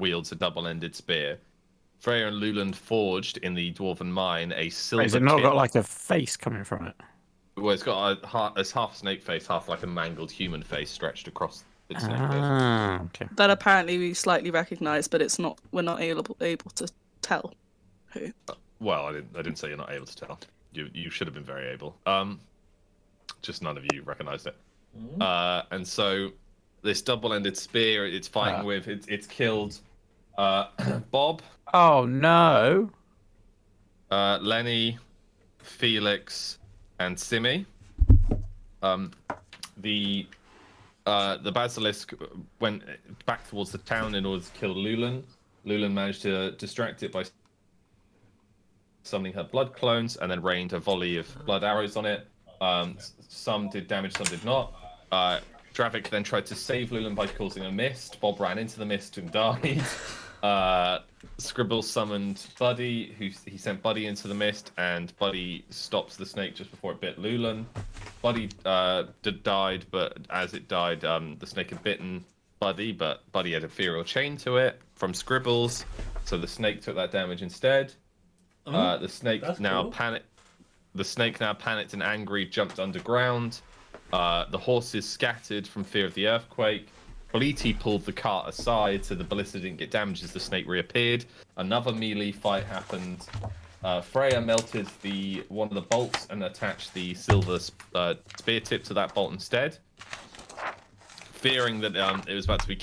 wields a double-ended spear. Freya and Lulen forged in the dwarven mine a silver. Has it not got like a face coming from it? Well, it's got it's half snake face, half like a mangled human face stretched across its snake face. Okay. That apparently we slightly recognise, but it's not. We're not able to tell who. Well, I didn't say you're not able to tell. You should have been very able. Just none of you recognised it. And so this double-ended spear it's fighting with it's killed Bob. Oh no. Lenny, Felix, and Simi. The basilisk went back towards the town in order to kill Lulen. Lulen managed to distract it by summoning her blood clones and then rained a volley of blood arrows on it. Some did damage, some did not. Dravik then tried to save Lulen by causing a mist. Bob ran into the mist and died. Scribble summoned Buddy, he sent Buddy into the mist, and Buddy stops the snake just before it bit Lulen. Buddy died, but as it died, the snake had bitten Buddy, but Buddy had a ethereal chain to it from Scribbles, so the snake took that damage instead. The snake now panicked. The snake now panicked and angry, jumped underground. The horses scattered from fear of the earthquake. Bleety pulled the cart aside so the ballista didn't get damaged as the snake reappeared. Another melee fight happened. Freya melted one of the bolts and attached the silver spear tip to that bolt instead. Fearing that it was about to be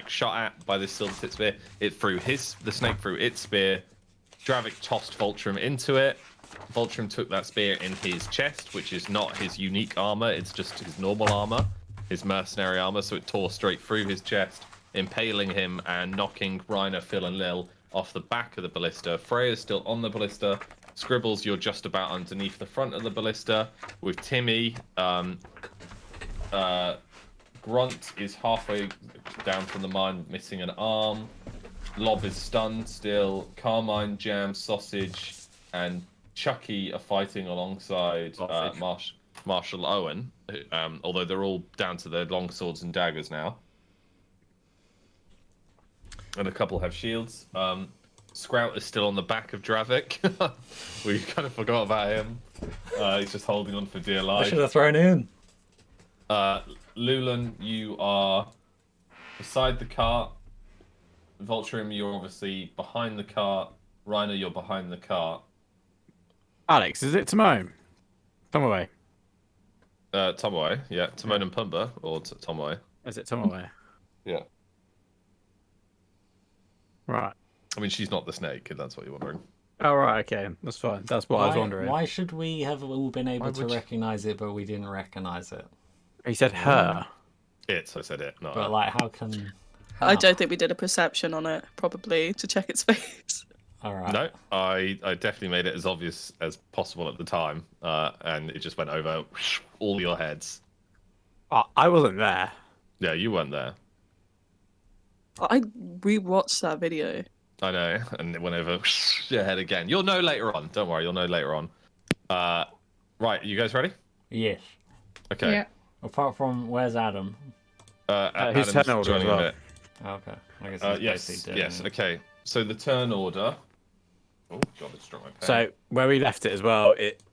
shot at by this silver tip spear, the snake threw its spear. Dravik tossed Voltrum into it. Voltrum took that spear in his chest, which is not his unique armor, it's just his normal armor, his mercenary armor, so it tore straight through his chest, impaling him and knocking Reiner, Phil, and Lil off the back of the ballista. Freya's still on the ballista. Scribbles, you're just about underneath the front of the ballista. With Timmy, Grunt is halfway down from the mine, missing an arm. Lob is stunned still. Carmine, Jam, Sausage, and Chucky are fighting alongside Marshall Owen, although they're all down to their long swords and daggers now. And a couple have shields. Sprout is still on the back of Dravik. We kind of forgot about him. He's just holding on for dear life. I should have thrown in. Lulen, you are beside the cart. Voltrum, you're obviously behind the cart. Reiner, you're behind the cart. Alex, is it Timon? Tomaway. Tomaway, yeah. Timon and Pumbaa, or Tomaway. Is it Tomaway? Yeah. Right. I mean, she's not the snake, if that's what you're wondering. Oh, right, okay. That's fine. That's what I was wondering. Why should we have all been able to recognise it, but we didn't recognise it? He said her. I said it, not But, her. like, how can... I don't think we did a perception on it, probably, to check its face. All right. No, I definitely made it as obvious as possible at the time, and it just went over all your heads. I wasn't there. Yeah, you weren't there. I rewatched that video. I know, and it went over your head again. You'll know later on. Don't worry, you'll know later on. Right, you guys ready? Yes. Okay. Yeah. Apart from, where's Adam? Adam's turn order joining as well. a bit. Oh, okay. I guess he's basically Yes. doing it. Okay. So the turn order. Oh God, it's struck my pen. So where we left it as well, it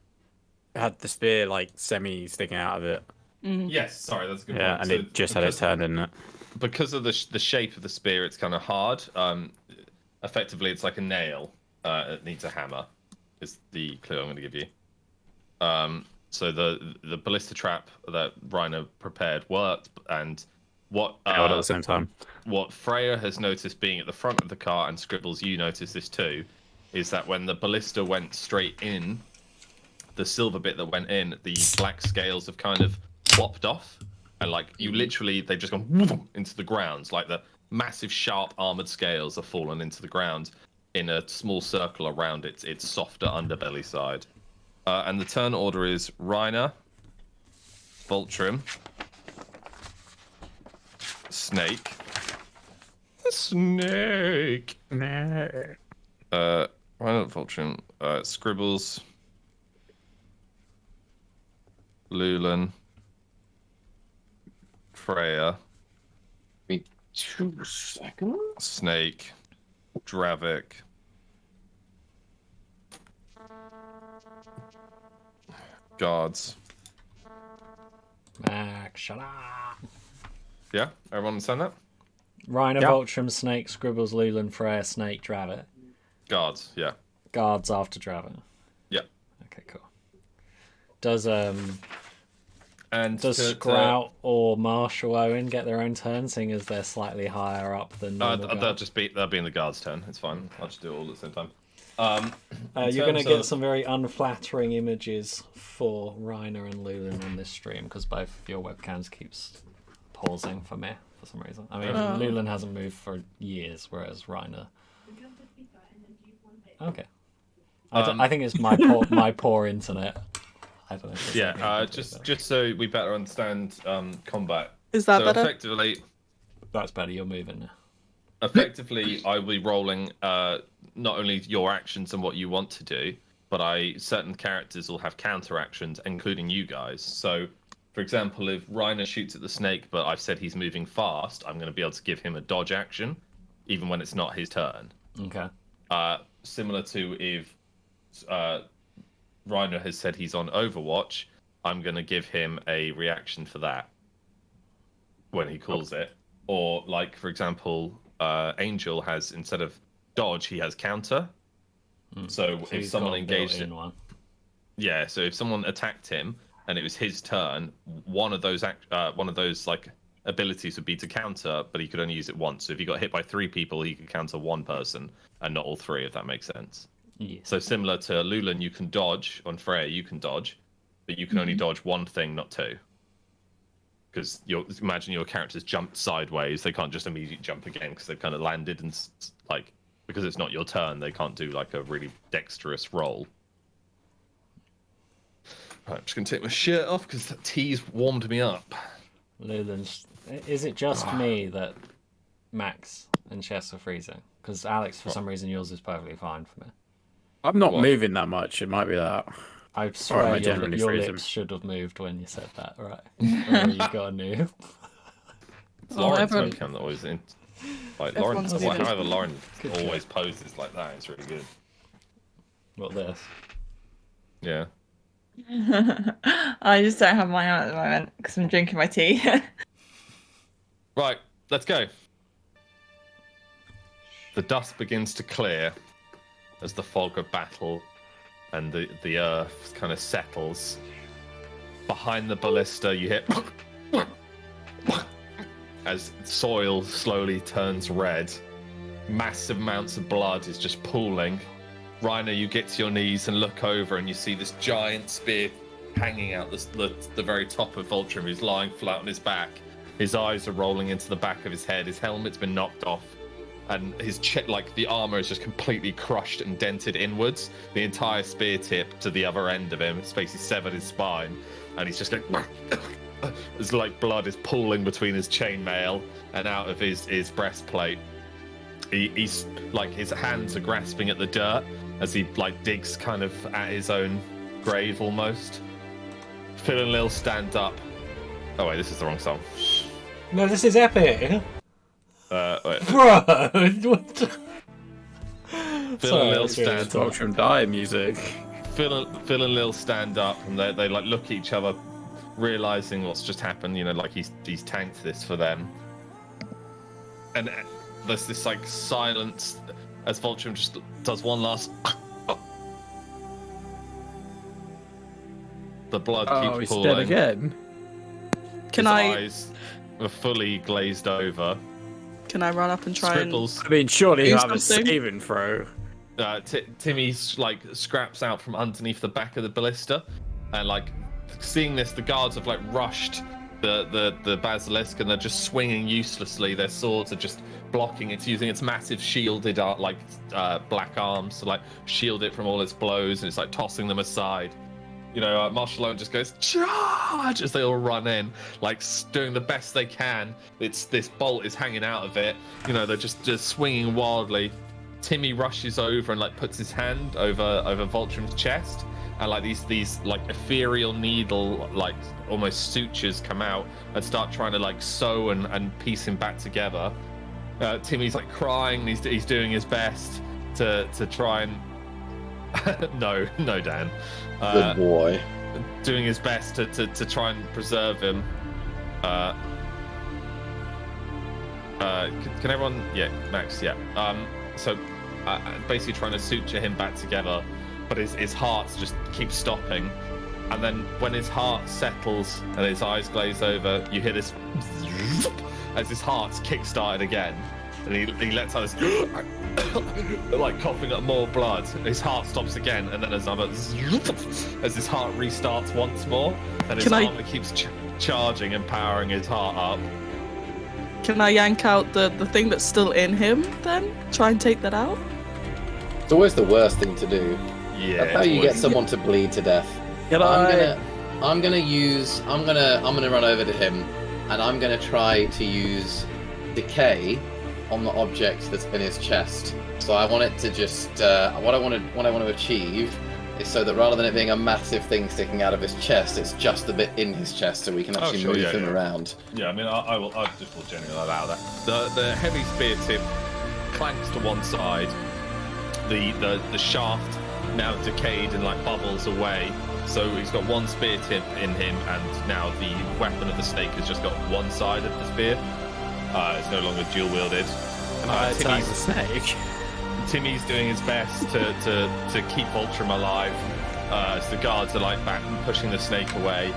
had the spear like semi sticking out of it. Yes. Sorry, that's a good. Yeah, point. and So it just had its turn, didn't it? because of the shape of the spear, it's kind of hard. Effectively, it's like a nail. It needs a hammer. Is the clue I'm going to give you. So the ballista trap that Reiner prepared worked, and what at the same time. What Freya has noticed being at the front of the car, and Scribbles, you notice this too, is that when the ballista went straight in, the silver bit that went in, the black scales have kind of flopped off, and like you literally, they've just gone whoom into the ground, like the massive sharp armored scales have fallen into the ground in a small circle around its softer underbelly side. And the turn order is Reiner, Voltrum, Snake. Snake. No. Reiner, Voltrum, Scribbles, Lulen, Freya, 2 seconds. Snake, Dravik. Guards. Max, shut up. Yeah, everyone understand that? Reiner, Yeah. Voltrum, Snake, Scribbles, Lulen, Freya, Snake, Dravit. Guards, yeah. Guards after Dravit. Yeah. Okay, cool. Does And Sprout or Marshall Owen get their own turn, seeing as they're slightly higher up than normal they'll be in the guard's turn. It's fine. I'll just do it all at the same time. You're going to get some very unflattering images for Reiner and Lulen on this stream because both of your webcams keeps pausing for me for some reason. I mean, Lulen hasn't moved for years, whereas Reiner. Okay. I think it's my poor internet. I don't know. Yeah, just so we better understand combat. Is that better? Effectively, That's better. You're moving now. effectively, I will be rolling not only your actions and what you want to do, but certain characters will have counter actions, including you guys. So, for example, if Reiner shoots at the snake, but I've said he's moving fast, I'm going to be able to give him a dodge action, even when it's not his turn. Okay. Similar to if Reiner has said he's on Overwatch, I'm going to give him a reaction for that when he calls it. Or, like, for example, Angel has, instead of dodge, he has counter. So if he's someone got a engaged built-in one. Yeah, so if someone attacked him and it was his turn, one of those like abilities would be to counter, but he could only use it once. So if he got hit by 3 people, he could counter 1 person and not all 3, if that makes sense. Yeah. So similar to Lulen, you can dodge. On Freya, you can dodge, but you can only dodge 1 thing, not 2. Because imagine your characters jumped sideways, they can't just immediately jump again because they've kind of landed and like because it's not your turn, they can't do like a really dexterous roll. Right, I'm just gonna take my shirt off because that tea's warmed me up. Lulen's. Is it just me that Max and Chess are freezing? Because Alex, for some reason, yours is perfectly fine for me. I'm not moving that much. It might be that. I swear am I your generally freezing? lips should have moved when you said that, right? Or you got a new. It's Lauren's everyone- webcam that always in. Like Everyone's Lauren, moving. however Lauren Good always poses like that. It's really good. What this? Yeah. I just don't have mine on at the moment because I'm drinking my tea. Right, let's go. The dust begins to clear as the fog of battle and the earth kind of settles. Behind the ballista, you hit as soil slowly turns red. Massive amounts of blood is just pooling. Reiner, you get to your knees and look over, and you see this giant spear hanging out the very top of Voltrum, who's lying flat on his back. His eyes are rolling into the back of his head. His helmet's been knocked off, and his the armor is just completely crushed and dented inwards. The entire spear tip to the other end of him, it's basically severed his spine, and he's just going. It's like blood is pooling between his chainmail and out of his breastplate. He's like his hands are grasping at the dirt as he like digs kind of at his own grave almost. Phil and Lil stand up. Oh wait, this is the wrong song. No, this is epic. Wait. Bro, what the... Phil and Lil stand up. Voltrum die music. Phil and Lil stand up and they like look at each other, realizing what's just happened. You know, like he's tanked this for them. And there's this like silence as Voltrum just does one last. The blood Oh, keeps he's pooling. dead again. Can His I eyes are fully glazed over. run up and try Scribbles. I mean, surely you Do have a something. saving throw. Timmy like scraps out from underneath the back of the ballista, and like seeing this, the guards have like rushed the basilisk, and they're just swinging uselessly. Their swords are just blocking. It's using its massive shielded black arms to like shield it from all its blows, and it's like tossing them aside. You know, Marshall Owen just goes charge as they all run in, like doing the best they can. This bolt is hanging out of it. You know, they're just swinging wildly. Timmy rushes over and like puts his hand over Voltrum's chest, and like these like ethereal needle like almost sutures come out and start trying to like sew and piece him back together. Timmy's like crying. He's doing his best to try and no, Dan. Good boy. Doing his best to try and preserve him. Can everyone? Yeah, Max. Yeah. So basically trying to suture him back together, but his heart just keeps stopping. And then when his heart settles and his eyes glaze over, you hear this as his heart's kick-started again. And he lets out this like coughing up more blood. His heart stops again, and then as his heart restarts once more, and his armor keeps charging and powering his heart up. Can I yank out the thing that's still in him then? Try and take that out? It's always the worst thing to do. Yeah. That's how you get someone to bleed to death. I'm gonna run over to him, and I'm gonna try to use decay on the object that's in his chest. So I want it to just what I want to achieve is so that rather than it being a massive thing sticking out of his chest, it's just the bit in his chest, so we can actually move him around. Yeah, I mean, I just will genuinely allow that. The heavy spear tip clanks to one side. The shaft now decayed and like bubbles away. So he's got one spear tip in him, and now the weapon of the snake has just got one side of the spear. It's no longer dual wielded. Timmy's the snake. Timmy's doing his best to keep Voltrum alive. As the guards are like back and pushing the snake away.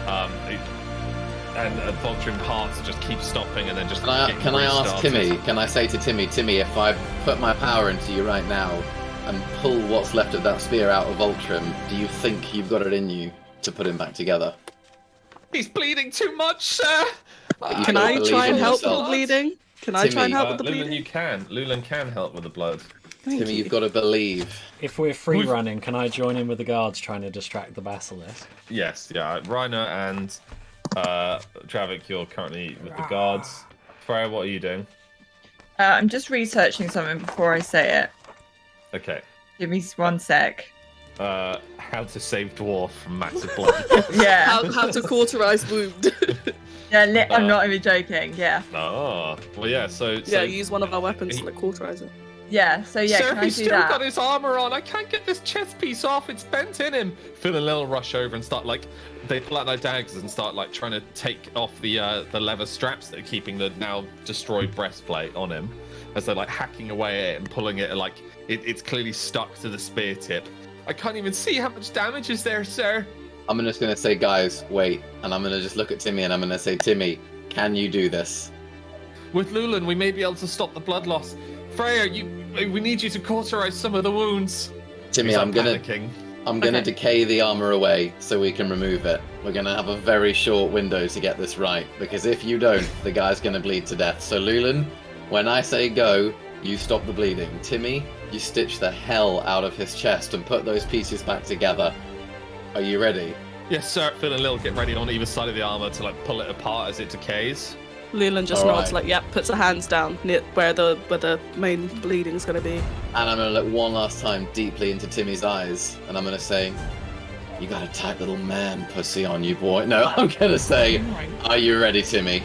And Voltrum hearts just keep stopping and then just. Can I ask Timmy? Can I say to Timmy, if I put my power into you right now and pull what's left of that spear out of Voltrum, do you think you've got it in you to put him back together? He's bleeding too much, sir. Can I try and help with the yourself. bleeding? Can I Timmy, try and help with the Lulen, bleeding? you can. Lulen can help with the blood. Timmy, you've got to believe. If we're free running, can I join in with the guards trying to distract the basilisk? Yes, yeah. Reiner and Travik, you're currently with the guards. Freya, what are you doing? I'm just researching something before I say it. Okay. Give me 1 sec. How to save dwarf from massive blood. Yeah. How to cauterize wound. Yeah, I'm not even joking. Yeah. Oh, well, yeah. So Yeah, use one of our weapons to like cauterize it. Yeah. So yeah, Sir, can I he's do still that? got his armor on. I can't get this chest piece off. It's bent in him. Phil and Lil rush over and start like they pull out their daggers and start like trying to take off the leather straps that are keeping the now destroyed breastplate on him, as they're like hacking away at it and pulling it like it's clearly stuck to the spear tip. I can't even see how much damage is there, sir. I'm just going to say, guys, wait. And I'm going to just look at Timmy and I'm going to say, Timmy, can you do this? With Lulen, we may be able to stop the blood loss. Freya, we need you to cauterize some of the wounds. Timmy, He's, I'm like, gonna decay the armor away so we can remove it. We're gonna have a very short window to get this right, because if you don't, the guy's gonna bleed to death. So Lulen, when I say go, you stop the bleeding. Timmy, you stitch the hell out of his chest and put those pieces back together. Are you ready? Yes, sir. Phil and Lil get ready on either side of the armor to like pull it apart as it decays. Leland just All nods right. like, yep, puts her hands down near where the main bleeding's gonna be. And I'm gonna look one last time deeply into Timmy's eyes, and I'm gonna say, you got a tight little man pussy on you, boy. No, I'm gonna say, are you ready, Timmy?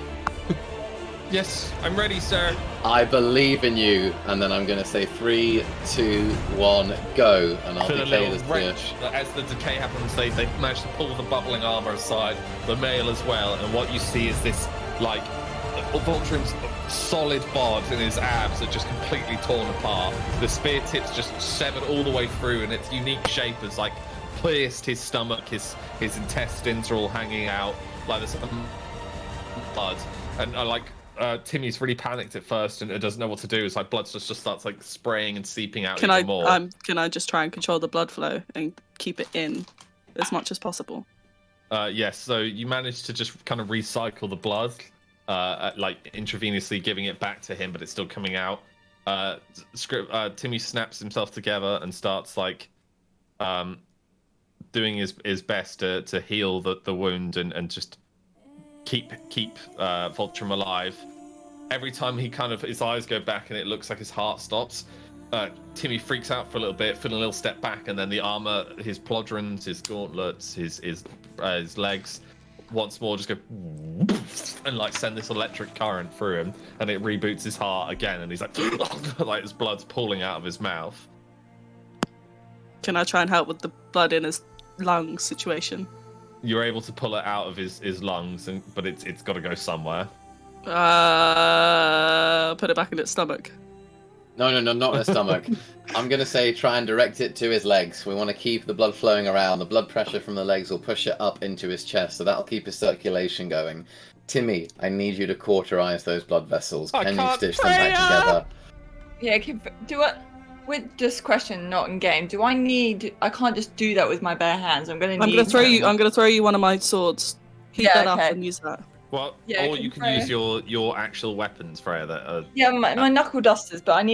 Yes, I'm ready, sir. I believe in you. And then I'm gonna say 3, 2, 1, go. And I'll Phil and decay Lil this spear. wrench. As the decay happens, they manage to pull the bubbling armor aside, the mail as well, and what you see is this like Voltron's solid bod and his abs are just completely torn apart. The spear tip's just severed all the way through, and its unique shape has like pierced his stomach. His intestines are all hanging out like this blood, and Timmy's really panicked at first and doesn't know what to do. It's like blood just starts like spraying and seeping out even more. Can I just try and control the blood flow and keep it in as much as possible? Yes. So you manage to just kind of recycle the blood, like intravenously giving it back to him, but it's still coming out. Timmy snaps himself together and starts like doing his best to heal the wound and just keep Voltrum alive. Every time he kind of his eyes go back and it looks like his heart stops, Timmy freaks out for a little bit, for a little step back, and then the armor, his plodrons, his gauntlets, his legs, once more just go and like send this electric current through him, and it reboots his heart again, and he's like, like his blood's pooling out of his mouth. Can I try and help with the blood in his lungs situation? You're able to pull it out of his lungs, but it's got to go somewhere. Put it back in its stomach. No, not the stomach. I'm going to say try and direct it to his legs. We want to keep the blood flowing around. The blood pressure from the legs will push it up into his chest, so that'll keep his circulation going. Timmy, I need you to cauterize those blood vessels. Can you stitch them back together? Yeah, with just question, not in game. I can't just do that with my bare hands. I'm gonna throw you one of my swords. Heat that up and use that. Well, or you can use your actual weapons, Freya. That are... Yeah, my knuckle dusters, but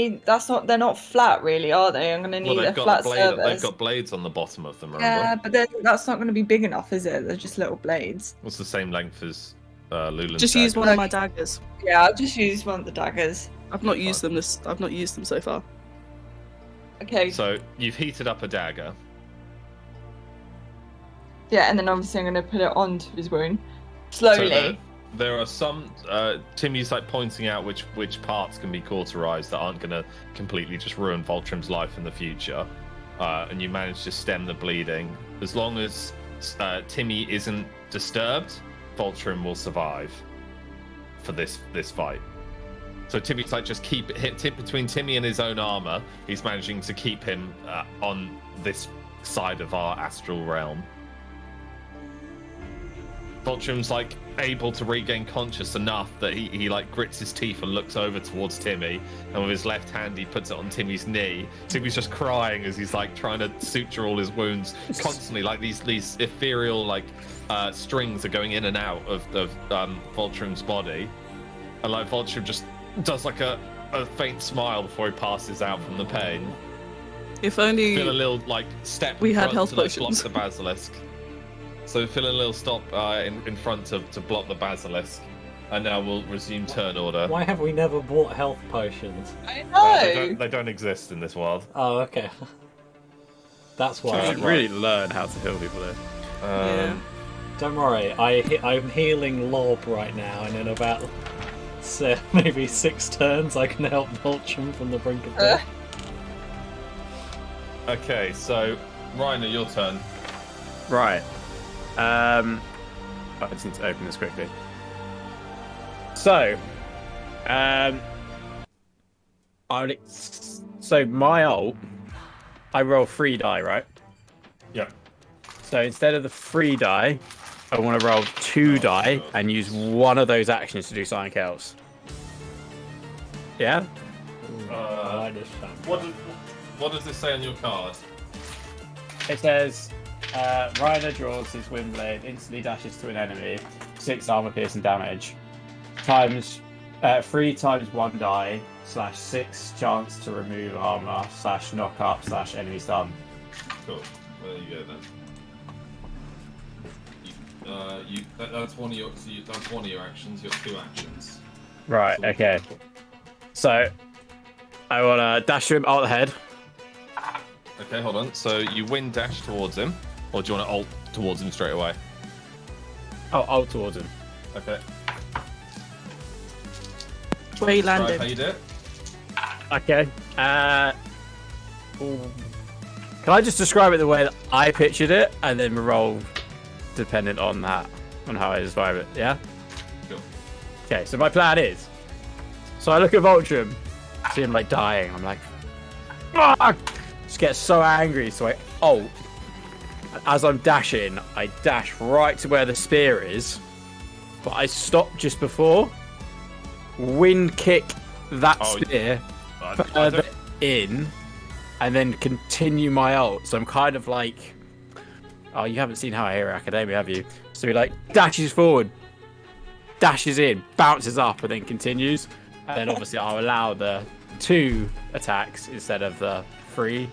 they're not flat, really, are they? I'm gonna need a flat surface. They've got blades on the bottom of them. Remember? Yeah, but that's not gonna be big enough, is it? They're just little blades. What's the same length as Lulen's Just use one of my daggers. Yeah, I'll just use one of the daggers. I've not used them so far. Okay. So you've heated up a dagger. Yeah, and then obviously I'm gonna put it onto his wound slowly. So there are some. Timmy's like pointing out which parts can be cauterized that aren't gonna completely just ruin Voltrim's life in the future, and you manage to stem the bleeding. As long as Timmy isn't disturbed, Voltrim will survive for this fight. So Timmy's like just keep it between Timmy and his own armor. He's managing to keep him on this side of our astral realm. Voltrim's like able to regain conscious enough that he like grits his teeth and looks over towards Timmy, and with his left hand he puts it on Timmy's knee. Timmy's just crying as he's like trying to suture all his wounds constantly. Like these ethereal like strings are going in and out of Voltrim's body, and like Voltrim just does like a faint smile before he passes out from the pain. If only feel a little like step we in had front health to like, potions. block the basilisk. So feel a little stop in front to block the basilisk, and now we'll resume turn order. Why have we never bought health potions? I know. They don't exist in this world. Oh, okay. That's why. You should really learn how to heal people there. Yeah. Don't worry, I'm healing Lob right now, and in about maybe 6 turns I can help Voltrim from the brink of death. Okay, so Reiner, your turn. Right. I just need to open this quickly. So, so my ult, I roll 3 die, right? Yep. So instead of the 3 die, I want to roll 2 die and use one of those actions to do something else. Yeah? I understand. What does this say on your card? It says, Reiner draws his wind blade, instantly dashes to an enemy, 6 armor piercing damage, times 3 times 1 die, /6 chance to remove armor, /knock up, /enemy stun. Cool. There you go then. That's one of your actions. You have 2 actions. Right. Okay. So I want to dash to him, ult head. Okay, hold on. So you wind dash towards him, or do you want to ult towards him straight away? Oh, ult towards him. Okay. Where you Describe landed. how you do it? Okay. Can I just describe it the way that I pictured it, and then roll dependent on that, on how I describe it? Yeah. Cool. Okay. So my plan is, so I look at Voltrim, see him like dying. I'm like, fuck! Just get so angry. So I ult. As I'm dashing, I dash right to where the spear is, but I stop just before. Wind kick that spear further in, and then continue my ult. So I'm kind of like, oh, you haven't seen How I Hero Academia, have you? So he like dashes forward, dashes in, bounces up, and then continues. And then obviously I'll allow the 2 attacks instead of the 3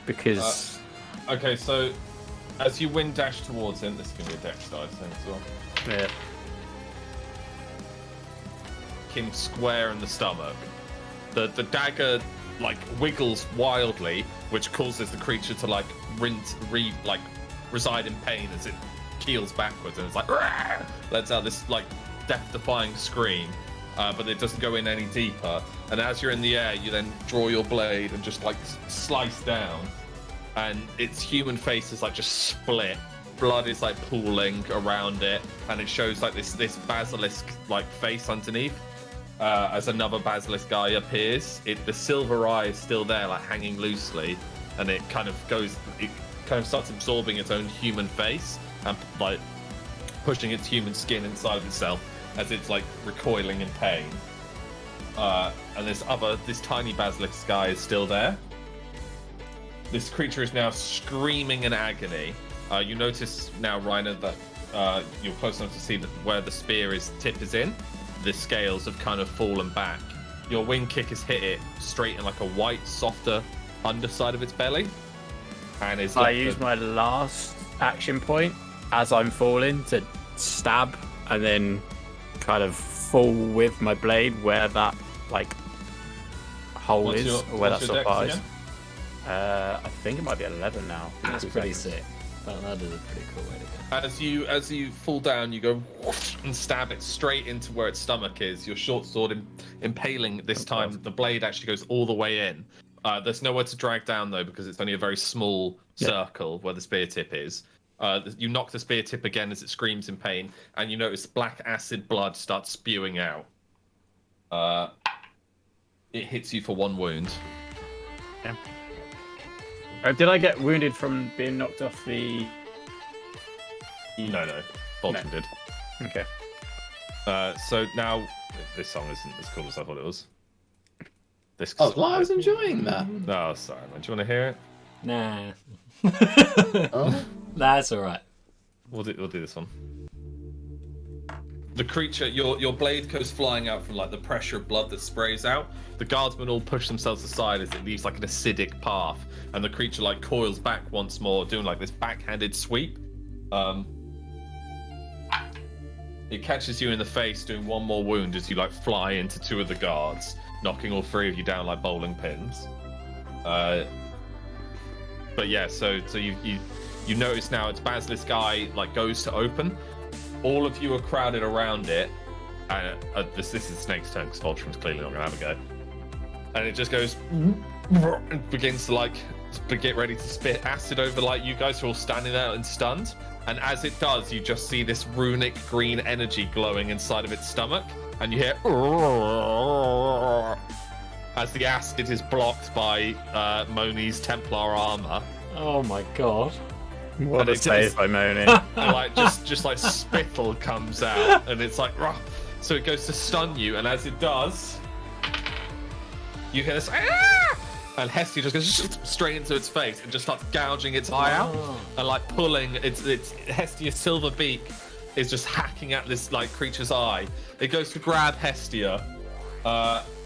because. Okay, so as you wind dash towards him, this is going to be a dex dice thing as well. Yeah. Him square in the stomach. The dagger like wiggles wildly, which causes the creature to like reside in pain as it keels backwards, and it's like lets out this like death-defying scream, but it doesn't go in any deeper. And as you're in the air, you then draw your blade and just like slice down, and its human face is like just split. Blood is like pooling around it, and it shows like this basilisk like face underneath. As another basilisk guy appears, the silver eye is still there, like hanging loosely, and it kind of starts absorbing its own human face and like pushing its human skin inside of itself as it's like recoiling in pain. And this tiny basilisk guy is still there. This creature is now screaming in agony. You notice now, Reiner, that you're close enough to see that where the spear's tip is in, the scales have kind of fallen back. Your wing kick has hit it straight in like a white, softer underside of its belly. And I use my last action point as I'm falling to stab and then kind of fall with my blade where that like hole is, or where that sort of part is. I think it might be 11 now. That's pretty sick. That is a pretty cool way to go. As you fall down, you go whoosh, and stab it straight into where its stomach is. Your short sword impaling this time. The blade actually goes all the way in. There's nowhere to drag down though, because it's only a very small circle where the spear tip is. You knock the spear tip again as it screams in pain, and you notice black acid blood starts spewing out. It hits you for 1 wound. Yeah. Did I get wounded from being knocked off the... No. Bolton did. Okay. So now, this song isn't as cool as I thought it was. I was enjoying that. Oh, sorry, man. Do you want to hear it? Nah. Oh? That's alright. We'll do this one. The creature, your blade goes flying out from like the pressure of blood that sprays out. The guardsmen all push themselves aside as it leaves like an acidic path, and the creature like coils back once more, doing like this backhanded sweep. It catches you in the face, doing 1 more wound as you like fly into 2 of the guards, knocking all 3 of you down like bowling pins. But yeah, so you notice now its basilisk eye like goes to open. All of you are crowded around it, and this is Snake's turn because Voltron's clearly not going to have a go. And it just goes and begins to like get ready to spit acid over like you guys are all standing there and stunned. And as it does, you just see this runic green energy glowing inside of its stomach, and you hear as the acid is blocked by Moni's Templar armor. Oh my god. What a save by Moni. Like just like spittle comes out, and it's like rah. So it goes to stun you, and as it does, you hear this and Hestia just goes straight into its face and just starts gouging its eye out and like pulling its Hestia's silver beak is just hacking at this like creature's eye. It goes to grab Hestia,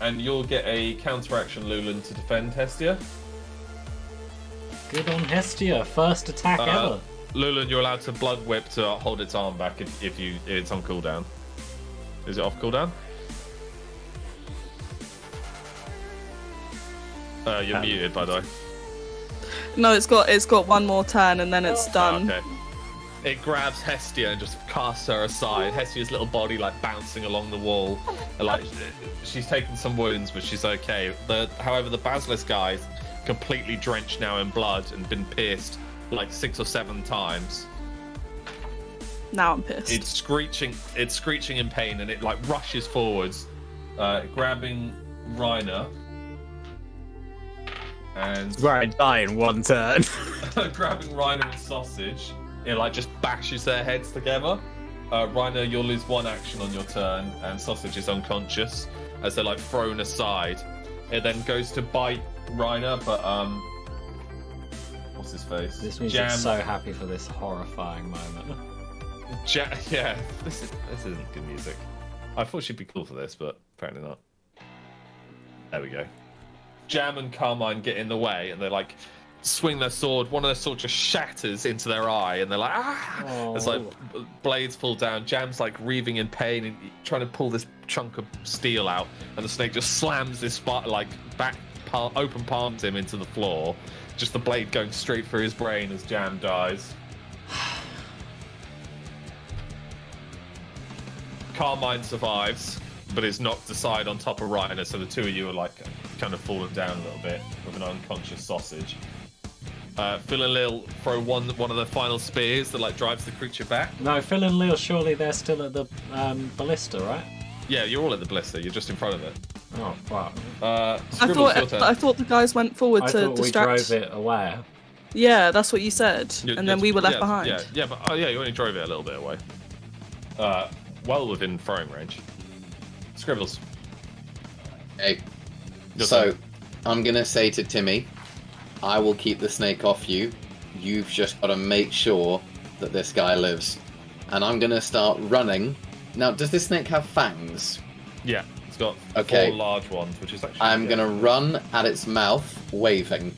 and you'll get a counteraction, Lulen, to defend Hestia. Good on Hestia, first attack ever. Lulen, you're allowed to blood whip to hold its arm back if it's on cooldown. Is it off cooldown? You're muted, by the way. No, it's got 1 more turn and then it's done. Okay. It grabs Hestia and just casts her aside. Hestia's little body like bouncing along the wall. Like she's taken some wounds, but she's okay. However, the basilisk guy's completely drenched now in blood and been pierced like 6 or 7 times. Now I'm pissed. It's screeching in pain, and it like rushes forwards, grabbing Reiner. And right, die in 1 turn. grabbing Reiner and Sausage, it like just bashes their heads together. Reiner, you'll lose 1 action on your turn, and Sausage is unconscious as they're like thrown aside. It then goes to bite Reiner, but what's his face? This means I'm so happy for this horrifying moment. Yeah, this isn't good music. I thought she'd be cool for this, but apparently not. There we go. Jam and Carmine get in the way, and they like swing their sword. One of their swords just shatters into their eye, and they're like, ah! Oh. It's like blades fall down. Jam's like reaving in pain and trying to pull this chunk of steel out, and the snake just slams this open palms him into the floor. Just the blade going straight through his brain as Jam dies. Carmine survives, but is knocked aside on top of Reiner, so the two of you are like kind of fallen down a little bit with an unconscious sausage. Phil and Lil throw one of the final spears that like drives the creature back. No, Phil and Lil, surely they're still at the ballista, right? Yeah, you're all at the blister. You're just in front of it. Oh, wow. I thought the guys went forward I to thought we distract. drove it away. Yeah, that's what you said, and then we were left behind. Yeah, but you only drove it a little bit away. Well within throwing range. Scribbles. Okay. Your So, turn. I'm gonna say to Timmy, I will keep the snake off you. You've just got to make sure that this guy lives. And I'm gonna start running. Now, does this snake have fangs? Yeah, it's got Okay. 4 large ones, which is actually. I'm gonna run at its mouth, waving.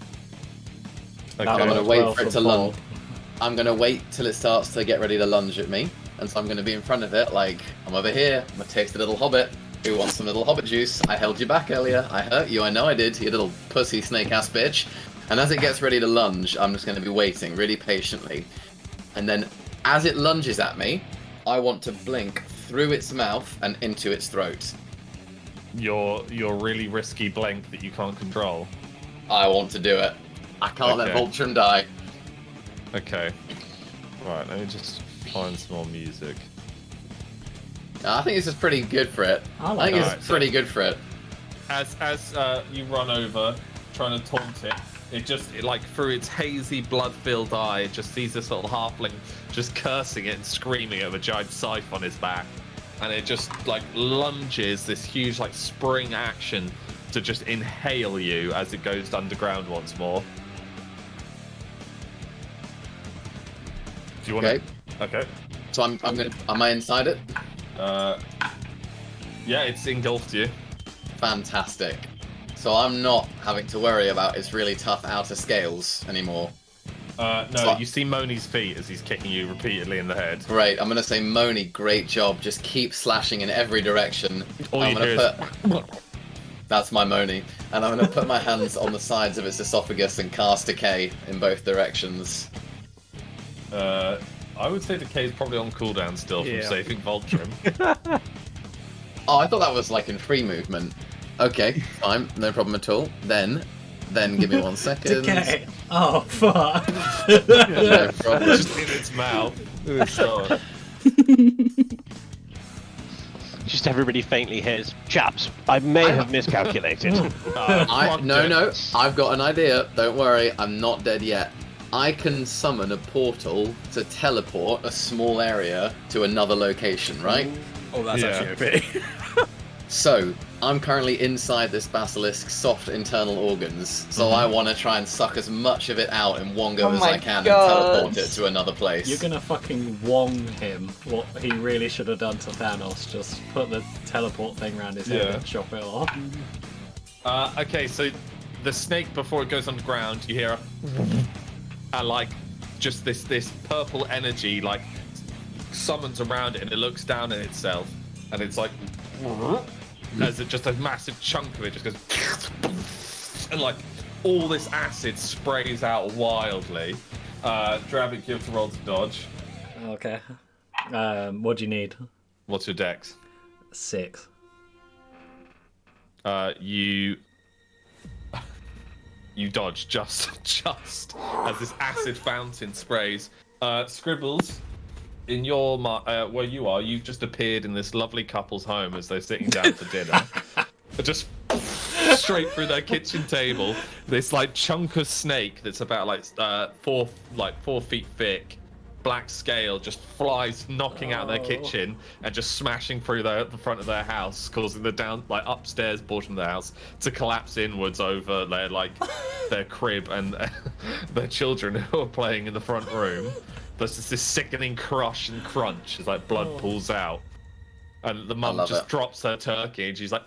Okay. I'm gonna works wait well for it for to Paul. lunge. I'm gonna wait till it starts to get ready to lunge at me. And so I'm gonna be in front of it, like, I'm over here, I'm a tasty little hobbit. Who wants some little hobbit juice? I held you back earlier. I hurt you, I know I did, you little pussy snake ass bitch. And as it gets ready to lunge, I'm just gonna be waiting really patiently. And then as it lunges at me, I want to blink through its mouth and into its throat. Your really risky blink that you can't control. I want to do it. I can't let Okay. Voltron die. Okay. Right, let me just find some more music. I think this is pretty good for it. I I like think it. it's pretty good for it. As you run over, trying to taunt it, it like through its hazy, blood-filled eye, it just sees this little halfling just cursing it and screaming at a giant scythe on his back, and it just like lunges this huge like spring action to just inhale you as it goes underground once more. Do you want Okay. to? Okay. So am I inside it? Yeah, it's engulfed you. Fantastic. So I'm not having to worry about its really tough outer scales anymore. No, So- you see Moni's feet as he's kicking you repeatedly in the head. Great, I'm gonna say Moni, great job. Just keep slashing in every direction. All I'm you gonna hear is... That's my Moni. And I'm gonna put my hands on the sides of its esophagus and cast Decay in both directions. I would say Decay is probably on cooldown still from Yeah. saving Voltrim. Oh, I thought that was like in free movement. Okay, fine, no problem at all. Then give me 1 second. Okay. Oh, fuck. No problem. Just in its mouth. So, Just everybody faintly hears, chaps, I may have miscalculated. No, I've got an idea. Don't worry, I'm not dead yet. I can summon a portal to teleport a small area to another location, right? Oh, that's Yeah. actually OP. So, I'm currently inside this basilisk's soft internal organs, so I want to try and suck as much of it out in one go Oh as my I can God. and teleport it to another place. You're gonna fucking wong him what he really should have done to Thanos. Just put the teleport thing around his head Yeah. and chop it off. okay, so the snake, before it goes underground, you hear a like just this purple energy like summons around it, and it looks down at itself, and it's like as it just a massive chunk of it just goes and like all this acid sprays out wildly. Dravik, you have to roll to dodge. Okay. What do you need? What's your dex? 6. You dodge just as this acid fountain sprays. Scribbles, in your where you are, you've just appeared in this lovely couple's home as they're sitting down for dinner. Just straight through their kitchen table, this like chunk of snake that's about like 4 feet thick, black scale, just flies knocking out their kitchen and just smashing through the front of their house, causing the upstairs portion of the house to collapse inwards over their crib and their children who are playing in the front room. There's just this sickening crush and crunch as like blood pulls out, and the mum love just it. drops her turkey and she's like,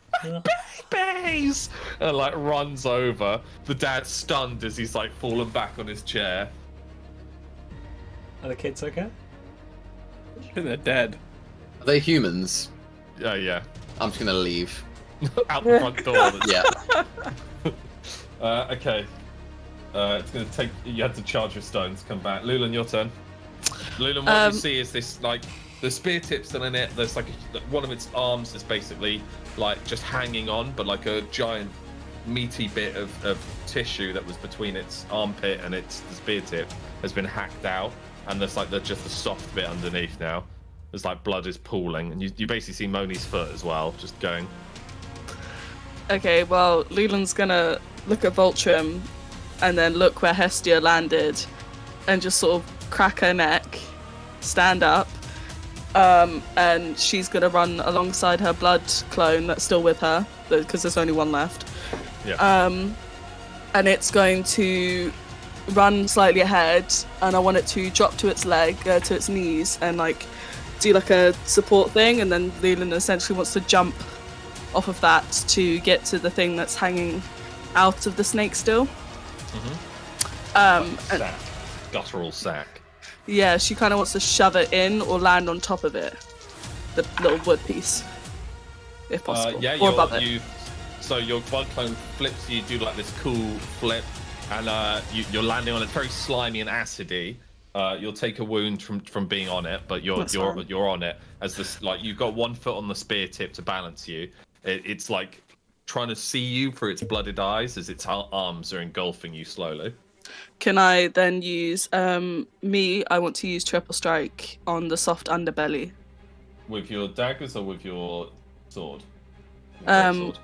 babies, and like runs over. The dad's stunned as he's like fallen back on his chair. Are the kids okay? They're dead. Are they humans? Yeah. I'm just gonna leave. Out the front door. Yeah. Okay. It's gonna take. You had to charge your stones. Come back, Lulen. Your turn. Lulen, what you see is this like the spear tip's still in it. There's like one of its arms is basically like just hanging on, but like a giant meaty bit of tissue that was between its armpit and the spear tip has been hacked out, and there's like just the soft bit underneath now. There's like blood is pooling, and you basically see Moni's foot as well, just going. Okay, well, Lulen's gonna look at Voltrum and then look where Hestia landed and just sort of crack her neck, stand up, and she's gonna run alongside her blood clone that's still with her, because there's only one left. Yeah. And it's going to run slightly ahead, and I want it to drop to its to its knees, and like do like a support thing, and then Lulen essentially wants to jump off of that to get to the thing that's hanging out of the snake still. Sack. Guttural sack. Yeah, she kind of wants to shove it in or land on top of it, the little wood piece, if possible. Yeah, or above it. So your blood clone flips, you do like this cool flip, and you're landing on it, very slimy and acidy. You'll take a wound from being on it, but you're on it as this, like, you've got 1 foot on the spear tip to balance you. It's like trying to see you through its blooded eyes as its arms are engulfing you slowly. Can I then use I want to use triple strike on the soft underbelly. With your daggers or with your sword? Sword.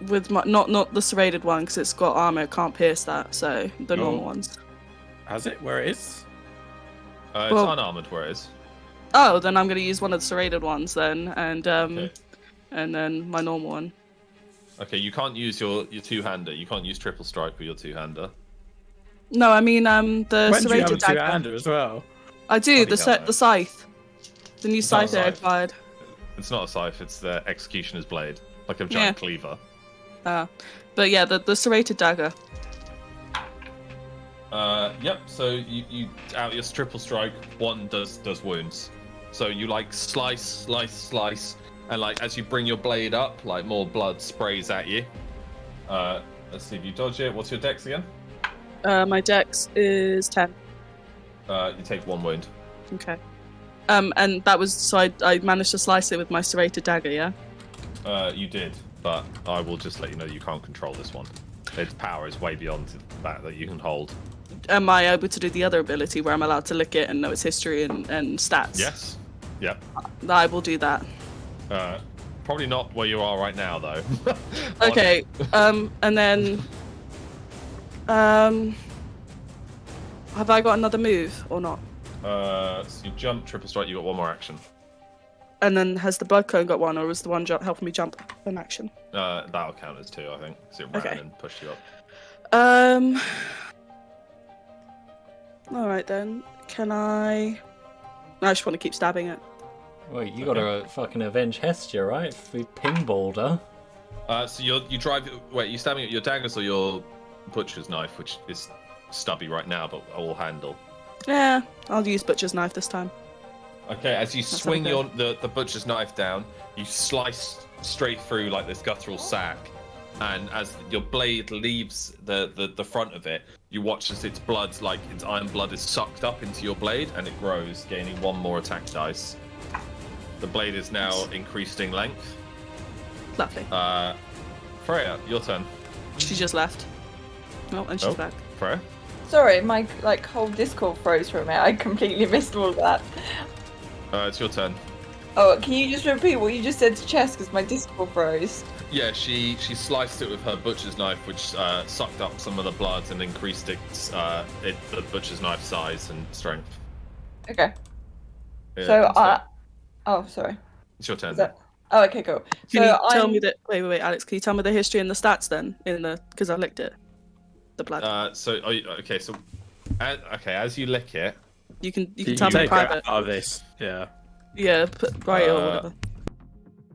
With my not the serrated one, because it's got armor, it can't pierce that. So the normal ones. Has it? Where it is? It's unarmored where it is. Oh, then I'm going to use one of the serrated ones then, and Okay. and then my normal one. Okay, you can't use your two-hander. You can't use triple strike with your two-hander. No, I mean the When do you have serrated a dagger. two-hander as well? I do Bloody hell, the scythe, the new It's not a scythe I scythe. acquired. It's not a scythe. It's the executioner's blade, like a giant cleaver. But yeah, the serrated dagger. Yep. So you out your triple strike. One does wounds. So you like slice, and like as you bring your blade up, like more blood sprays at you. Let's see if you dodge it. What's your dex again? My dex is 10. You take 1 wound. Okay. And that was so I managed to slice it with my serrated dagger. Yeah. You did, but I will just let you know you can't control this one. Its power is way beyond that you can hold. Am I able to do the other ability where I'm allowed to lick it and know its history and stats? Yes. Yep. I will do that. Probably not where you are right now, though. Okay. And then, have I got another move or not? So you jump, triple strike. You got 1 more action. And then has the blood cone got one, or was the one helping me jump an action? That'll count as 2, I think. So it ran Okay. and pushed you up. All right then. Can I? I just want to keep stabbing it. Wait, you gotta fucking avenge Hestia, right? We pinballed her. So you drive. Wait, you stabbing at your daggers or your butcher's knife, which is stubby right now, but all handle. Yeah, I'll use butcher's knife this time. Okay, as you swing okay. the butcher's knife down, you slice straight through like this guttural sack, and as your blade leaves the front of it, you watch as its blood, like its iron blood, is sucked up into your blade, and it grows, gaining 1 more attack dice. The blade is now increased in length. Lovely. Freya, your turn. She just left. Oh, and she's back. Freya? Sorry, my whole Discord froze for a minute. I completely missed all of that. It's your turn. Oh, can you just repeat what you just said to Chess, because my Discord froze? Yeah, she sliced it with her butcher's knife, which sucked up some of the blood and increased the butcher's knife size and strength. Okay. Yeah, So oh, sorry. it's your turn. Is that... Oh, okay, cool. Can you tell me that? Wait, Alex. Can you tell me the history and the stats then? Because I licked it, the blood. Okay, as you lick it, you can You tell me take private. it out of this. Yeah. Yeah, right or whatever.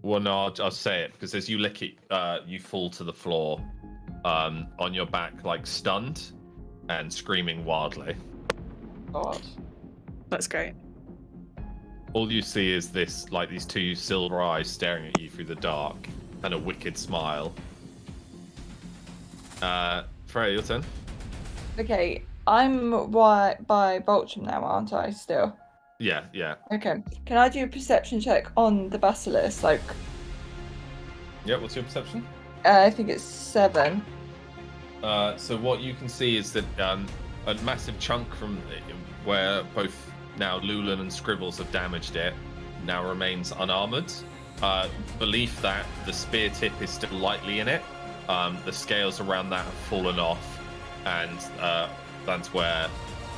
well, no, I'll say it because as you lick it, you fall to the floor, on your back, like stunned, and screaming wildly. God. That's great. All you see is this, like these 2 silver eyes staring at you through the dark, and a wicked smile. Freya, your turn. Okay, I'm by Boltram now, aren't I? Still. Yeah, yeah. Okay. Can I do a perception check on the basilisk? Like, Yeah, what's your perception? I think it's 7. So what you can see is that a massive chunk from where both now Lulen and Scribbles have damaged it now remains unarmored. Belief that the spear tip is still lightly in it. The scales around that have fallen off, and that's where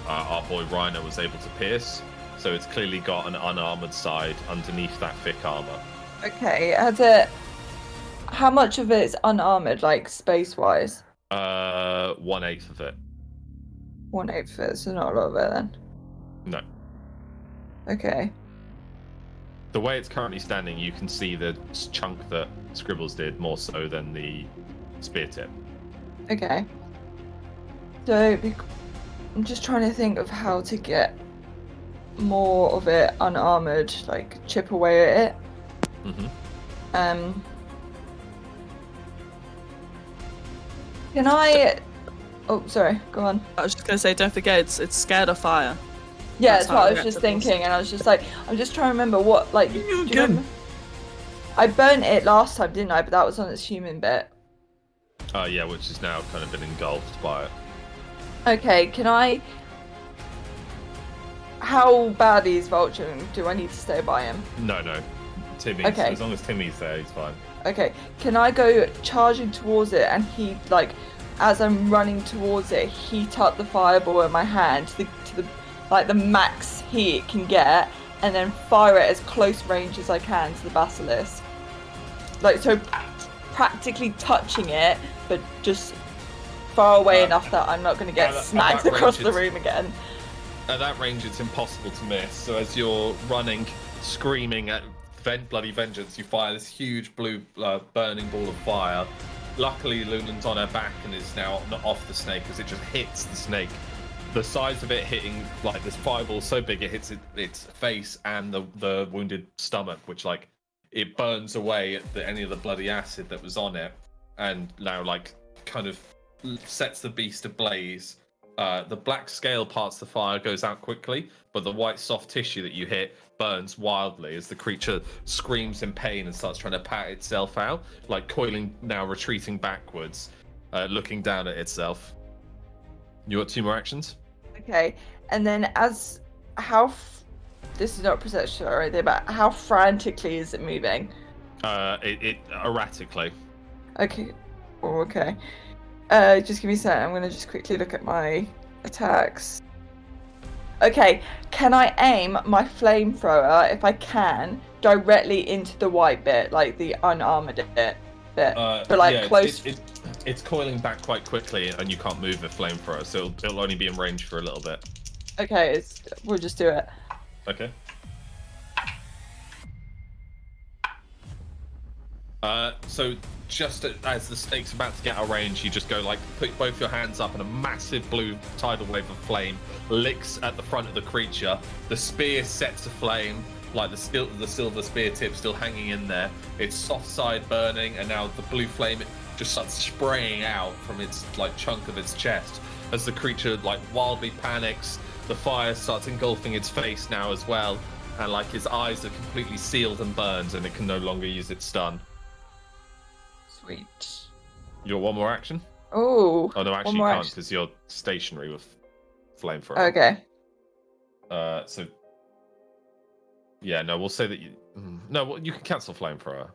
our boy Rhino was able to pierce. So it's clearly got an unarmored side underneath that thick armor. Okay. How much of it is unarmored, like space-wise? 1/8 of it. 1/8 of it, so not a lot of it then. No. Okay. The way it's currently standing, you can see the chunk that Scribbles did more so than the spear tip. Okay. So I'm just trying to think of how to get more of it unarmored, like chip away at it. Mm-hmm. Can I? Oh, sorry. Go on. I was just gonna say, don't forget, it's scared of fire. Yeah, That's that's what how I was just reactive thinking, and I was just like, I'm just trying to remember what, like, do you remember? I burnt it last time, didn't I? But that was on its human bit. Yeah, which has now kind of been engulfed by it. Okay, can I? How bad is Vulture? Do I need to stay by him? No. Timmy's. Okay. As long as Timmy's there, he's fine. Okay, can I go charging towards it and he, like, as I'm running towards it, heat up the fireball in my hand to the like the max heat it can get, and then fire it as close range as I can to the basilisk. Like, so practically touching it, but just far away enough that I'm not going to get smacked across the room again. At that range, it's impossible to miss. So as you're running, screaming at bloody vengeance, you fire this huge blue burning ball of fire. Luckily, Lulen's on her back and is now not off the snake as it just hits the snake. The size of it hitting, like, this fireball so big it hits its face and the wounded stomach, which, like, it burns away at any of the bloody acid that was on it, and now, like, kind of sets the beast ablaze. The black scale parts the fire goes out quickly, but the white soft tissue that you hit burns wildly as the creature screams in pain and starts trying to pat itself out, like coiling, now retreating backwards, looking down at itself. You got 2 more actions? Okay, and then this is not perception or anything, but how frantically is it moving? It erratically. Okay. Oh, okay. Just give me a second. I'm going to just quickly look at my attacks. Okay, can I aim my flamethrower, if I can, directly into the white bit, like the unarmored bit? But like, yeah, close. It's coiling back quite quickly, and you can't move a flamethrower, so it'll only be in range for a little bit. Okay, we'll just do it. Okay. So just as the snake's about to get out of range, you just go, like, put both your hands up, and a massive blue tidal wave of flame licks at the front of the creature. The spear sets aflame, like the silver spear tip still hanging in there. Its soft side burning, and now the blue flame just starts spraying out from its, like, chunk of its chest as the creature, like, wildly panics. The fire starts engulfing its face now as well, and, like, his eyes are completely sealed and burned, and it can no longer use its stun. Sweet. You want one more action? Oh. Oh no, actually you can't because you're stationary with flamethrower. Okay. So yeah, no, we'll say that you. No, well, you can cancel flamethrower.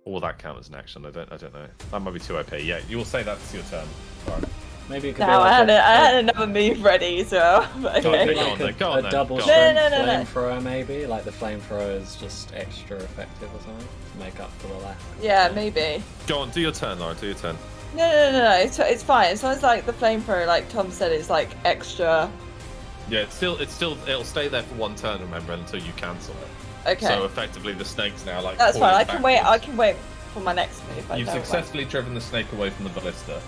Or will that count as an action? I don't know. That might be too OP. Yeah, you will say that's your turn. Right. Maybe it could No, be like I had another move ready, so. Okay. Go on then. Go on then. double Go on. strength No. flamethrower, maybe. Like the flamethrower is just extra effective or something to make up for the lack. Yeah, maybe. Go on, do your turn, Laura. Do your turn. No. It's fine. As long as, like, the flamethrower, like Tom said, is like extra. Yeah, it'll stay there for 1 turn. Remember, until you cancel it. Okay. So effectively, the snake's now, like. That's fine. coiling I can backwards. wait for my next move. You've successfully driven the snake away from the ballista.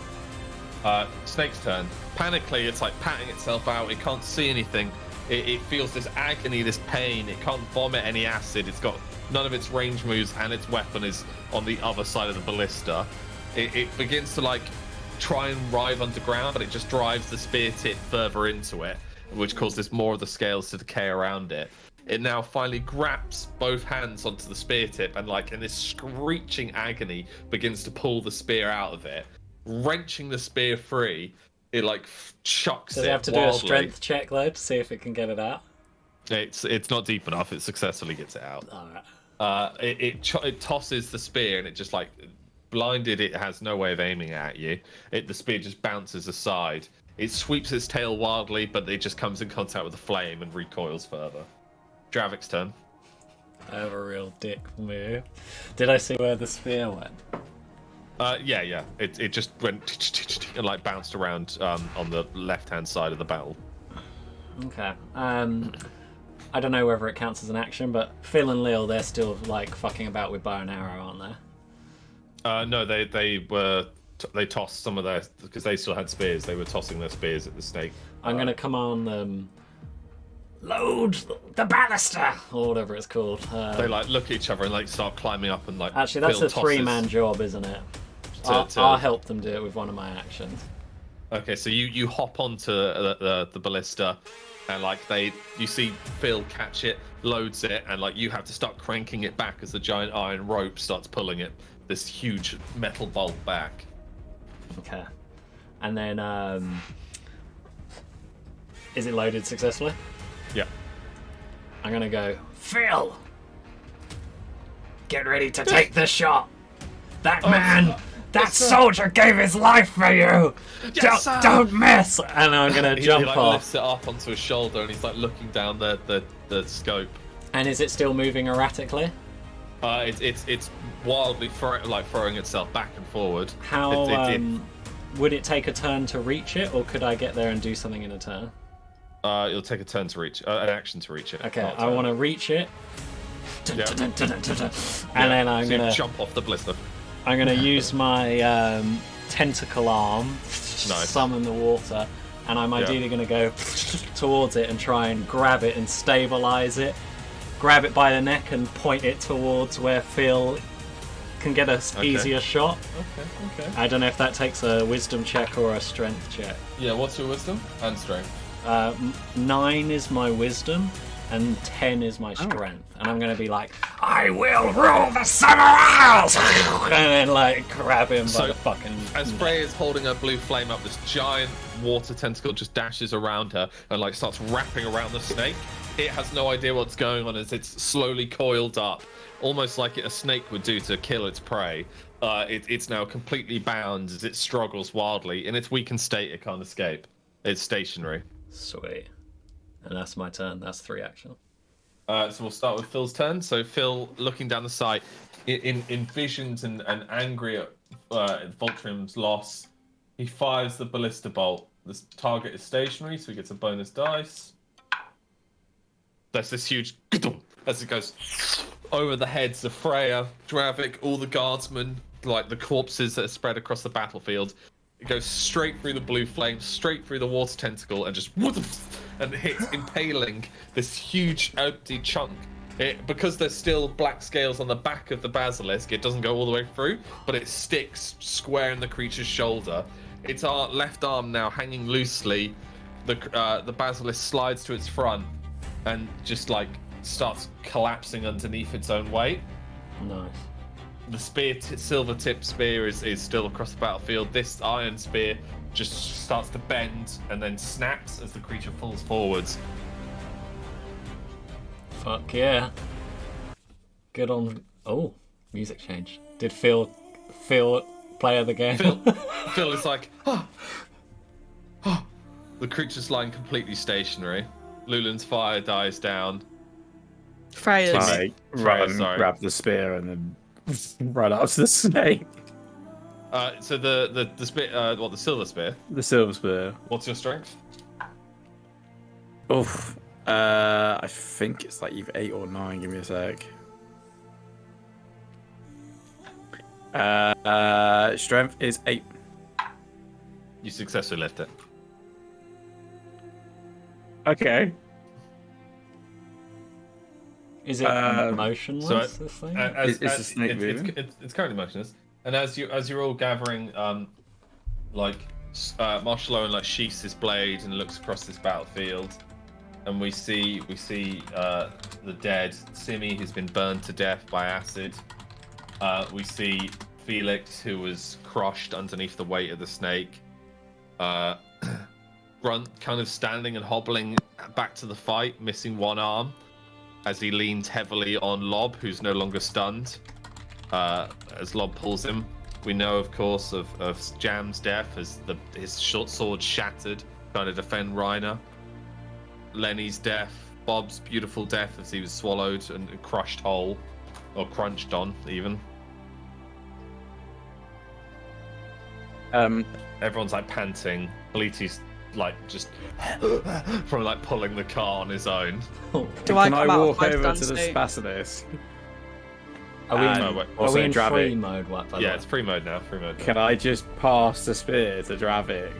Snake's turn. Panically, it's like patting itself out. It can't see anything. It feels this agony, this pain. It can't vomit any acid. It's got none of its range moves, and its weapon is on the other side of the ballista. It begins to, like, try and writhe underground, but it just drives the spear tip further into it. which causes more of the scales to decay around it. It now finally grabs both hands onto the spear tip and, like, in this screeching agony, begins to pull the spear out of it, wrenching the spear free. It, like, chucks Does it it have to wildly. do a strength check, though, to see if it can get it out? It's not deep enough. It successfully gets it out. Alright. It tosses the spear, and it just, like, blinded. It has no way of aiming at you. The spear just bounces aside. It sweeps its tail wildly, but it just comes in contact with the flame and recoils further. Dravik's turn. I have a real dick move. Did I see where the spear went? Yeah. It just went and, like, bounced around on the left-hand side of the battle. Okay. I don't know whether it counts as an action, but Phil and Lil, they're still, like, fucking about with bow and arrow, aren't they? No, they tossed some of their, because they still had spears. They were tossing their spears at the snake. I'm gonna command them. Load the banister, or whatever it's called. They, like, look at each other and, like, start climbing up and, like. Actually, that's Phil a three-man job, isn't it? I'll help them do it with one of my actions. Okay, so you hop onto the ballista, and, like, you see Phil catch it, loads it, and, like, you have to start cranking it back as the giant iron rope starts pulling it, this huge metal bolt back. Okay. And then, is it loaded successfully? Yeah. I'm gonna go, Phil! Get ready to take the shot! That man! That soldier gave his life for you! Yes, don't miss! And I'm gonna jump he, like, off. lifts it up onto his shoulder, and he's, like, looking down the scope. And is it still moving erratically? It's wildly throwing itself back and forward. How would it take a turn to reach it, or could I get there and do something in a turn? It'll take a turn to reach, an action to reach it. Okay, I want to reach it. Yeah. And then I'm So gonna you jump off the blister. I'm gonna use my tentacle arm, Nice. summon the water, and I'm ideally gonna go towards it and try and grab it and stabilize it. Grab it by the neck and point it towards where Phil can get a easier shot. Okay. I don't know if that takes a wisdom check or a strength check. Yeah, what's your wisdom and strength? 9 is my wisdom, and 10 is my strength. And I'm going to be like, I will rule the Summerhouse! And then, like, grab him by the fucking... As Freya is holding her blue flame up, this giant water tentacle just dashes around her and, like, starts wrapping around the snake. It has no idea what's going on as it's slowly coiled up, almost like a snake would do to kill its prey. It's now completely bound as it struggles wildly. In its weakened state, it can't escape. It's stationary. Sweet. And that's my turn. That's 3 action. So we'll start with Phil's turn. So Phil, looking down the sight, envisioned and angry at Voltrim's loss, he fires the ballista bolt. The target is stationary, so he gets a bonus dice. That's this huge as it goes over the heads of Freya, Dravik, all the guardsmen, like the corpses that are spread across the battlefield. It goes straight through the blue flame, straight through the water tentacle, and just and hits, impaling this huge empty chunk. Because there's still black scales on the back of the basilisk, it doesn't go all the way through, but it sticks square in the creature's shoulder. Its left arm now hanging loosely. The basilisk slides to its front and just, like, starts collapsing underneath its own weight. Nice. The spear, silver tip spear, is still across the battlefield. This iron spear just starts to bend and then snaps as the creature falls forwards. Fuck yeah. Good on... Oh, music change. Did Phil play the game? Phil is like, oh. The creature's lying completely stationary. Lulen's fire dies down. Freya's. I run, grab the spear, and then run up to the snake. So the spear, the silver spear? The silver spear. What's your strength? Oof. I think it's like either 8 or 9. Give me a sec. Strength is 8. You successfully lift it. Okay. Is it motionless, this thing? It's a snake moving? It's currently motionless. And as you're all gathering, like, Marshal Owen like sheaths his blade and looks across this battlefield, and we see the dead Simi, who's been burned to death by acid. We see Felix, who was crushed underneath the weight of the snake. Grunt kind of standing and hobbling back to the fight, missing one arm, as he leans heavily on Lob, who's no longer stunned. As Lob pulls him, we know, of course, of Jam's death as his short sword shattered, trying to defend Reiner. Lenny's death, Bob's beautiful death as he was swallowed and crushed whole, or crunched on even. Everyone's like panting. Kaliti's like just from like pulling the car on his own. Do I Can I come out of walk my over stun to the state? Spasilisk? Are we in, And are also we in Dravik. free mode? What? By the Yeah, way? it's free mode now. Free mode. Can I just pass the spear to Dravik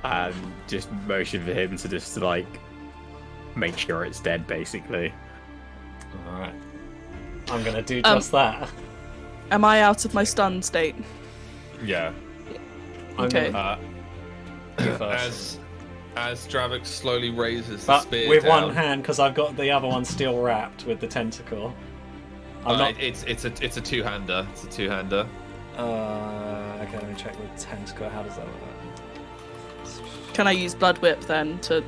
and just motion for him to just like make sure it's dead, basically? All right. I'm gonna do just that. Am I out of my stun state? Yeah. I'm Okay. gonna do first. As Dravik slowly raises the But spear with down, one hand, because I've got the other one still wrapped with the tentacle. I'm not. It's a two-hander. It's a two-hander. Okay, let me check the tentacle. How does that work? Can I use Blood Whip then to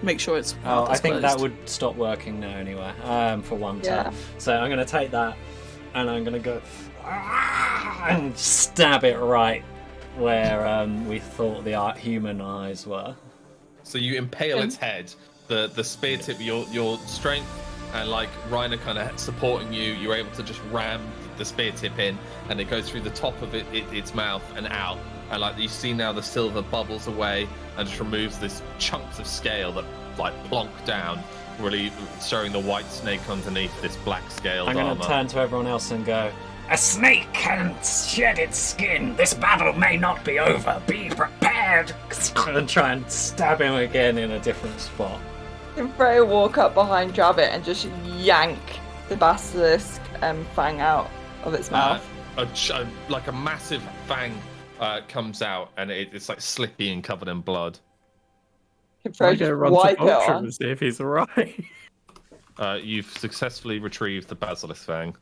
make sure it's Oh, I think that closed? would stop working now anyway. For one Yeah. turn. So I'm gonna take that, and I'm gonna go and stab it right where we thought the human eyes were. So you impale its head. The spear tip, your strength and like Reiner kind of supporting you. You're able to just ram the spear tip in, and it goes through the top of its mouth and out. And like you see now, the silver bubbles away and just removes this chunks of scale that like plonk down, really showing the white snake underneath this black scaled I'm gonna armor. turn to everyone else and go. A snake can shed its skin. This battle may not be over. Be prepared. And try and stab him again in a different spot. Can Freya walk up behind Drabbit and just yank the basilisk fang out of its mouth? Like a massive fang comes out, and it's like slippy and covered in blood. Can I'm Freya gonna just run to wipe it Vulture on? and see if he's alright. You've successfully retrieved the basilisk fang.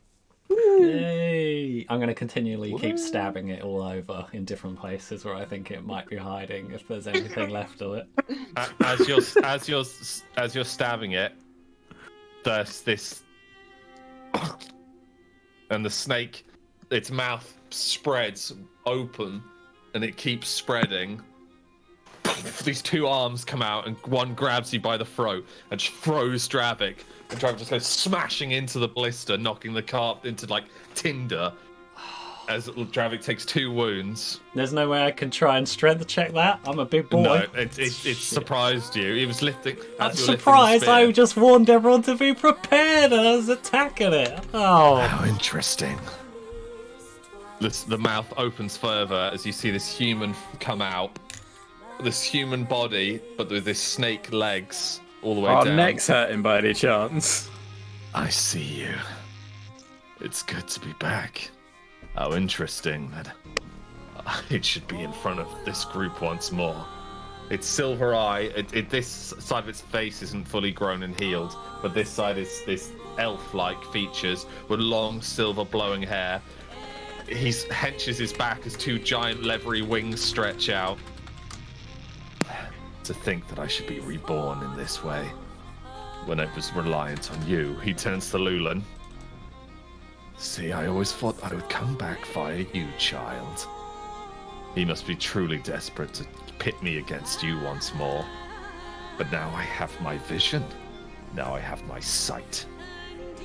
Yay! I'm gonna continually keep stabbing it all over in different places where I think it might be hiding if there's anything left of it. As you're stabbing it, there's this, and the snake, its mouth spreads open, and it keeps spreading. These two arms come out, and one grabs you by the throat and just throws Dravik, and Dravik just goes smashing into the blister, knocking the car into like tinder. As Dravik takes 2 wounds. There's no way I can try and strength check that. I'm a big boy. No, it surprised you. He was lifting. I'm as you were lifting the surprised. spear. I just warned everyone to be prepared, and I was attacking it. Oh, How interesting. The mouth opens further as you see this human come out. This human body, but with this snake legs all the way Our down. neck's hurting by any chance? I see you. It's good to be back. How interesting that I should be in front of this group once more. Its silver eye, this side of its face isn't fully grown and healed, but this side is this elf-like features with long silver blowing hair. He henches his back as 2 giant leathery wings stretch out. To think that I should be reborn in this way, when I was reliant on you. He turns to Lulen. See, I always thought I would come back via you, child. He must be truly desperate to pit me against you once more. But now I have my vision. Now I have my sight.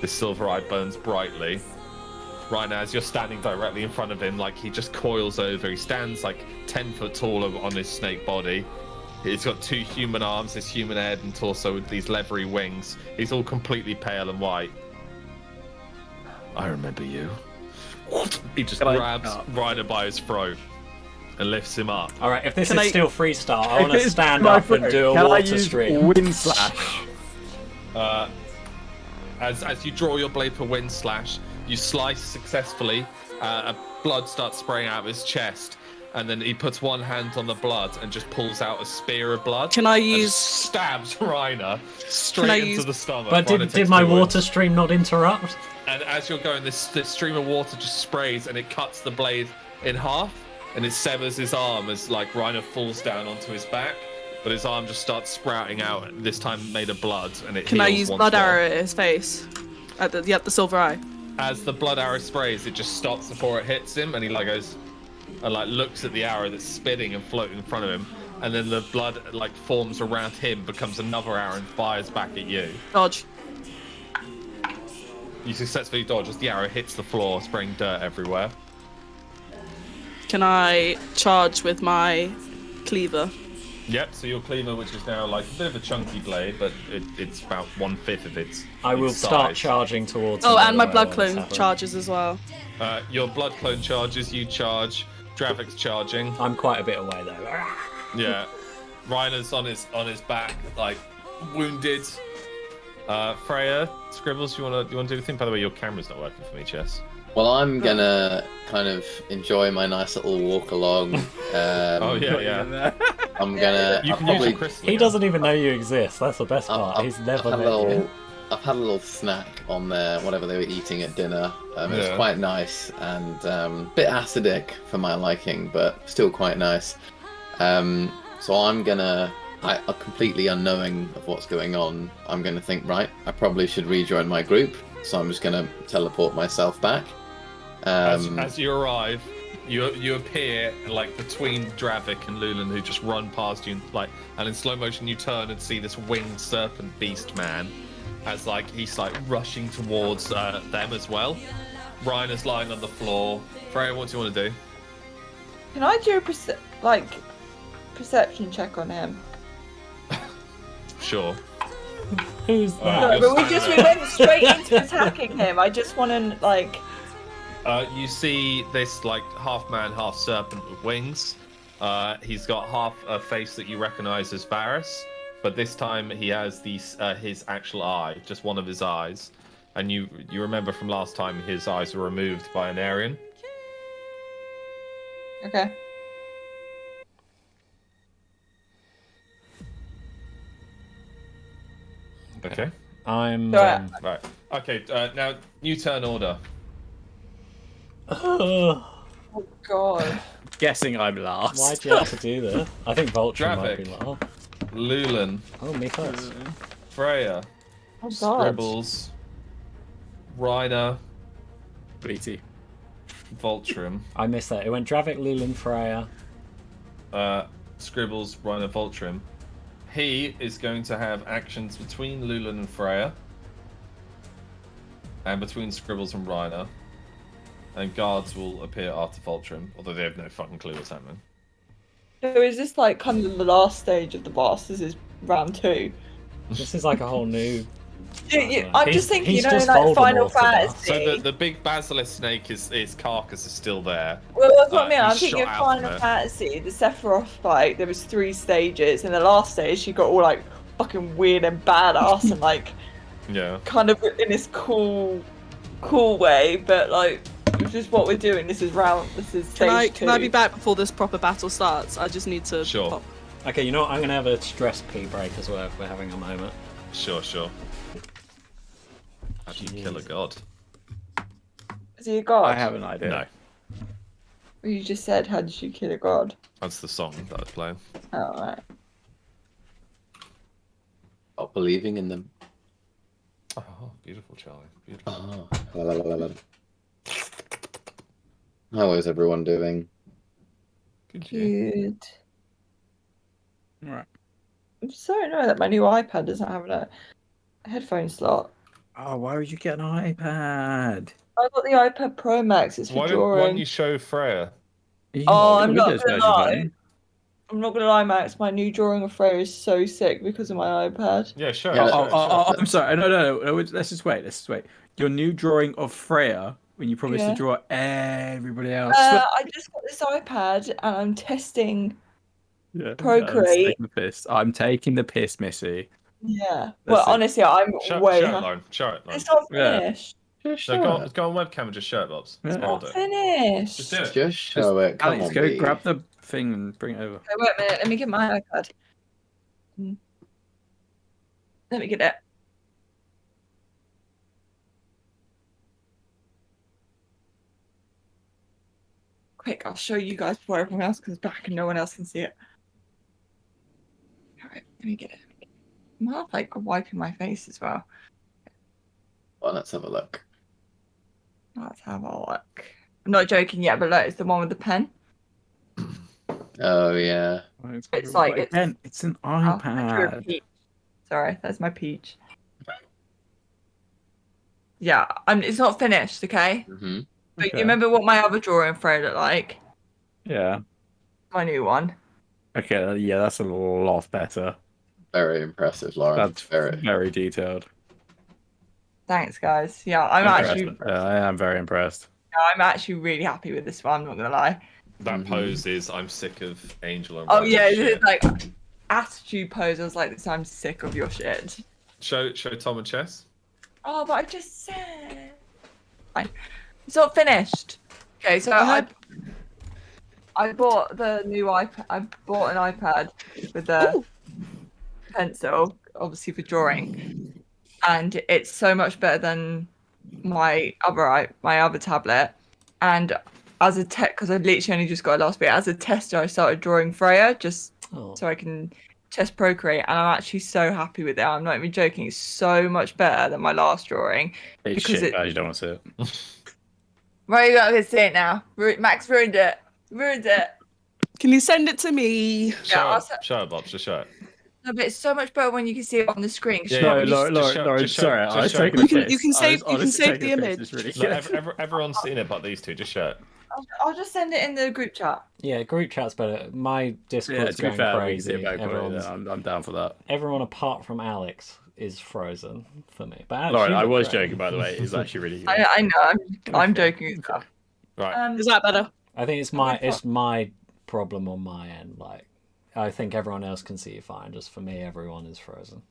The silver eye burns brightly. Right now, as you're standing directly in front of him, like he just coils over. He stands like 10 foot taller on his snake body. He's got 2 human arms, this human head and torso with these leathery wings. He's all completely pale and white. I remember you. He just grabs Ryder by his throat and lifts him up. all right. If this Can is I- still freestyle, I want If to it's stand my up and throat, do a can I water use stream. Wind slash. As you draw your blade for wind slash, you slice successfully. Blood starts spraying out of his chest, and then he puts one hand on the blood and just pulls out a spear of blood. Can I and use? just stabs Reiner straight into the stomach. But Reiner did takes my 2 wounds. water stream not interrupt? And as you're going, this stream of water just sprays and it cuts the blade in half, and it severs his arm as like Reiner falls down onto his back. But his arm just starts sprouting out, this time made of blood, and it Can I heals use once blood more. arrow at his face? At the silver eye. As the blood arrow sprays, it just stops before it hits him, and he like goes and like looks at the arrow that's spinning and floating in front of him, and then the blood like forms around him, becomes another arrow, and fires back at you. Dodge. You successfully dodge as the arrow hits the floor, spraying dirt everywhere. Can I charge with my cleaver? Yep, so your cleaver, which is now like a bit of a chunky blade, but it's about 1/5 of its I will its start size. charging towards Oh, him and my anyway blood when this clone happens. charges as well. Your blood clone charges, you charge, Dravik's charging. I'm quite a bit away though. Yeah. Reiner's on his back, like wounded. Freya, Scribbles, you wanna do anything? By the way, your camera's not working for me, Chess. Well, I'm gonna kind of enjoy my nice little walk along. Oh yeah. I'm gonna. You I'll can probably, use a crystal. He doesn't even know you exist. That's the best part. I've- He's never I've had met a little, you. I've had a little snack on there, whatever they were eating at dinner. It was Yeah. quite nice and a bit acidic for my liking, but still quite nice. So I'm gonna, completely unknowing of what's going on, I'm gonna think, right, I probably should rejoin my group. So I'm just gonna teleport myself back. As you arrive, you appear like between Dravik and Lulen, who just run past you, and in slow motion you turn and see this winged serpent beast man, as like he's like rushing towards them as well. Reiner's lying on the floor. Freya, what do you want to do? Can I do a perception check on him? Sure. Who's that? Alright, No, but you're we standing went straight into attacking him. I just want to like. You see this like half man, half serpent with wings. He's got half a face that you recognize as Varys, but this time he has his actual eye, just one of his eyes. And you remember from last time his eyes were removed by an Aryan. Okay. Okay. I'm. Right. Okay. Now new turn order. Oh God. Guessing I'm last. Why'd you have to do that? I think Vulture might be Dravik. last. Lulen, Oh, me first. Freya, Oh God. Scribbles, Reiner, Bleaty. Voltrum. I missed that. It went Dravik, Lulen, Freya. Scribbles, Reiner, Voltrum. He is going to have actions between Lulen and Freya, and between Scribbles and Reiner. And guards will appear after Voltrum, although they have no fucking clue what's happening. So is this like kind of the last stage of the boss? This is round 2. This is like a whole new. I'm just thinking, he's you know, just like Voldemort Final to us. Fantasy. So the big basilisk snake, his carcass is still there. Well, that's what I mean. he's I'm thinking shot of out Final from it. Fantasy, the Sephiroth fight. There was 3 stages, and the last stage she got all like fucking weird and badass and like Yeah. kind of in this cool way. But like, which is what we're doing. This is stage 2. Can I be back before this proper battle starts? I just need to Sure. pop. Okay, you know what? I'm gonna have a stress pee break as well if we're having a moment. Sure. How do you kill a god? Is he a god? I have an idea. No. Well, you just said, how did you kill a god? That's the song that I was playing. Oh, right. Not believing in them. Oh, beautiful, Charlie. Beautiful. La, la, la, la, la. How is everyone doing? Good year. Good. Right. I'm so annoyed that my new iPad doesn't have a headphone slot. Oh, why would you get an iPad? I got the iPad Pro Max. It's for Why drawing. don't you show Freya? Oh, I'm not Windows gonna version, lie. don't you? I'm not gonna lie, Max. My new drawing of Freya is so sick because of my iPad. Yeah, show Yeah, it. oh, show it. I'm sorry. No. Let's just wait. Your new drawing of Freya, when you promised Yeah. to draw everybody else. I just got this iPad and I'm testing. Yeah, Procreate. I'm taking the piss, Missy. Yeah. That's Well, it. honestly, I'm Show way. it, Lauren. Show it, Lauren. It's not Yeah. finished. Just So show it. go on webcam and just show it, Bobs. Yeah. Hold it. Finished. Just do it. Just show it. Come Alex, on, go B. grab the thing and bring it over. Okay, wait a minute. Let me get my iPad. Let me get it. Quick, I'll show you guys before everyone else comes back and no one else can see it. Alright, let me get it. I'm half like wiping my face as well. Well, let's have a look. Let's have a look. I'm not joking yet, but look, it's the one with the pen. Oh yeah. It's like it's an I drew a iPad. peach. Sorry, that's my peach. Yeah, it's not finished, okay? Mm-hmm. But Okay. you remember what my other drawing frame looked like? Yeah. My new one. Okay. Yeah, that's a lot better. Very impressive, Lauren. That's Very. very detailed. Thanks, guys. Yeah, I'm I am very impressed. I'm actually really happy with this one. I'm not gonna lie. That pose is I'm sick of Angel and Oh Ryan's yeah, shit. it's like attitude pose. I was like, I'm sick of your shit. Show Tom and Chess. Oh, but I just said. Fine. It's not finished. Okay, so I bought the new iPad. I bought an iPad with a pencil, obviously for drawing, and it's so much better than my other tablet. And as a tech, because I literally only just got it last week, as a tester, I started drawing Freya just so I can test Procreate, and I'm actually so happy with it. I'm not even joking. It's so much better than my last drawing. It's because shit, guys. You don't want to see it. Right, you gotta see it now. Max ruined it. Ruined it. Can you send it to me? Show I'll it, show it, Bobs. Just show it. No, but it's so much better when you can see it on the screen. Yeah, No, just show- Lauren, just show- sorry, just I was show taking it. the piss. You can I save- was you can honestly save taking the piss. image. It's really Look, good. everyone's seen it but these two. Just show it. I'll just send it in the group chat. Yeah, group chat's better. My Yeah, Discord's to be going fair, we can crazy. see it back Everyone's, I'm down for that. everyone apart from Alex is frozen for me. But Alex, Lauren, you I look was great. joking, by the way. It's actually really good. I know. I'm joking as well. Right. Is that better? I think it's my problem on my end. Like, I think everyone else can see it fine. Just for me, everyone is frozen.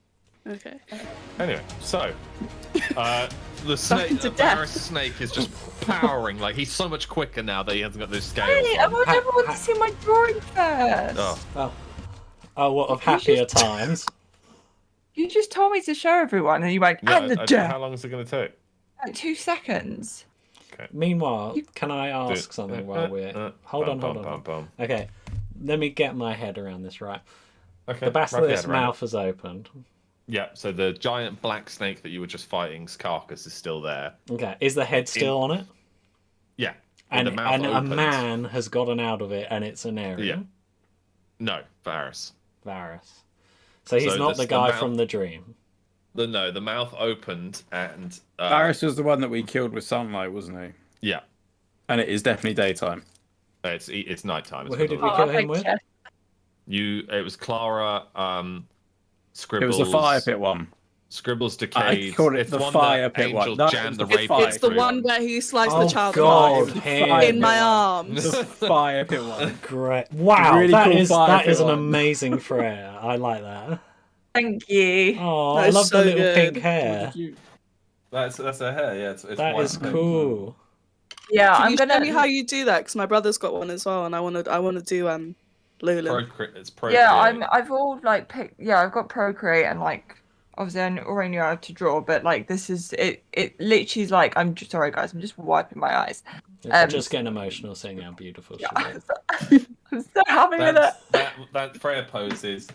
Okay. Anyway, so the snake, the Varys snake, is just powering. Like he's so much quicker now that he hasn't got those scales. Hey, I on. want everyone to see my drawing first. Oh, Oh, what of happier times? You just told me to show everyone, and you went, yeah. and the death. How long is it going to take? Like 2 seconds. Meanwhile, can I ask something while we're... Hold on. Bum. Okay, let me get my head around this, right? Okay. The basilisk's mouth has opened. Yeah. So the giant black snake that you were just fighting's carcass is still there. Okay, is the head still on it? Yeah. And the mouth a opened. man has gotten out of it, and it's an area. Yeah. No, Varys. Varys. So he's So not this- the guy mouth- from the dream. The mouth opened and. Varys was the one that we killed with sunlight, wasn't he? Yeah. And it is definitely daytime. It's nighttime. It's Well, who middle did we of kill the him with? It was Clara, Scribbles. It was the fire pit one. Scribbles Decayed. I called it It's the one fire that pit one. Angel No, jammed it's the the rape fire It's the through. one where he sliced Oh, the child God, alive him. in my arms. The fire pit one. Great. Wow, Really that cool is fire that is pit an one. amazing prayer. I like that. Thank you. Oh, That I is love so the little good. pink hair. That's her hair. Yeah, it's That white. is cool. Yeah, Can I'm you gonna. show me how you do that? Because my brother's got one as well, and I want to do Lulen. It's Procreate. Yeah, I've all like picked. Yeah, I've got Procreate and like obviously I already knew how to draw, but like this is it. It literally is like sorry guys, I'm just wiping my eyes. I'm just getting emotional seeing how beautiful she is. I'm so happy with it. That Freya pose is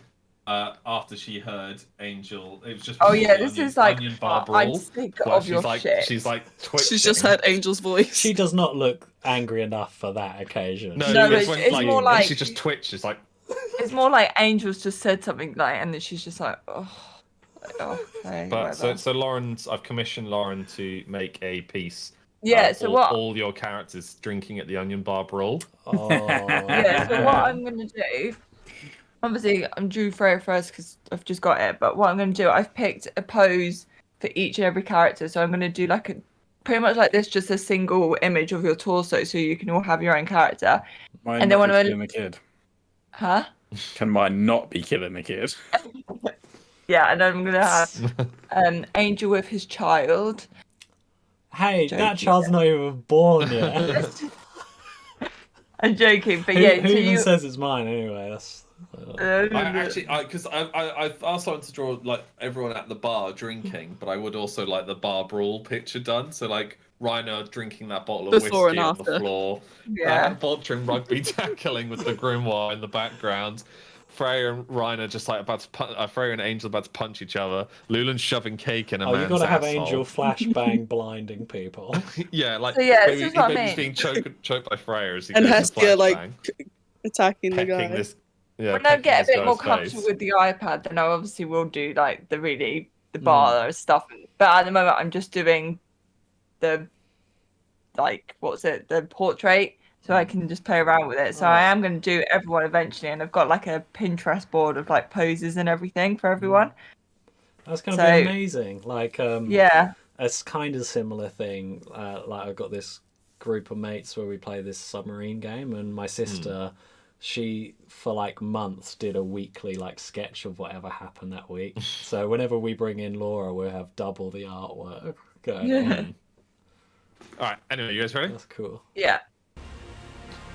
after she heard Angel. It was just. Oh yeah, the this onion, is like onion bar I'm brawl, sick where of your shit. She's like twitching. She's just heard Angel's voice. She does not look angry enough for that occasion. No, No, it's, but when, it's like, more when like- she just twitched. It's like. It's more like Angel's just said something like, and then she's just like, oh, okay, But whatever. so Lauren's. I've commissioned Lauren to make a piece. Yeah. So what? All your characters drinking at the onion bar brawl. Oh, Yeah. So what I'm gonna do? Obviously, I'm Drew Freya first because I've just got it. But what I'm gonna do? I've picked a pose for each and every character. So I'm gonna do like a pretty much like this, just a single image of your torso, so you can all have your own character. Mine And then not when be I- killing the kid. Huh? Can mine not be killing the kid? Yeah, and then I'm gonna have Angel with his child. Hey, Joking. that child's not even born yet. I'm joking, but who yeah. who So even you. says it's mine anyway? That's. Because I asked someone to draw like everyone at the bar drinking, but I would also like the bar brawl picture done. So like Reiner drinking that bottle of Before and whiskey on the after. floor, Yeah. Vulture rugby tackling with the grimoire in the background, Freya and Reiner just like about to Freya and Angel about to punch each other, Lulen shoving cake in a Oh, man's you gotta have asshole. Angel flashbang blinding people. Yeah, like So yeah, maybe, this is what I maybe he's mean. being choked by Freya as he And goes Hestia to like flashbang, attacking the pecking guy. this. Yeah, When I pecking get a this bit more guy's comfortable face. with the iPad, then I obviously will do like the bar stuff. But at the moment, I'm just doing the what's it, the portrait, so I can just play around with it. So I am going to do everyone eventually, and I've got like a Pinterest board of like poses and everything for everyone. That's gonna So- be amazing. Like, Yeah, a kind of similar thing. Like, I've got this group of mates where we play this submarine game, and my sister, she for like months did a weekly like sketch of whatever happened that week. So whenever we bring in Laura, we'll have double the artwork going on. All right. Anyway, you guys ready? That's cool. yeah.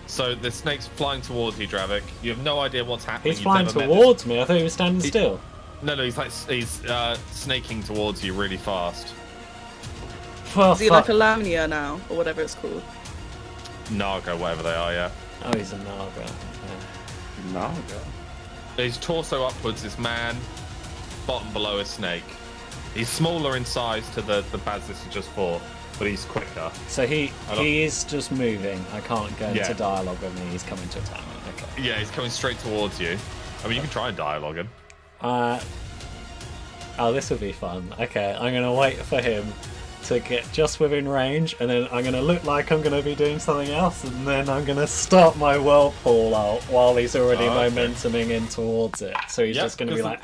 So the snake's flying towards you, Dravik. You have no idea what's happening. He's You've flying never met towards me. I thought he was standing still. No, he's snaking towards you really fast. Well, Is he like a Lamnia now, or whatever it's called? Naga, whatever they are, yeah. Oh, he's a Naga. Naga. His torso upwards is man, bottom below is snake. He's smaller in size to the Bazis you just fought, but he's quicker. So he is just moving. I can't go into Yeah. dialogue with me. He's coming to attack me. Okay. Yeah, he's coming straight towards you. I mean, you can try and dialogue him. Oh, this will be fun. Okay, I'm gonna wait for him to get just within range, and then I'm gonna look like I'm gonna be doing something else, and then I'm gonna start my whirlpool out while he's already momentuming in towards it. So he's just gonna be like,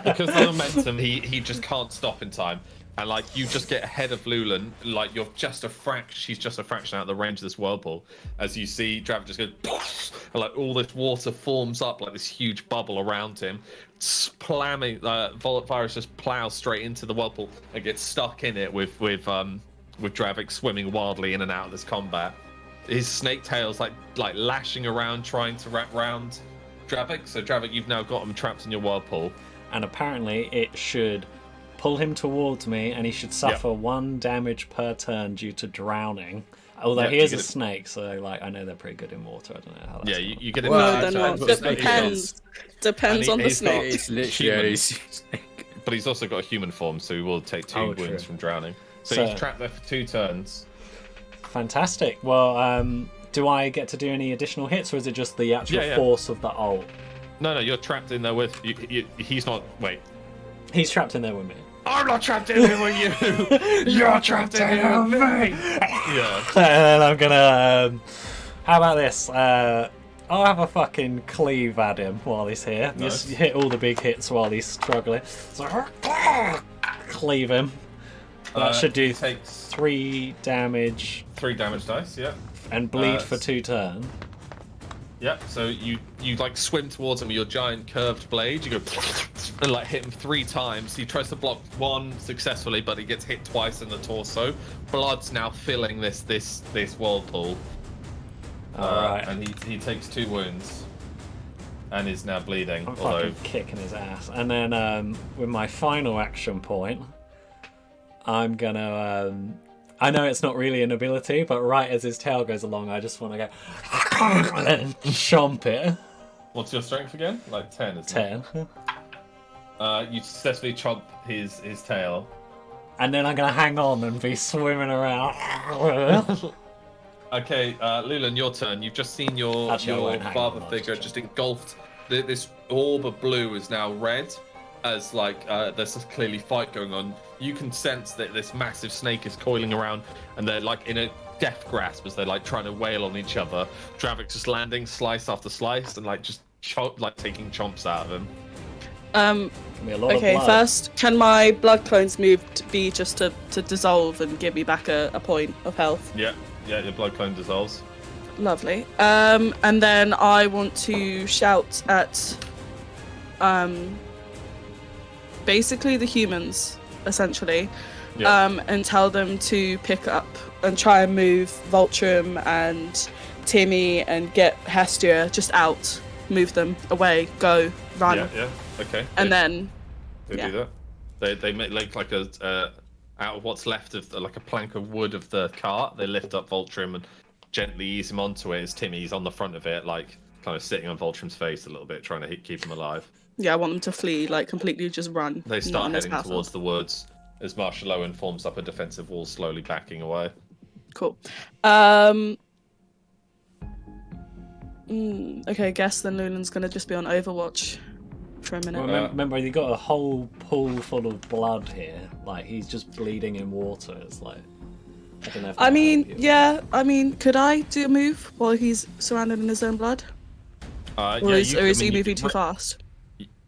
because of the momentum, he just can't stop in time. And like you just get ahead of Lulen, like you're just a fraction. She's just a fraction out of the range of this whirlpool. As you see, Dravik just goes, and like all this water forms up like this huge bubble around him. Slamming, Virus just plows straight into the whirlpool and gets stuck in it with Dravik swimming wildly in and out of this combat. His snake tail's like lashing around, trying to wrap round Dravik. So Dravik, you've now got him trapped in your whirlpool. and apparently it should pull him towards me, and he should suffer 1 damage per turn due to drowning. Although he is a snake, so like I know they're pretty good in water. I don't know how that's Yeah, you get it. No, they're not. Depends on the snake. It's literally But he's also got a human form, so he will take 2 wounds from drowning. So he's trapped there for 2 turns. Fantastic. Well, do I get to do any additional hits, or is it just the actual force of the ult? No, you're trapped in there with. He's not. Wait. He's trapped in there with me. I'm not trapped in there with you. You're trapped in there with me. Yeah. And then I'm gonna. How about this? I'll have a fucking cleave at him while he's here. Nice. Just hit all the big hits while he's struggling. So cleave him. That should do 3 damage. 3 damage dice. Yeah. And bleed for 2 turns. Yep. So you like swim towards him with your giant curved blade. You go and like hit him 3 times. He tries to block 1 successfully, but he gets hit twice in the torso. Blood's now filling this whirlpool. Alright. And he takes 2 wounds. And is now bleeding. I'm fucking kicking his ass. And then with my final action point, I'm gonna. I know it's not really an ability, but right as his tail goes along, I just want to go and then chomp it. What's your strength again? Like 10, isn't 10. it? You successfully chomp his tail. And then I'm gonna hang on and be swimming around. Okay, Lulen, your turn. You've just seen your barber figure just engulfed. This orb of blue is now red, as like there's a clearly fight going on. You can sense that this massive snake is coiling around, and they're like in a death grasp as they're like trying to wail on each other. Dravik's just landing slice after slice and like just taking chomps out of him. Okay, first, can my blood clones move to be just to dissolve and give me back a point of health? Yeah, your blood clone dissolves. Lovely. And then I want to shout at basically the humans, essentially. and tell them to pick up and try and move Voltrum and Timmy and get Hestia just out. Move them away. Go. Run. Yeah. Okay. And then they do that. They make like a out of what's left of like a plank of wood of the cart. They lift up Voltrum and gently ease him onto it as Timmy's on the front of it, like kind of sitting on Voltrum's face a little bit, trying to keep him alive. Yeah, I want them to flee, like completely just run. They start heading towards the woods as Marshal Owen forms up a defensive wall, slowly backing away. Cool. Okay, I guess then Lulen's gonna just be on Overwatch for a minute. Well, remember, you got a whole pool full of blood here. Like, he's just bleeding in water. It's like, I don't know if I mean, could I do a move while he's surrounded in his own blood? Or is he moving too fast?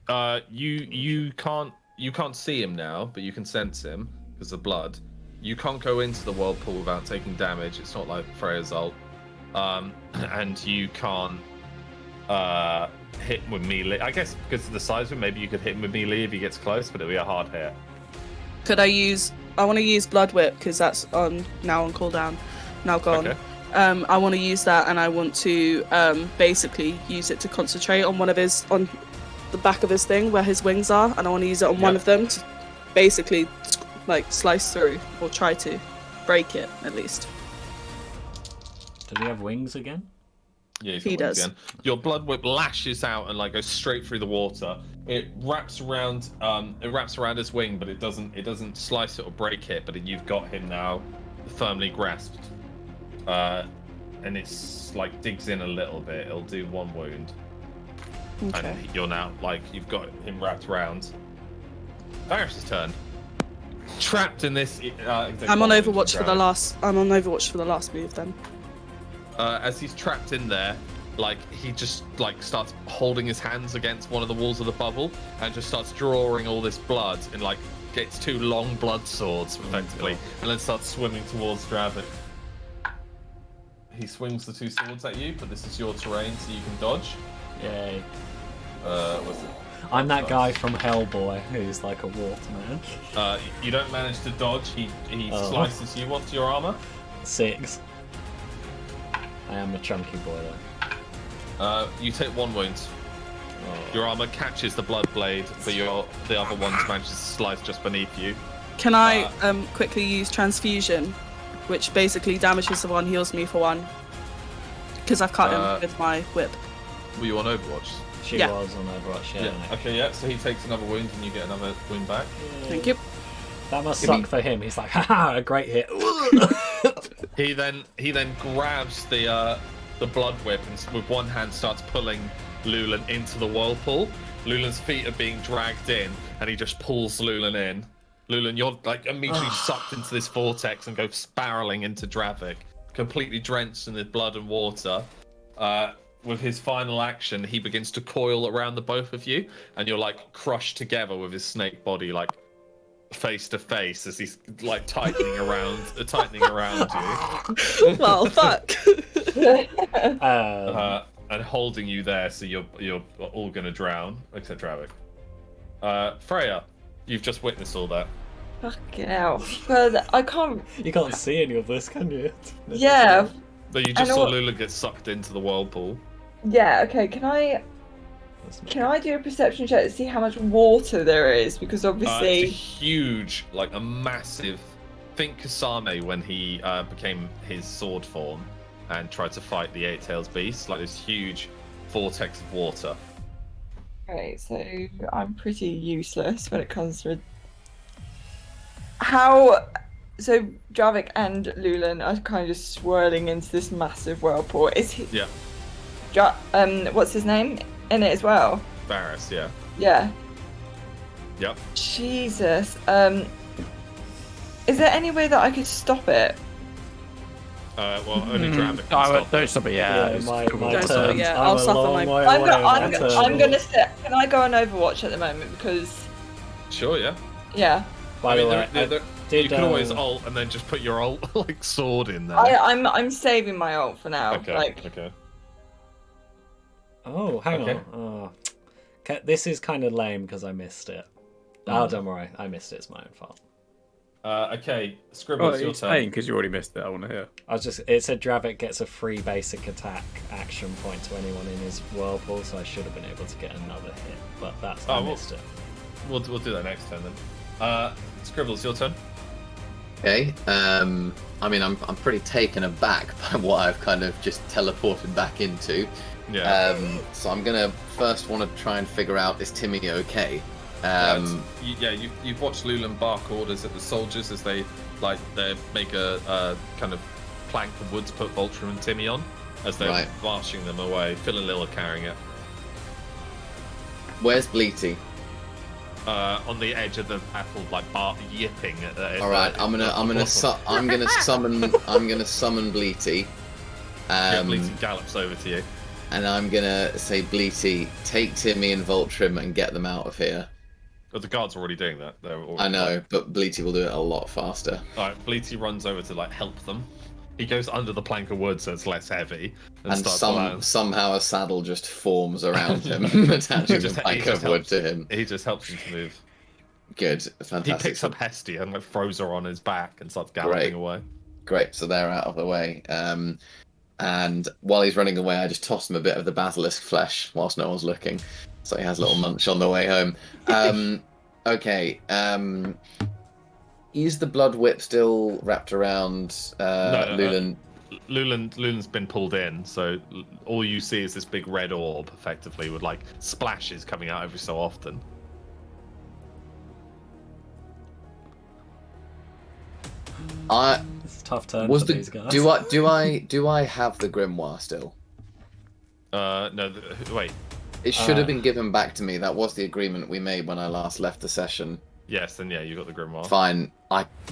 You can't see him now, but you can sense him because of blood. You can't go into the whirlpool without taking damage. It's not like Freya's ult. And you can't hit him with melee. I guess because of the size of him, maybe you could hit him with melee if he gets close, but it'll be a hard hit. Could I use? I want to use Blood Whip because that's now on cooldown, now gone. Okay. I want to use that, and I want to basically use it to concentrate on on the back of his thing where his wings are, and I want to use it on one of them to basically like slice through or try to break it at least. Does he have wings again? Yeah, he does. Again. Your blood whip lashes out and like goes straight through the water. It wraps around his wing, but it doesn't slice it or break it. But you've got him now firmly grasped, and it's like digs in a little bit. It'll do 1 wound, and you're now like you've got him wrapped around. Varys' turn. Trapped in this. I'm on Overwatch for the last. I'm on Overwatch for the last move then. As he's trapped in there, like he just like starts holding his hands against one of the walls of the bubble and just starts drawing all this blood and like gets 2 long blood swords effectively, and then starts swimming towards Dravik. He swings the 2 swords at you, but this is your terrain, so you can dodge. Yay. What's it? I'm that guy from Hellboy who's like a waterman. You don't manage to dodge. He slices you. What's your armor? 6. I am a chunky boy though. You take 1 wound. Your armor catches the blood blade, but the other ones manages to slice just beneath you. Can I quickly use transfusion, which basically damages the one, heals me for 1, because I've cut him with my whip. Were you on Overwatch? She was on Overwatch, yeah. Okay, yeah. So he takes another wound, and you get another wound back. Thank you. That must suck for him. He's like, haha, a great hit. He then grabs the blood whip and with one hand starts pulling Lulen into the whirlpool. Lulen's feet are being dragged in, and he just pulls Lulen in. Lulen, you're like immediately sucked into this vortex and go spiraling into Dravik, completely drenched in the blood and water. With his final action, he begins to coil around the both of you, and you're like crushed together with his snake body, like face to face as he's like tightening around you. Well, fuck. And holding you there, so you're all gonna drown except Dravik. Freya, you've just witnessed all that. Fucking hell. But I can't. You can't see any of this, can you? Yeah. But you just saw Lulen get sucked into the whirlpool. Yeah. Okay. Can I do a perception check to see how much water there is? Because obviously it's a huge, like a massive. Think Kasame when he became his sword form and tried to fight the 8-tails beast, like this huge vortex of water. Okay, so I'm pretty useless when it comes to how. So Dravik and Lulen are kind of just swirling into this massive whirlpool. Is he? Yeah. What's his name in it as well? Varys, yeah. Yeah. Yep. Jesus. Is there any way that I could stop it? Well, only Dravik can Don't stop it. Yeah, my Don't stop turn. it, yeah. I'm I'll a suffer long my- way I'm away gonna. on my I'm gonna sit. Can I go on Overwatch at the moment? Because Sure, yeah. yeah. By the way, you can always ult and then just put your ult like sword in there. I'm saving my ult for now. Okay. Like, Okay. Oh, hang Okay. on. Oh. This is kind of lame because I missed it. Oh, don't worry. I missed it. It's my own fault. Okay, Oh, Scribbles, your it's turn. saying because you already missed it. I want to hear. It said Dravik gets a free basic attack action point to anyone in his whirlpool, so I should have been able to get another hit, but I missed it. We'll do that next turn then. Scribbles, your turn. Okay. I mean, I'm pretty taken aback by what I've kind of just teleported back into. Yeah. So I'm gonna first want to try and figure out, is Timmy okay? You've watched Lulen bark orders at the soldiers as they make a kind of plank of wood to put Vulture and Timmy on as they're marching them away. Phil and Lil are carrying it. Where's Bleaty? On the edge of the battle, yipping at the. All right, I'm gonna summon Bleaty. Bleaty gallops over to you. And I'm gonna say, Bleaty, take Timmy and Vultrim and get them out of here. But the guards are already doing that. I know, but Bleaty will do it a lot faster. Alright, Bleaty runs over to help them. He goes under the plank of wood so it's less heavy. And somehow a saddle just forms around him, attaching the plank of wood to him. He just helps him to move. Good, fantastic. He picks up Hestia and throws her on his back and starts galloping away. Great, so they're out of the way. And while he's running away, I just toss him a bit of the basilisk flesh whilst no one's looking. So he has a little munch on the way home. Okay. Is the blood whip still wrapped around Lulen? Lulen's been pulled in, so all you see is this big red orb, effectively, with splashes coming out every so often. It's a tough turn for these guys. Do I have the grimoire still? No. Wait. It should have been given back to me. That was the agreement we made when I last left the session. Yes, then you got the grimoire. Fine.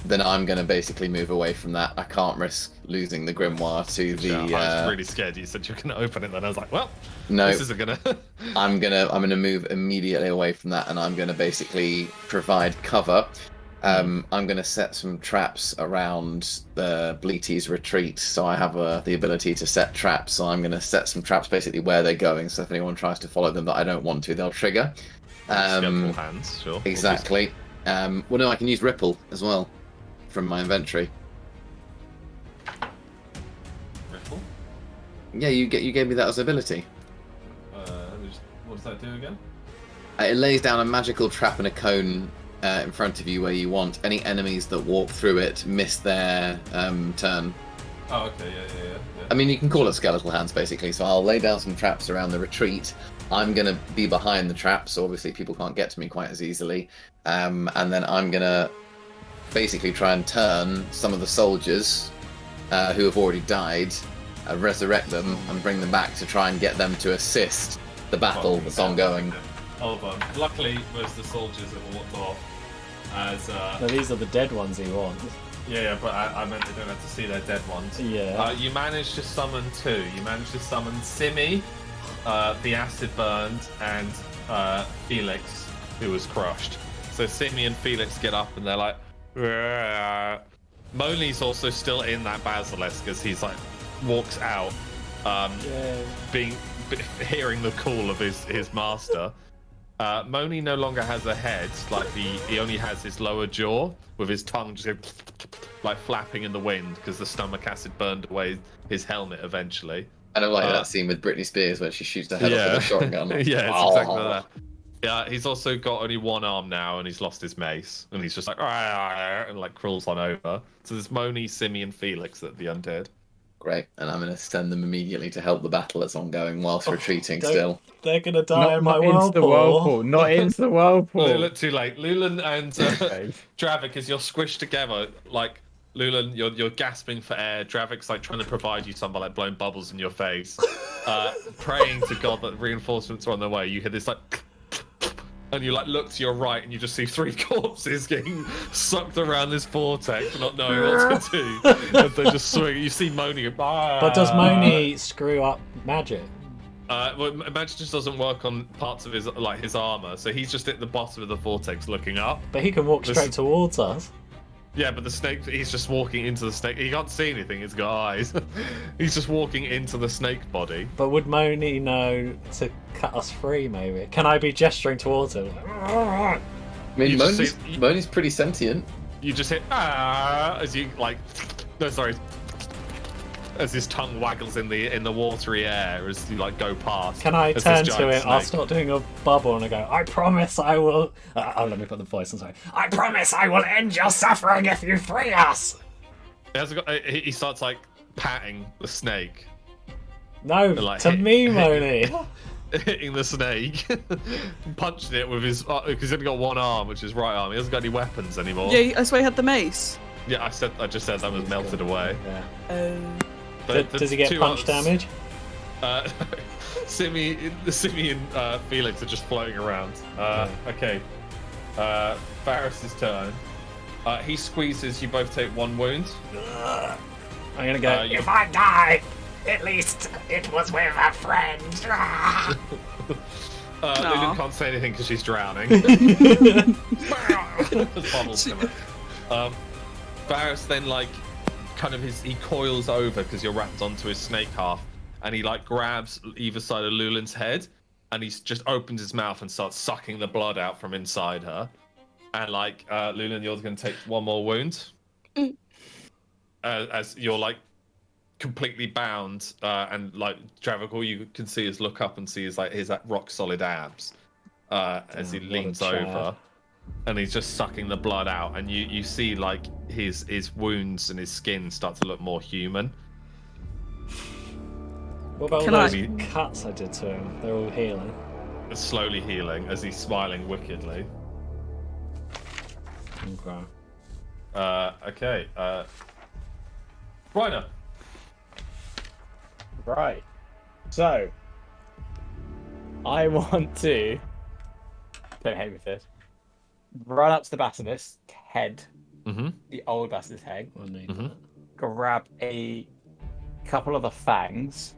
Then I'm going to basically move away from that. I can't risk losing the grimoire to the. I was really scared. You said you were going to open it, then I was like, well, no, this isn't going to. I'm gonna move immediately away from that, and I'm going to basically provide cover. I'm going to set some traps around the Bleaty's retreat, so I have the ability to set traps. So I'm going to set some traps basically where they're going, so if anyone tries to follow them that I don't want to, they'll trigger. Skeletal hands, sure. Exactly. Well, no, I can use Ripple as well from my inventory. Ripple? Yeah, you gave me that as ability. What does that do again? It lays down a magical trap and a cone in front of you where you want. Any enemies that walk through it miss their turn. Oh, okay, yeah. I mean, you can call it skeletal hands, basically. So I'll lay down some traps around the retreat. I'm going to be behind the traps, so obviously people can't get to me quite as easily. And then I'm going to basically try and turn some of the soldiers who have already died, resurrect them, and bring them back to try and get them to assist the battle that's ongoing. Hold on. Luckily, most of the soldiers have walked off. No, these are the dead ones he wants. Yeah, but I meant they don't have to see their dead ones. Yeah. You managed to summon two. You managed to summon Simi, the acid burned, and Felix, who was crushed. So Simi and Felix get up and they're like, "Rrrr." Moni's also still in that basilisk as he's walks out, hearing the call of his master. Moni no longer has a head, he only has his lower jaw with his tongue just flapping in the wind because the stomach acid burned away his helmet eventually. I don't like that scene with Britney Spears when she shoots her head off with a shotgun. Yeah, it's exactly that. Yeah, he's also got only one arm now and he's lost his mace and he's just and crawls on over. So there's Moni, Simi and Felix at the undead. Great, and I'm going to send them immediately to help the battle that's ongoing whilst retreating still. They're going to die in my whirlpool. Not into the whirlpool. Too late. Lulen and Dravik, as you're squished together, Lulen, you're gasping for air. Dravik's trying to provide you some by blowing bubbles in your face. Praying to God that reinforcements are on their way. You hear this and you look to your right and you just see three corpses getting sucked around this vortex, not knowing what to do. As they just swing. You see Moni. But does Moni screw up magic? Magic just doesn't work on parts of his armor, so he's just at the bottom of the vortex looking up. But he can walk straight towards us. Yeah, but the snake, he's just walking into the snake. He can't see anything, he's got eyes. He's just walking into the snake body. But would Moni know to cut us free, maybe? Can I be gesturing towards him? I mean, Moni's pretty sentient. You just hit as you like. No, sorry. As his tongue waggles in the watery air as you like go past. Can I as turn this to it? giant I'll snake. start doing a bubble and I go, I promise I will. Oh, let me put the voice on. Sorry. I promise I will end your suffering if you free us. He starts like patting the snake, No, like, to me, Moni. hitting the snake, punching it with his because he's only got one arm, which is right arm. He hasn't got any weapons anymore. Yeah, that's why he had the mace. Yeah, I just said that was melted away. Yeah. The Does he get two punch others- damage? Simi and Felix are just floating around. Okay. Varys' turn. He squeezes. You both take 1 wound. I'm gonna go. If I die, at least it was with a friend. Lulen can't say anything because she's drowning. Bubbles coming. Varys then he coils over because you're wrapped onto his snake half, and he like grabs either side of Lulen's head, and he just opens his mouth and starts sucking the blood out from inside her. And Lulen, you're going to take 1 more wound. As you're like completely bound, and like Travik, all you can see is look up and see his rock solid abs as he leans over, and he's just sucking the blood out, and you see like his wounds and his skin start to look more human. What about Can all I- those cuts I did to him? They're all healing. Slowly healing as he's smiling wickedly. Okay. Okay. Reiner. Right. So, I want to. Don't hate me for this. Run up to the basilisk head, the old basilisk head, We'll need Mhm. that. grab a couple of the fangs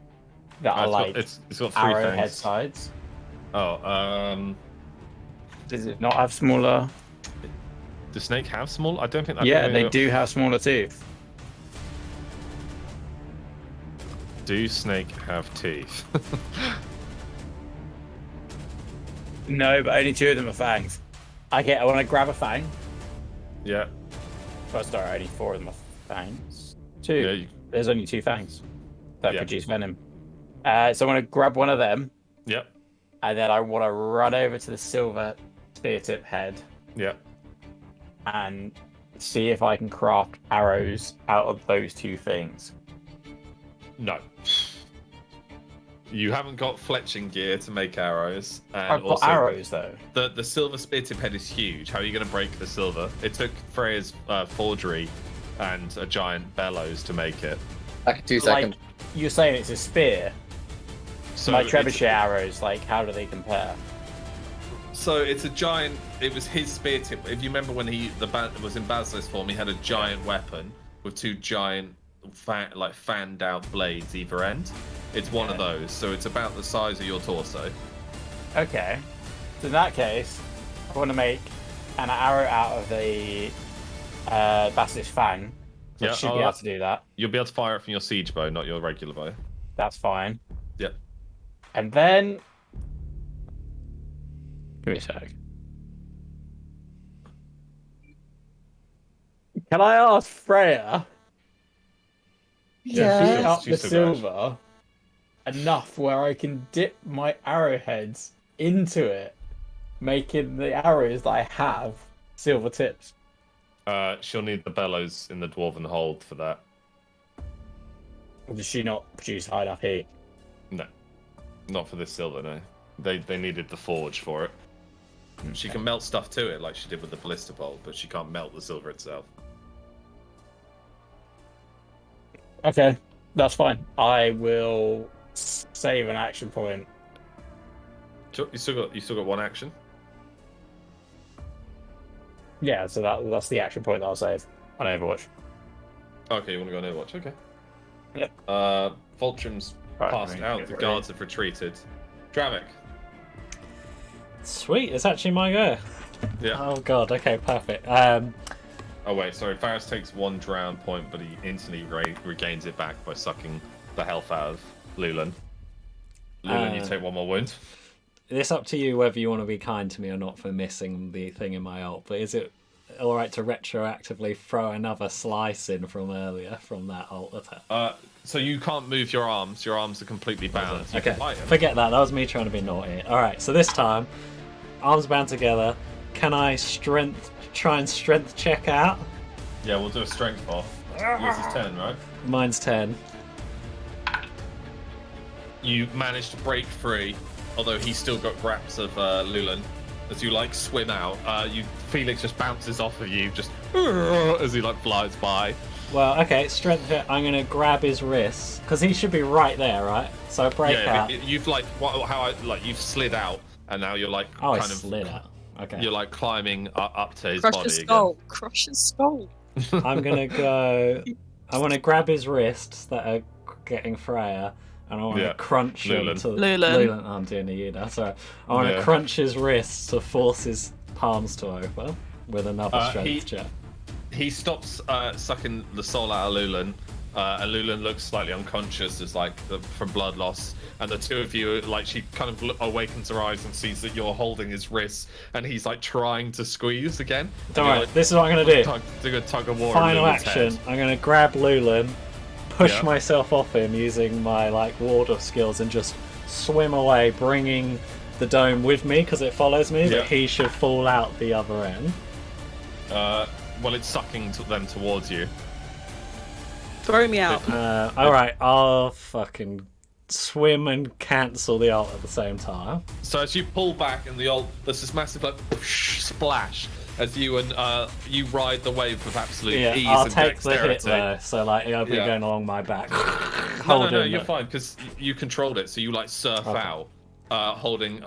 that are like it's got 3 arrowhead fangs. sides. Oh, Does it not have smaller? does snake have small? I don't think that. Yeah, they do have smaller teeth. Do snake have teeth? No, but only 2 of them are fangs. Okay, I want to grab a fang. Yeah. Oh, sorry, only 4 of them are fangs. 2. Yeah. There's only 2 fangs that Yeah. produce venom. So I want to grab one of them, Yep. and then I want to run over to the silver spear tip head Yep. and see if I can craft arrows out of those 2 things. No. You haven't got fletching gear to make arrows. And I've got also, arrows though. The silver spear tip head is huge. How are you going to break the silver? It took Freya's forgery and a giant bellows to make it. Back in 2 Like, seconds. you're saying it's a spear. So My it's- trebuchet arrows, like, how do they compare? So it's a giant. It was his spear tip. If you remember when was in Basilisk form, he had a giant weapon with 2 giant, fanned out blades either end. It's one of those. So it's about the size of your torso. Okay. So in that case, I want to make an arrow out of the basilisk fang. So I Yeah, should be able to do that. You'll be able to fire it from your siege bow, not your regular bow. That's fine. Yep. And then, give me a sec. Can I ask Freya to Yeah. heat up the She's still got it. silver enough where I can dip my arrowheads into it, making the arrows that I have silver tips? She'll need the bellows in the dwarven hold for that. Or does she not produce high enough heat? No, not for this silver. No, they needed the forge for it. She can melt stuff to it like she did with the ballista bolt, but she can't melt the silver itself. Okay, that's fine. I will save an action point. You still got 1 action. Yeah, so that's the action point that I'll save on Overwatch. Okay, you want to go on Overwatch? Okay. Yep. Voltram's Right, passed right, out. get The ready. guards have retreated. Dravik. Sweet, it's actually my go. Yeah. Oh god, okay, perfect. Oh wait, sorry. Faris takes 1 drown point, but he instantly regains it back by sucking the health out of Lulen. Lulen, you take 1 more wound. It's up to you whether you want to be kind to me or not for missing the thing in my ult, but is it all right to retroactively throw another slice in from earlier from that alt attack? So you can't move your arms. Your arms are completely bound. You Okay, can fight him. forget that. That was me trying to be naughty. All right, so this time, arms bound together. Can I try and strength check out? Yeah, we'll do a strength off. Yours is 10, right? Mine's 10. You manage to break free, although he's still got grasp of Lulen. As you like swim out, Felix just bounces off of you, just as he like flies by. Well, okay, strength check. I'm gonna grab his wrists because he should be right there, right? So break out. You've like you've slid out, and now you're like Oh, I kind of slid out. Okay. You're like climbing up to his Crush body his skull. again. Crush his skull. I'm gonna go. I want to grab his wrists that are getting Freya, and I want to crunch him Lulen. to Lulen. Oh, I'm doing you now. Sorry. I want to crunch his wrists to force his palms to open with another strength check. He stops sucking the soul out of Lulen, and Lulen looks slightly unconscious as from blood loss. And the two of you, she kind of awakens her eyes and sees that you're holding his wrists, and he's like trying to squeeze again. Don't worry, this is what I'm gonna do. Do a tug of war. Final action. I'm gonna grab Lulen, push myself off him using my ward-off skills, and just swim away, bringing the dome with me because it follows me. But he should fall out the other end. Well, it's sucking them towards you. Throw me out. Alright, I'll fucking swim and cancel the ult at the same time. So as you pull back and the ult, there's this massive splash as you ride the wave with absolute ease I'll and take the hit dexterity. though, so it'll be going along my back. No, you're fine because you controlled it. So you surf out, holding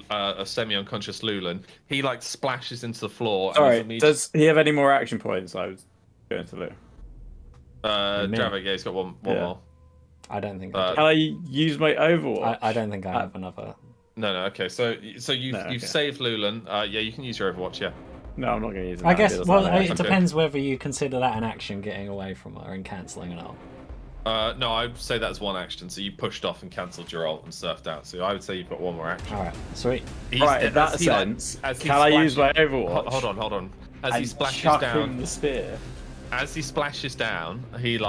a semi-unconscious Lulen. He splashes into the floor. Alright, does he have any more action points? I was going to look. Dravik, he's got one more. I don't think Can I use my Overwatch? I don't think I have another. No, okay. So you've saved Lulen. You can use your Overwatch. Yeah. No, I'm not going to use it. I guess. It depends whether you consider that an action, getting away from her and cancelling an ult. No, I'd say that's one action. So you pushed off and cancelled your ult and surfed out. So I would say you've got one more action. All right, sweet. Right, in that sense, can I use my Overwatch? Hold on. As he splashes down, the spear. As he splashes down, he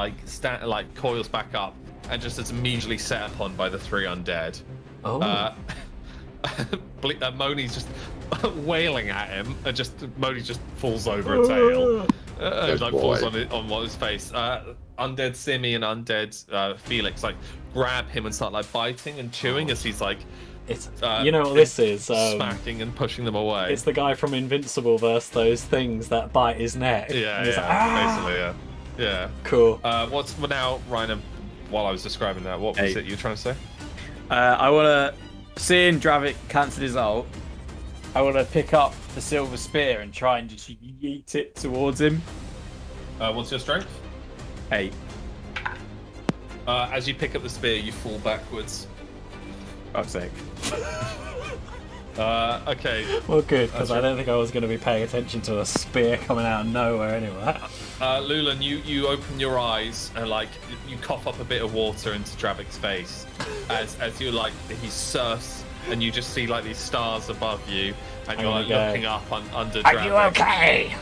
coils back up and just is immediately set upon by the three undead. Oh. Moni's just wailing at him, and Moni just falls over a tail. Falls on his face. Undead Simi and undead Felix grab him and start biting and chewing as he's It's you know what this is? Smacking and pushing them away. It's the guy from Invincible versus those things that bite his neck. Basically. Yeah. Cool. Now, Ryan? While I was describing that, what was it you were trying to say? I want to, seeing Dravik cancel his ult, I want to pick up the silver spear and try and just yeet it towards him. What's your strength? 8. As you pick up the spear, you fall backwards. Fuck's sake. Okay. Well, good, because I don't think I was going to be paying attention to a spear coming out of nowhere anyway. Lulen, you open your eyes and you cough up a bit of water into Dravik's face as you he surfs and you just see these stars above you and you're looking up under Dravik. Are you okay?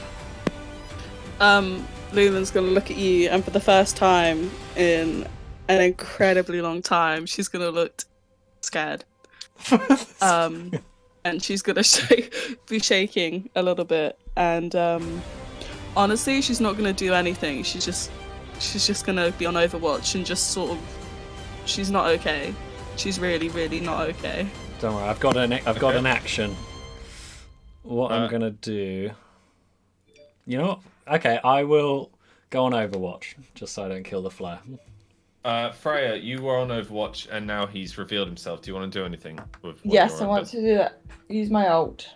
Lulen's gonna look at you, and for the first time in an incredibly long time, she's gonna look scared. And she's gonna be shaking a little bit, and honestly, she's not gonna do anything. She's just gonna be on Overwatch and just she's not okay. She's really, really not okay. Don't worry, I've got an action. What I'm gonna do? You know what? Okay, I will go on Overwatch just so I don't kill the flare. Freya, you were on Overwatch and now he's revealed himself. Do you want to do anything with? Yes, I want to do that. Use my ult.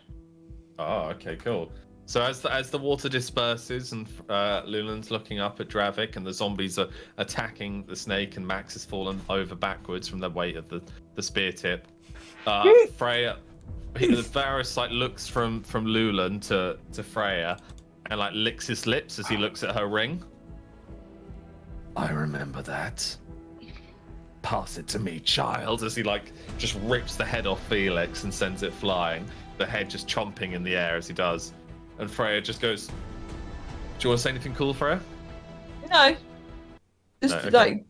Oh, okay, cool. So as the water disperses and Lulen's looking up at Dravik and the zombies are attacking the snake and Max has fallen over backwards from the weight of the spear tip. Freya, Varus looks from Lulen to Freya and licks his lips as he looks at her ring. I remember that. Pass it to me, child, as he just rips the head off Felix and sends it flying. The head just chomping in the air as he does. And Freya just goes, "Do you want to say anything cool, Freya?" No. Just No, okay. like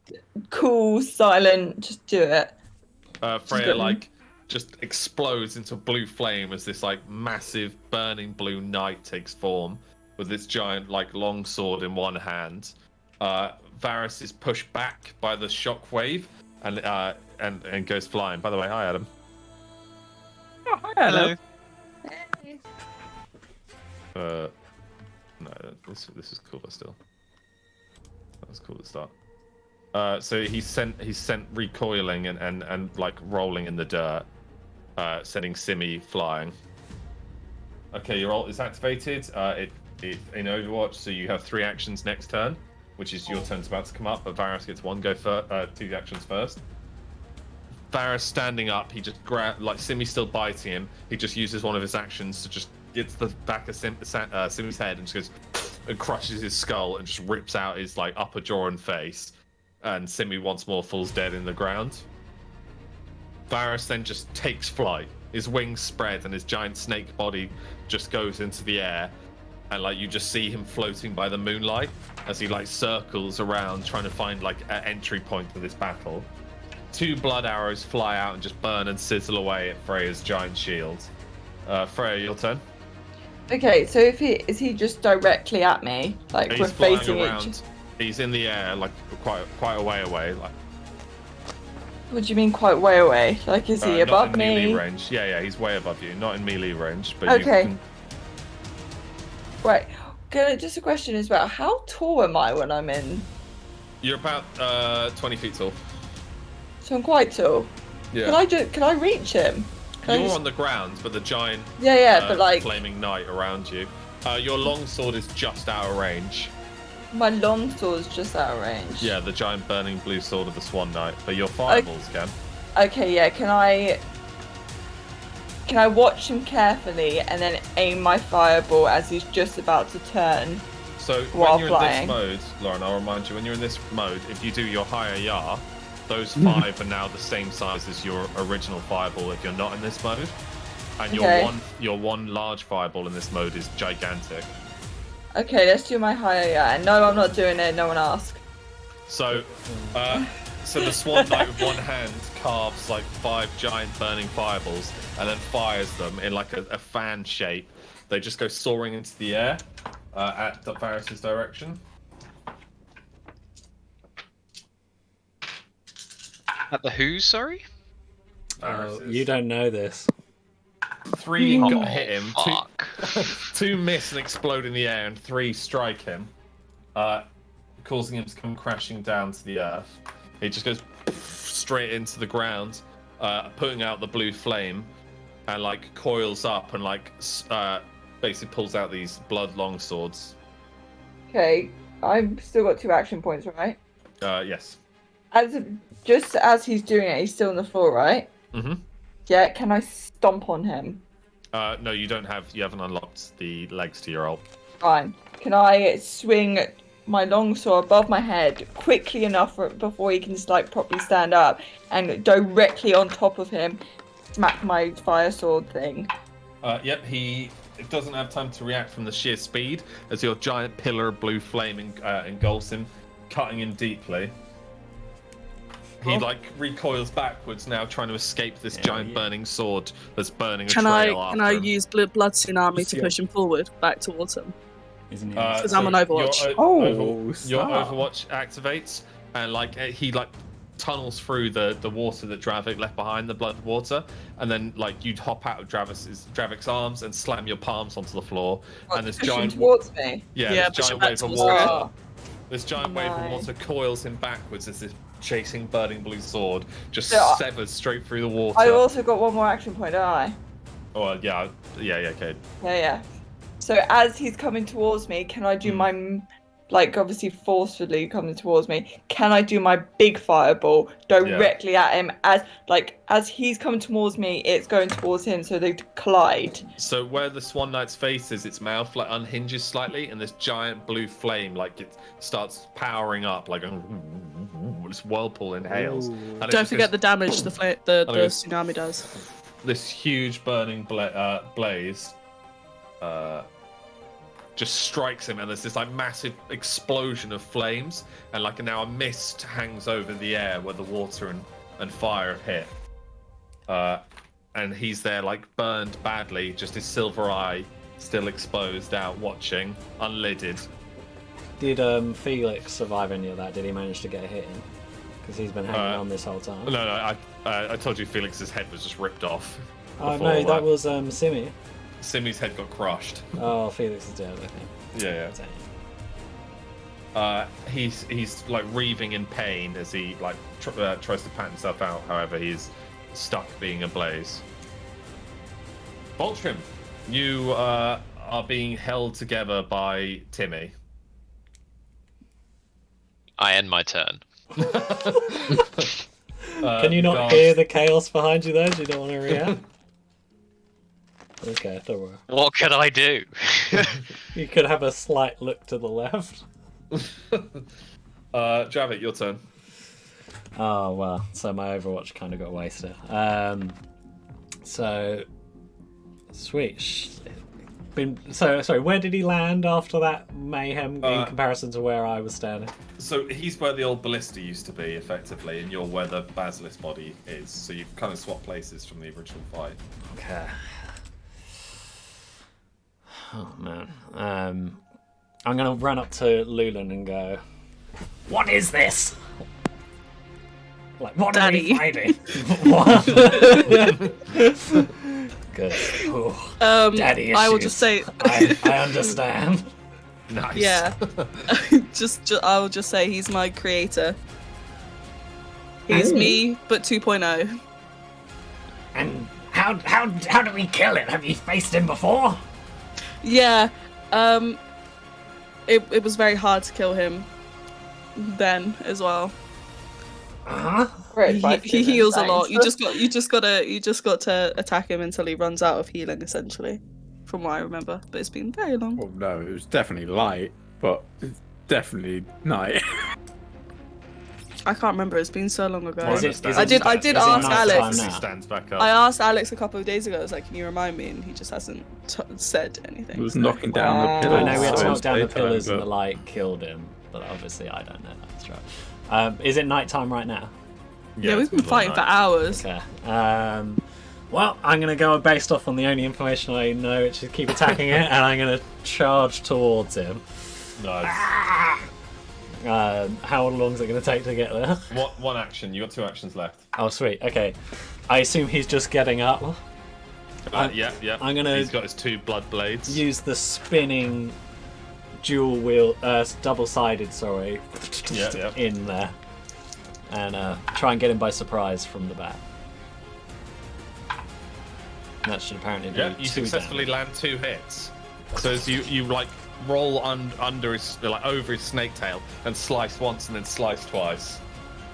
cool, silent. Just do it. Freya like just explodes into blue flame as this like massive burning blue knight takes form with this giant like long sword in one hand. Varys is pushed back by the shockwave and goes flying. By the way, hi Adam. Oh, hi Adam. No, this is cooler still. That was cool at the start. So he's sent recoiling and like rolling in the dirt, sending Simi flying. Okay, your ult is activated. It in Overwatch, so you have 3 actions next turn, which is your turn's about to come up, but Varys gets 2 actions first. Varys standing up, he just like Simi's still biting him. He just uses one of his actions to just get to the back of Simi's head and just goes and crushes his skull and just rips out his like upper jaw and face. And Simi once more falls dead in the ground. Varys then just takes flight. His wings spread and his giant snake body just goes into the air. And like you just see him floating by the moonlight as he like circles around trying to find like an entry point to this battle. 2 blood arrows fly out and just burn and sizzle away at Freya's giant shield. Freya, your turn. Okay, so is he just directly at me? Like He's we're flying facing around. each. He's in the air, like quite a way away. Like. What do you mean, quite way away? Like, is he Not above in me? melee range. Yeah, he's way above you. Not in melee range, but Okay. you can. Right. Just a question as well. How tall am I when I'm in? You're about 20 feet tall. So I'm quite tall. Yeah. Can I reach him? You're on the ground, but the giant but like flaming knight around you. Your longsword is just out of range. my long sword's just out of range. Yeah, the giant burning blue sword of the Swan Knight. But your fireballs can. Okay, yeah. Can I watch him carefully and then aim my fireball as he's just about to turn? So while when you're flying. in this mode, Lauren, I'll remind you, when you're in this mode, if you do your higher Yar, those 5 are now the same size as your original fireball if you're not in this mode. And your one large fireball in this mode is gigantic. Okay, let's do my higher. Yeah. No, I'm not doing it. No one asked. So, so the Swan Knight with one hand carves like 5 giant burning fireballs and then fires them in like a fan shape. They just go soaring into the air at Varys' direction. At the who, sorry? Oh, you don't know this. 3 hit him. 2 miss and explode in the air, and 3 strike him, causing him to come crashing down to the earth. He just goes straight into the ground, putting out the blue flame, and like coils up and like basically pulls out these blood long swords. Okay, I've still got 2 action points, right? Yes. Just as he's doing it, he's still on the floor, right? Mm-hmm. Yeah. Can I stomp on him? No, you haven't unlocked the legs to your ult. Fine. Can I swing my longsword above my head quickly enough before he can like properly stand up and directly on top of him smack my fire sword thing? Yep, he doesn't have time to react from the sheer speed as your giant pillar of blue flame engulfs him, cutting him deeply. He like recoils backwards now, trying to escape this giant burning sword that's burning a trail after Can I him. use blood tsunami to push him forward back towards him? Isn't he? Because I'm on Overwatch. Your Overwatch activates, and like he like tunnels through the water that Dravik left behind, the blood water, and then like you'd hop out of Dravik's arms and slam your palms onto the floor, and this giant towards me. this giant wave of towards water. This giant wave of water coils him backwards as this chasing burning blue sword just severs straight through the water. I also got 1 more action point, don't I? Oh yeah, okay. Yeah. So as he's coming towards me, can I do my, like obviously forcefully coming towards me, can I do my big fireball directly at him as he's coming towards me, it's going towards him, so they collide. So where the Swan Knight's face is, its mouth like unhinges slightly, and this giant blue flame like it starts powering up like this whirlpool inhales. And Don't forget the damage the tsunami does. This huge burning blaze. just strikes him, and there's this like massive explosion of flames, and like now a mist hangs over the air where the water and fire have hit. And he's there like burned badly, just his silver eye still exposed out, watching, unlidded. Did Felix survive any of that? Did he manage to get a hit in? Because he's been hanging on this whole time. No, I told you Felix's head was just ripped off. Oh no, that was Simi. Simi's head got crushed. Oh, Felix is dead, I think. Yeah. He's like reaving in pain as he like tries to pat himself out. However, he's stuck being ablaze. Voltrim, you are being held together by Timmy. I end my turn. Can you not hear the chaos behind you though? Do you don't want to react? Okay, don't worry. What could I do? You could have a slight look to the left. Javik, your turn. Oh well, so my Overwatch kind of got wasted. So sweet. Sorry, where did he land after that mayhem in comparison to where I was standing? So he's where the old ballista used to be, effectively, and you're where the basilisk body is. So you've kind of swapped places from the original fight. Okay. Oh man. I'm gonna run up to Lulen and go, What is this? like, what Daddy. are we fighting? What? Good. Ooh, daddy issues. I will just say, I understand. Nice. yeah. I will just say he's my creator. He's me, but 2.0. And how do we kill him? Have you faced him before? Yeah. It was very hard to kill him then as well. He heals a lot. You just got to attack him until he runs out of healing, essentially, from what I remember. But it's been very long. Well, no, it was definitely light, but it's definitely night. I can't remember. It's been so long ago. Well, I did ask Alex. He stands back up. I asked Alex a couple of days ago. I was like, "Can you remind me?" And he just hasn't said anything. It was knocking down the pillars. I know we had to so knock it's down the daytime, pillars and but- the light killed him, but obviously I don't know. That's right. Is it nighttime right now? Yeah, we've it's been middle of fighting for night. hours. Okay. Well, I'm going to go based off on the only information I know, which is keep attacking it, and I'm going to charge towards him. Nice. How long is it going to take to get there? One action. You got 2 actions left. Oh, sweet. Okay. I assume he's just getting up. Yeah. I'm going to He's got his 2 blood blades. use the spinning dual wheel, double-sided, Yeah. in there. And try and get him by surprise from the back. That should apparently do Yeah, you 2 successfully damage. land 2 hits. So as you like roll under his like over his snake tail and slice once and then slice twice.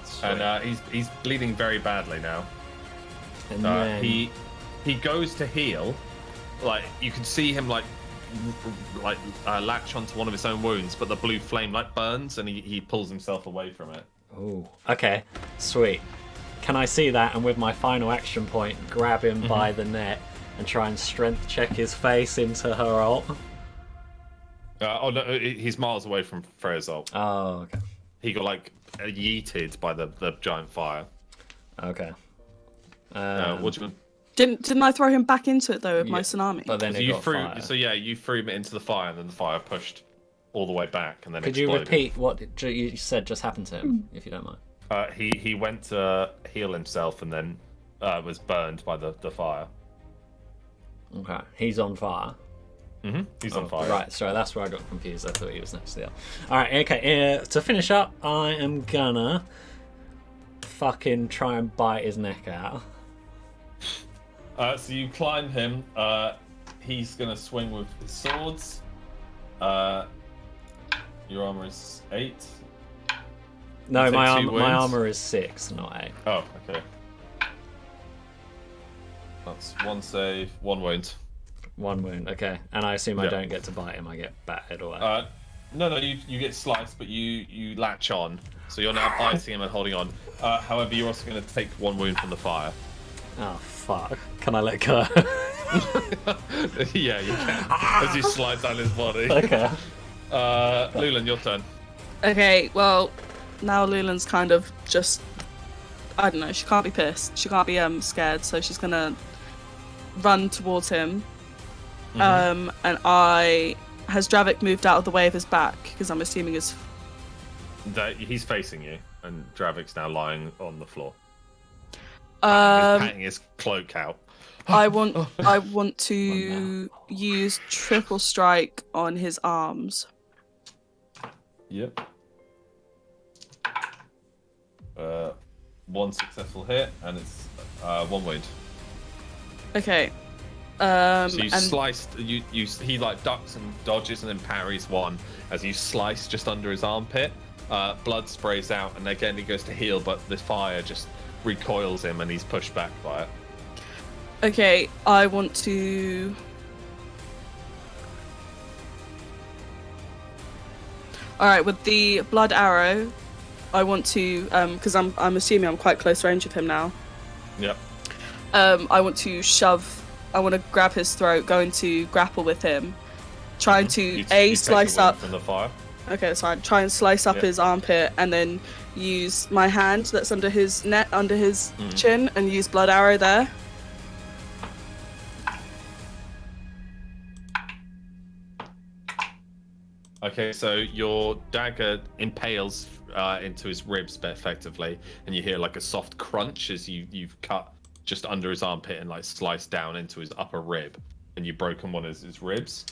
Sweet. And he's bleeding very badly now. And then He goes to heal. Like you can see him like latch onto one of his own wounds, but the blue flame like burns and he pulls himself away from it. Oh, okay, sweet. Can I see that and with my final action point, grab him by the neck and try and strength check his face into her ult? Oh no, he's miles away from Freya's ult. Oh, okay. He got like yeeted by the giant fire. Okay. What do you? Didn't I throw him back into it though with my tsunami? But then So it you got threw. fire. So yeah, you threw him into the fire, and then the fire pushed all the way back, and then Could you exploded. repeat what you said just happened to him, if you don't mind? He went to heal himself, and then was burned by the fire. Okay, he's on fire. He's on fire. Right, sorry, that's where I got confused. I thought he was next to the other. Alright, okay, to finish up, I am gonna fucking try and bite his neck out. So you climb him. He's gonna swing with his swords. Your armor is 8. No, You take my 2 my wounds? armor is 6, not 8. Oh, okay. That's 1 save, 1 wound. 1 wound, okay. And I assume I Yeah. don't get to bite him, I get battered away. No, you get sliced, but you latch on. So you're now biting him and holding on. However, you're also going to take 1 wound from the fire. Oh, fuck. Can I let go? Yeah, you can. As you slide down his body. Okay. Lulen, your turn. Okay, well, now Lulen's kind of just, I don't know, she can't be pissed. She can't be scared, so she's gonna run towards him. And has Dravik moved out of the way of his back? Because I'm assuming he's facing you, and Dravik's now lying on the floor. He's patting his cloak out. I want to use triple strike on his arms. Yep. One successful hit, and it's 1 wound. Okay. So you sliced. He like ducks and dodges and then parries one as you slice just under his armpit. Blood sprays out, and again he goes to heal, but the fire just recoils him, and he's pushed back by it. Okay, I want to. All right, with the blood arrow, I want to because I'm assuming I'm quite close range of him now. Yep. I want to shove. I want to grab his throat, going to grapple with him, trying to you slice up. From the fire. Okay, that's fine. Try and slice up his armpit, and then use my hand that's under his neck, under his chin, and use blood arrow there. Okay, so your dagger impales into his ribs effectively, and you hear like a soft crunch as you've cut just under his armpit and like sliced down into his upper rib, and you've broken one of his ribs.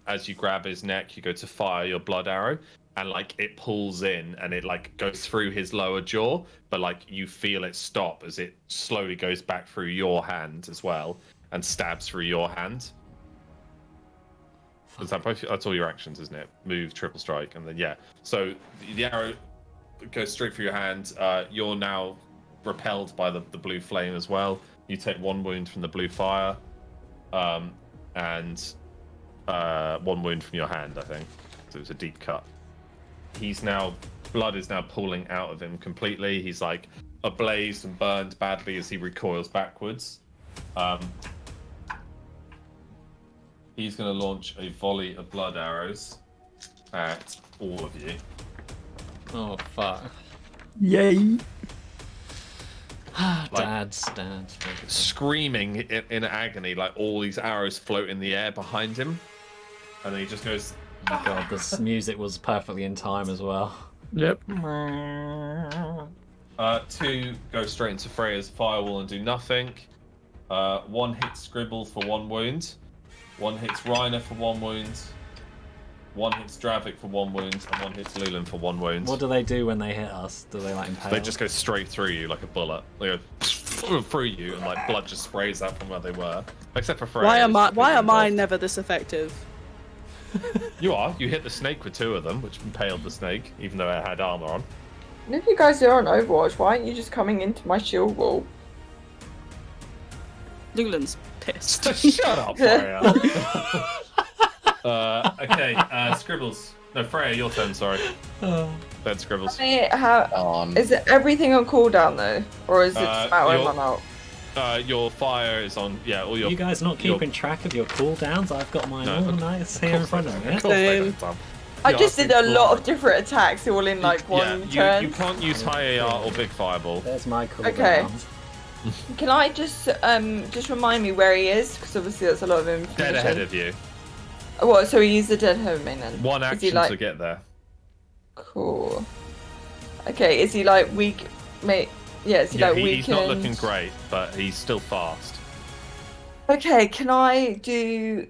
As you grab his neck, you go to fire your blood arrow, and like it pulls in and it like goes through his lower jaw, but like you feel it stop as it slowly goes back through your hand as well and stabs through your hand. Is that both? That's all your actions, isn't it? Move, triple strike, and then yeah. So the arrow goes straight through your hand. You're now repelled by the blue flame as well. You take 1 wound from the blue fire, and 1 wound from your hand, I think. So it's a deep cut. Blood is now pooling out of him completely. He's like ablaze and burned badly as he recoils backwards. He's going to launch a volley of blood arrows at all of you. Oh, fuck. Yay! Dads. Screaming in agony, like all these arrows float in the air behind him. And then he just goes... Oh my god, this music was perfectly in time as well. Yep. 2 go straight into Freya's firewall and do nothing. 1 hits Scribble for 1 wound. 1 hits Reiner for 1 wound. 1 hits Dravik for 1 wound, and 1 hits Lulen for 1 wound. What do they do when they hit us? Do they like impale? They just go straight through you like a bullet. They go through you, and like blood just sprays out from where they were. Except for Freya. Why am I never this effective? You are. You hit the snake with 2 of them, which impaled the snake, even though it had armor on. And if you guys are on Overwatch, why aren't you just coming into my shield wall? Lulen's pissed. Shut up, Freya. Okay, Scribbles. No, Freya, your turn, sorry. Then Scribbles. Is it everything on cooldown though? Or is it just about when I'm out? Your fire is on, yeah, all your... You guys not keeping track of your cooldowns? I've got mine all nice here in front of me. I just did a lot of different attacks all in like one turn. You can't use high AR or big fireball. There's my cooldown. Okay. Can I just remind me where he is? Because obviously that's a lot of information. Dead ahead of you. What, so he's the dead home main then? 1 action to get there. Cool. Okay, is he like weak? Yeah, is he like weak? He's not looking great, but he's still fast. Okay, can I do...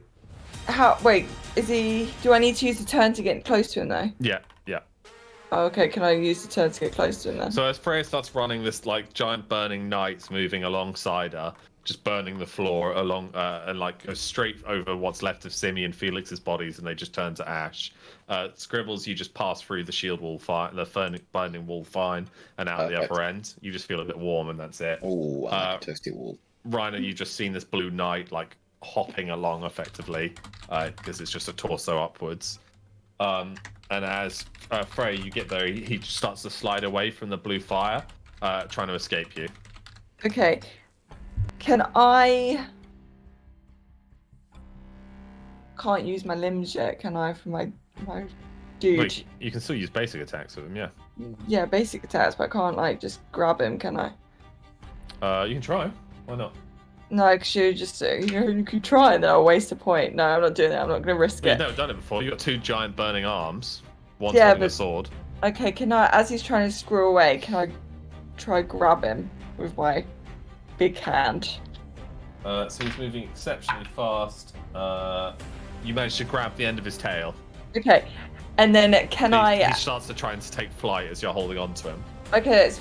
Wait, is he... Do I need to use the turn to get close to him though? Yeah. Oh, okay, can I use the turn to get close to him then? So as Freya starts running, this like giant burning knights moving alongside her, just burning the floor along, and like go straight over what's left of Simi and Felix's bodies, and they just turn to ash. Scribbles, you just pass through the shield wall fine, the burning wall fine, and out the upper end. You just feel a bit warm, and that's it. Oh, toasty wall. Reiner, you've just seen this blue knight like hopping along effectively, because it's just a torso upwards. And as Freya, you get there, he starts to slide away from the blue fire, trying to escape you. Okay. Can I can't use my limbs yet, can I? For my dude. Like, you can still use basic attacks with him, yeah. Yeah, basic attacks, but I can't like just grab him, can I? You can try. Why not? No, because you could try and then I'll waste a point. No, I'm not doing that. I'm not going to risk Well, you've it. never done it before. You've got 2 giant burning arms. One's Yeah, holding a but- sword. Okay, can I, as he's trying to screw away, can I try grab him with my big hand? So he's moving exceptionally fast. You managed to grab the end of his tail. Okay, and then can I? He starts to try and take flight as you're holding on to him. Okay, it's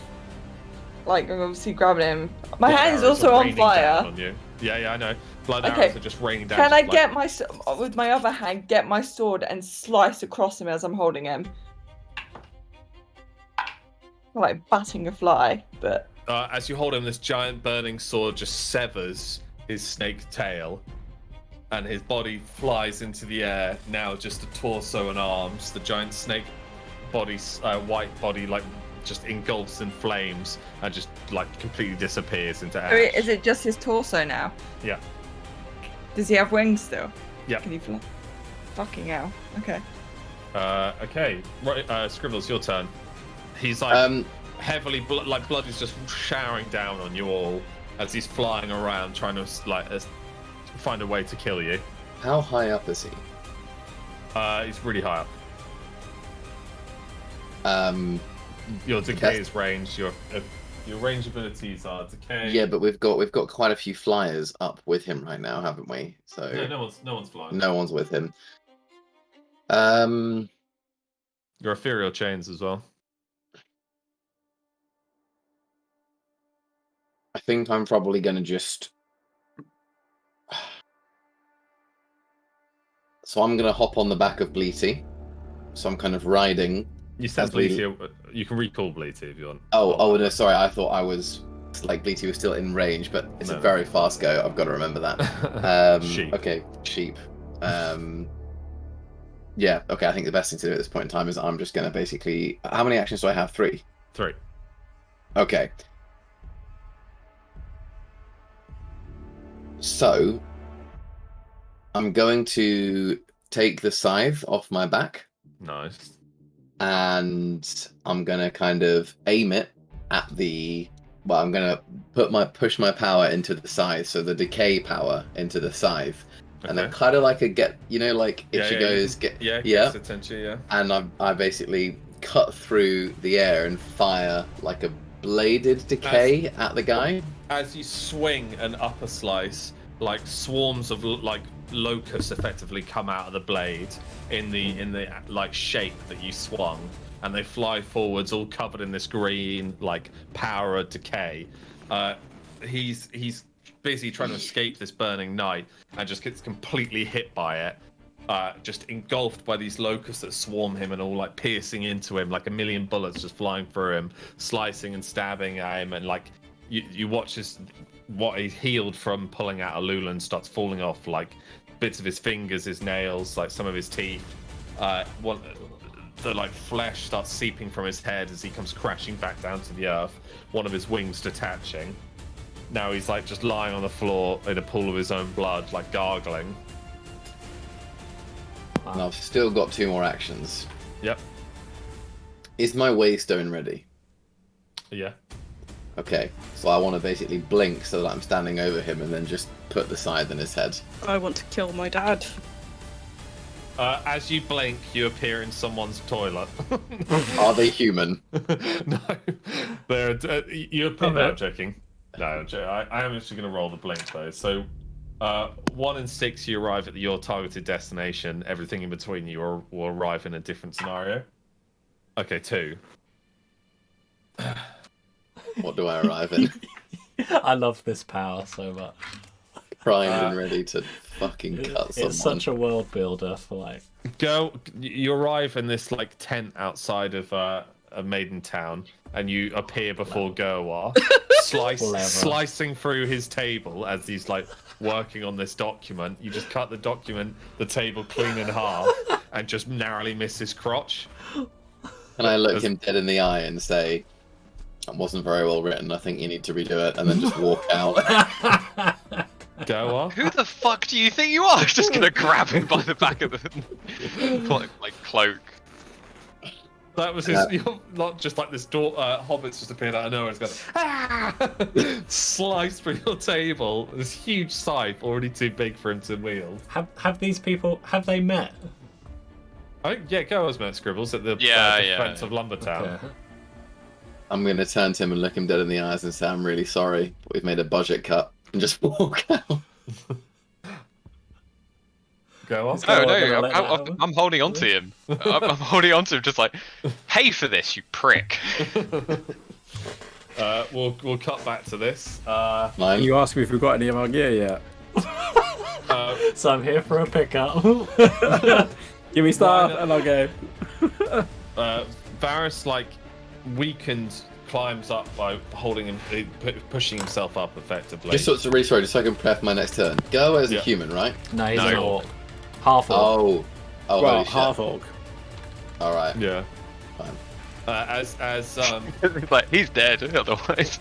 like I'm obviously grabbing him. My Blood hand is arrows also are on raining down fire. on you. Yeah, I know. Blood Okay, arrows are just raining down. Can I just get with my other hand, get my sword and slice across him as I'm holding him? I'm like batting a fly, but. As you hold him, this giant burning sword just severs his snake tail, and his body flies into the air. Now just a torso and arms. The giant snake body, white body, like just engulfs in flames and just like completely disappears into ash. Is it just his torso now? Yeah. Does he have wings still? Yeah. Can he fly? Fucking hell. Okay. Okay. Right. Scribbles, your turn. He's like heavily blood is just showering down on you all as he's flying around trying to find a way to kill you. How high up is he? He's really high up. Your decay is range. Your range abilities are decay. Yeah, but we've got quite a few flyers up with him right now, haven't we? So no one's flying. No one's with him. Your ethereal chains as well. I think I'm probably going to just... So I'm going to hop on the back of Bleaty. So I'm kind of riding. You said Bleaty. You can recall Bleaty if you want. Oh no, sorry. I thought I was... Like, Bleaty was still in range, but it's a very fast go. I've got to remember that. Sheep. Okay, sheep. Yeah, okay, I think the best thing to do at this point in time is I'm just going to basically... How many actions do I have? 3? 3. Okay. So, I'm going to take the scythe off my back. Nice. And I'm going to kind of aim it at the... Well, I'm going to push my power into the scythe, so the decay power into the scythe. Okay. And then kind of like like Ichigo's gets attention, yeah. And I basically cut through the air and fire like a bladed decay at the guy. As you swing an upper slice, like swarms of like locusts effectively come out of the blade in the like shape that you swung, and they fly forwards, all covered in this green like power of decay. He's busy trying to escape this burning night and just gets completely hit by it. Just engulfed by these locusts that swarm him and all like piercing into him, like a million bullets just flying through him, slicing and stabbing at him, and like you watch what he healed from pulling out a Lulen starts falling off, like bits of his fingers, his nails, like some of his teeth. The like flesh starts seeping from his head as he comes crashing back down to the earth. One of his wings detaching. Now he's like just lying on the floor in a pool of his own blood, like gargling. And I've still got 2 more actions. Yep. Is my waystone ready? Yeah. Okay, so I want to basically blink so that I'm standing over him and then just put the scythe in his head. I want to kill my dad. As you blink, you appear in someone's toilet. Are they human? No, they're. You're probably not joking. No, I am actually going to roll the blink though. So, 1 in 6, you arrive at your targeted destination. Everything in between you will arrive in a different scenario. Okay, 2. What do I arrive in? I love this power so much. Primed and ready to fucking cut someone. It's such a world builder for like. You arrive in this like tent outside of a maiden town, and you appear before Gerwar, slicing through his table as he's like working on this document. You just cut the table clean in half, and just narrowly miss his crotch. And I look him dead in the eye and say, "That wasn't very well written. I think you need to redo it," and then just walk out. Go off. Who the fuck do you think you are? Just gonna grab him by the back of the like cloak. That was his. You're not just like this door. Hobbit's just appeared out of nowhere. It's going sliced through your table. This huge scythe, already too big for him to wield. Have these people? Have they met? I think Goa's met Scribbles at the defense of Lumbertown. Okay. I'm going to turn to him and look him dead in the eyes and say, I'm really sorry, but we've made a budget cut, and just walk out. Go off. No, I'm holding on to him. I'm holding on to him, just like, pay for this, you prick. We'll cut back to this. You asked me if we've got any of our gear yet. So I'm here for a pickup. Give me stuff and I'll go. Varys, like, weakened, climbs up by holding him, pushing himself up effectively. Just really sorry, just so I can prep my next turn. Go as a human, right? No, he's an orc. Half orc. Oh, well, half orc. All right. Yeah. Fine. Like, he's dead otherwise.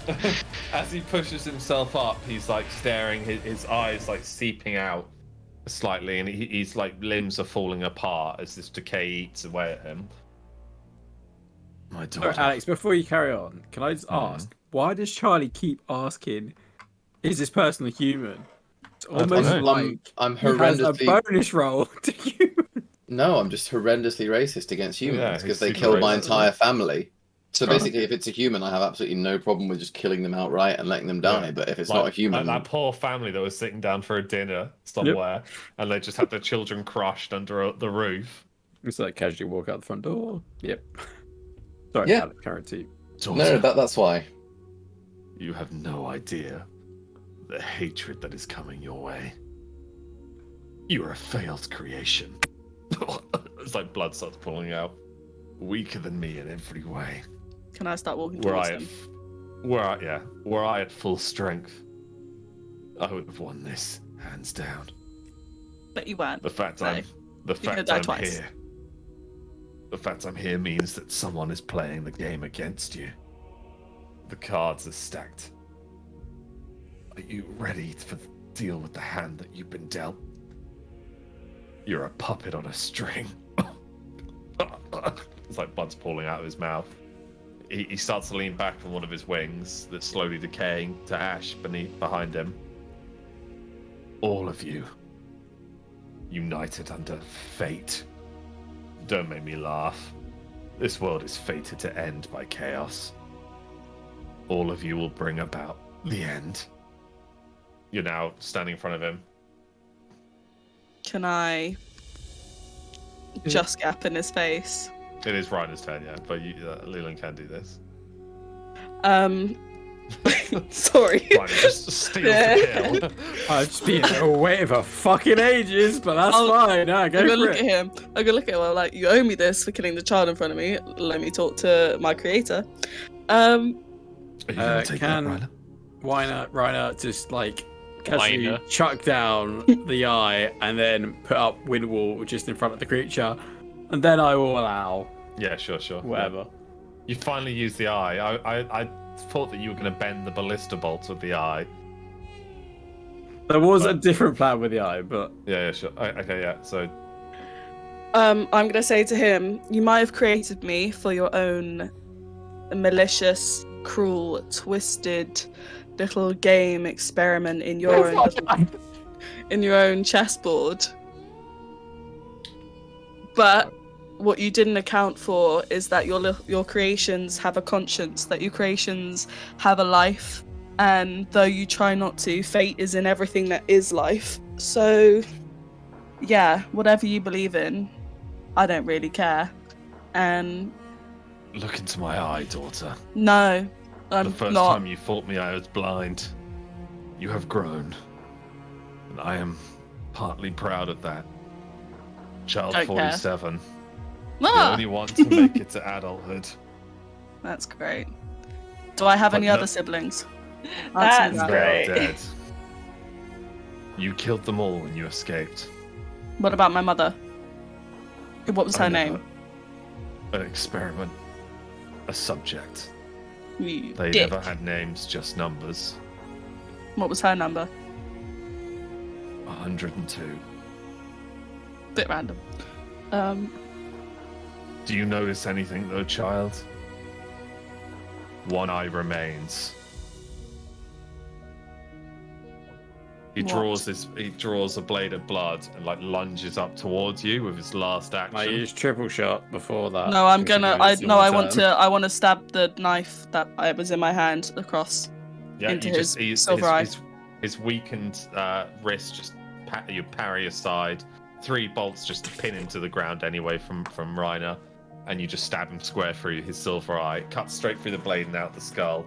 As he pushes himself up, he's like staring, his eyes like seeping out slightly, and he's like limbs are falling apart as this decay eats away at him. My daughter. Alex, before you carry on, can I just ask, why does Charlie keep asking, is this person a human? It's almost like I'm he has horrendously... a bonus roll to human. No, I'm just horrendously racist against humans because they super killed my racist. entire family. So basically, if it's a human, I have absolutely no problem with just killing them outright and letting them die. But if it's not a human... That poor family that was sitting down for a dinner somewhere, and they just had their children crushed under the roof. It's like casually walk out the front door. Yep. Sorry, Yeah. Alex, guarantee. No, that's why. You have no idea the hatred that is coming your way. You are a failed creation. It's like blood starts pulling out. Weaker than me in every way. Can I start walking Were towards I him? were I at full strength, I would have won this hands down. But you weren't. The fact So, I'm gonna die twice. here. The fact I'm here means that someone is playing the game against you. The cards are stacked. Are you ready to deal with the hand that you've been dealt? You're a puppet on a string. It's like blood's pouring out of his mouth. He starts to lean back from one of his wings that's slowly decaying to ash behind him. All of you, united under fate. Don't make me laugh. This world is fated to end by chaos. All of you will bring about the end. You're now standing in front of him. Can I just gap in his face? It is Reiner's turn, yeah, but Lulen can do this. Sorry. Reiner just steals the kill. I've just been away for fucking ages, but that's fine. No, go I'm for gonna look it. at him. I'm gonna look at him. I'm like, you owe me this for killing the child in front of me. Let me talk to my creator. Are you gonna take that, Can Reiner? Reiner just like casually Reiner. chuck down the eye and then put up wind wall just in front of the creature, and then I will allow Yeah, sure. whatever. Yeah. You finally used the eye. I thought that you were going to bend the ballista bolt with the eye. There was a different plan with the eye, but Yeah, sure. Okay, yeah. So I'm gonna say to him, you might have created me for your own malicious, cruel, twisted little game experiment in your own chessboard. But what you didn't account for is that your creations have a conscience, that your creations have a life, and though you try not to, fate is in everything that is life. So, yeah, whatever you believe in, I don't really care. And look into my eye, daughter. no, I'm The first not. time you fought me, I was blind. You have grown, and I am partly proud of that. Child Don't care. 47. The Ah, only one to make it to adulthood. that's great. Do I have But any no- other siblings? That's Answer me that. great. They are dead. You killed them all when you escaped. What about my mother? What was her I know. name? An experiment. A subject. You They dick. never had names, just numbers. What was her number? 102. Bit random. Do you notice anything, though, child? One eye remains. He What? draws a blade of blood and like lunges up towards you with his last action. I used triple shot before that. No, I'm which is gonna. really I simultaneous. want to stab the knife that was in my hand across into his silver eye. His weakened wrist just you parry aside. 3 bolts just pin him to the ground anyway from Reiner, and you just stab him square through his silver eye. Cuts straight through the blade and out the skull,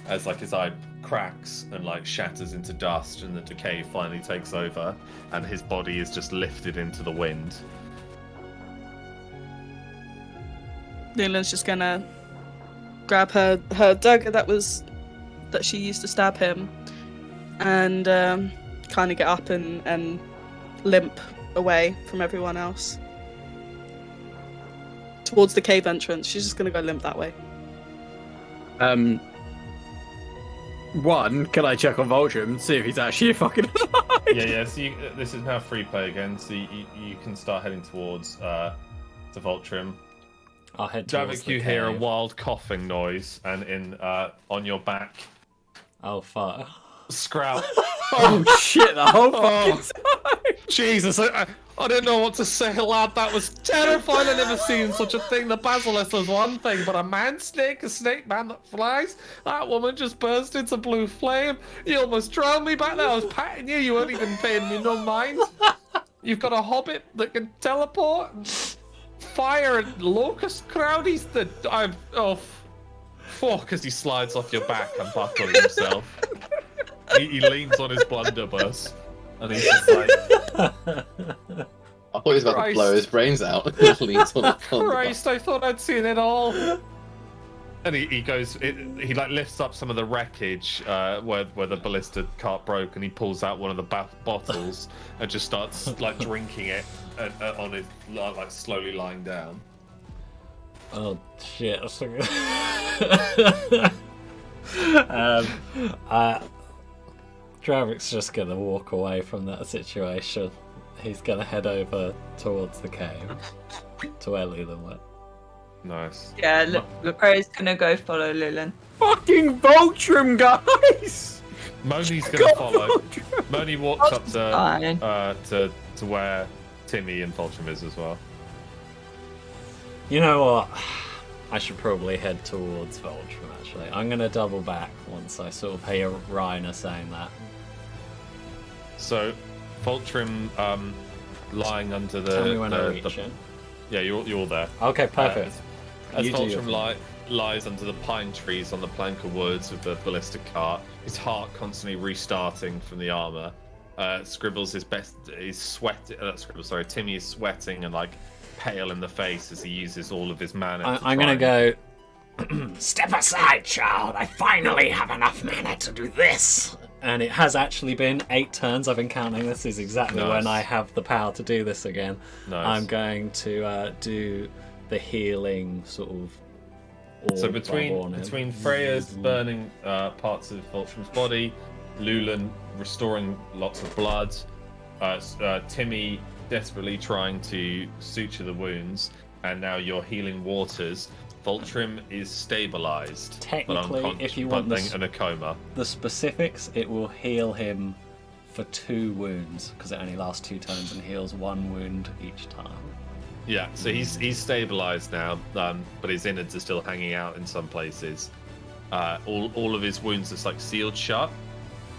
as like his eye cracks and like shatters into dust, and the decay finally takes over, and his body is just lifted into the wind. Lulen's just gonna grab her dagger that she used to stab him, and kind of get up and limp away from everyone else towards the cave entrance. She's just gonna go limp that way. One, can I check on Voltrum, see if he's actually fucking alive? Yeah. So this is now free play again, so you can start heading towards the Voltrum. I'll head towards Javik, the you hear a cave. wild coughing noise, and on your back, Oh fuck! Sprout. Oh shit, the whole fucking time! Jesus, I didn't know what to say, lad. That was terrifying. I've never seen such a thing. The basilisk was one thing, but a man snake, a snake man that flies. That woman just burst into blue flame. You almost drowned me back there. I was patting you. You weren't even paying me no mind. You've got a hobbit that can teleport. And fire and locust crowdies. Fuck, as he slides off your back and buckling himself. He leans on his blunderbuss, and he's just like, I thought he was about to Christ. blow his brains out. Leans on his thunder. Christ, I thought I'd seen it all. And he goes, he like lifts up some of the wreckage where the ballista cart broke, and he pulls out one of the bottles and just starts like drinking it on his like slowly lying down. Oh shit! Dravik's just gonna walk away from that situation. He's gonna head over towards the cave to where Lulen went. Nice. Yeah, Lecrae's gonna go follow Lulen. Fucking Voltrum, guys! Moni's gonna follow. Moni walks up Fine. to where Timmy and Voltrum is as well. You know what? I should probably head towards Voltrum, actually. I'm gonna double back once I sort of hear Reiner saying that. So, Voltrum lying under the. Tell me when I reach in. Yeah, you're there. Okay, perfect. As You do your Voltrum thing. lies under the pine trees on the plank of woods with the ballistic cart, his heart constantly restarting from the armor. Scribbles his best. He's sweating. Timmy is sweating and like pale in the face as he uses all of his mana. I'm gonna go. Step aside, child. I finally have enough mana to do this. And it has actually been 8 turns. I've been counting. This is exactly Nice. when I have the power to do this again. Nice. I'm going to do the healing sort of. So orb I want between him. Freya's burning parts of Voltrum's body, Lulen restoring lots of blood, Timmy desperately trying to suture the wounds, and now you're healing waters. Voltrum is stabilized, Technically, but if you want in a coma. the specifics, it will heal him for 2 wounds because it only lasts 2 turns and heals 1 wound each time. Yeah, so he's stabilized now, but his innards are still hanging out in some places. All of his wounds are like sealed shut,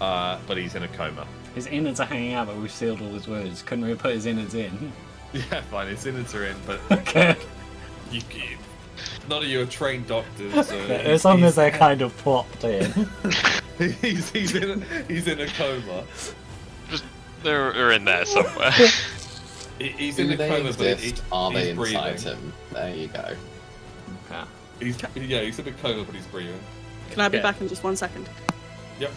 but he's in a coma. His innards are hanging out, but we've sealed all his wounds. Couldn't we put his innards in? Yeah, fine, his innards are in, but Okay. you, none of you are trained doctors. So As long as they're kind of plopped in. he's in a coma. They're in there somewhere. He's Do in a they coma, but exist? Are they he's breathing. inside him? There you go. Okay. He's in a coma, but he's breathing. Can I be Yeah. back in just 1 second? Yep.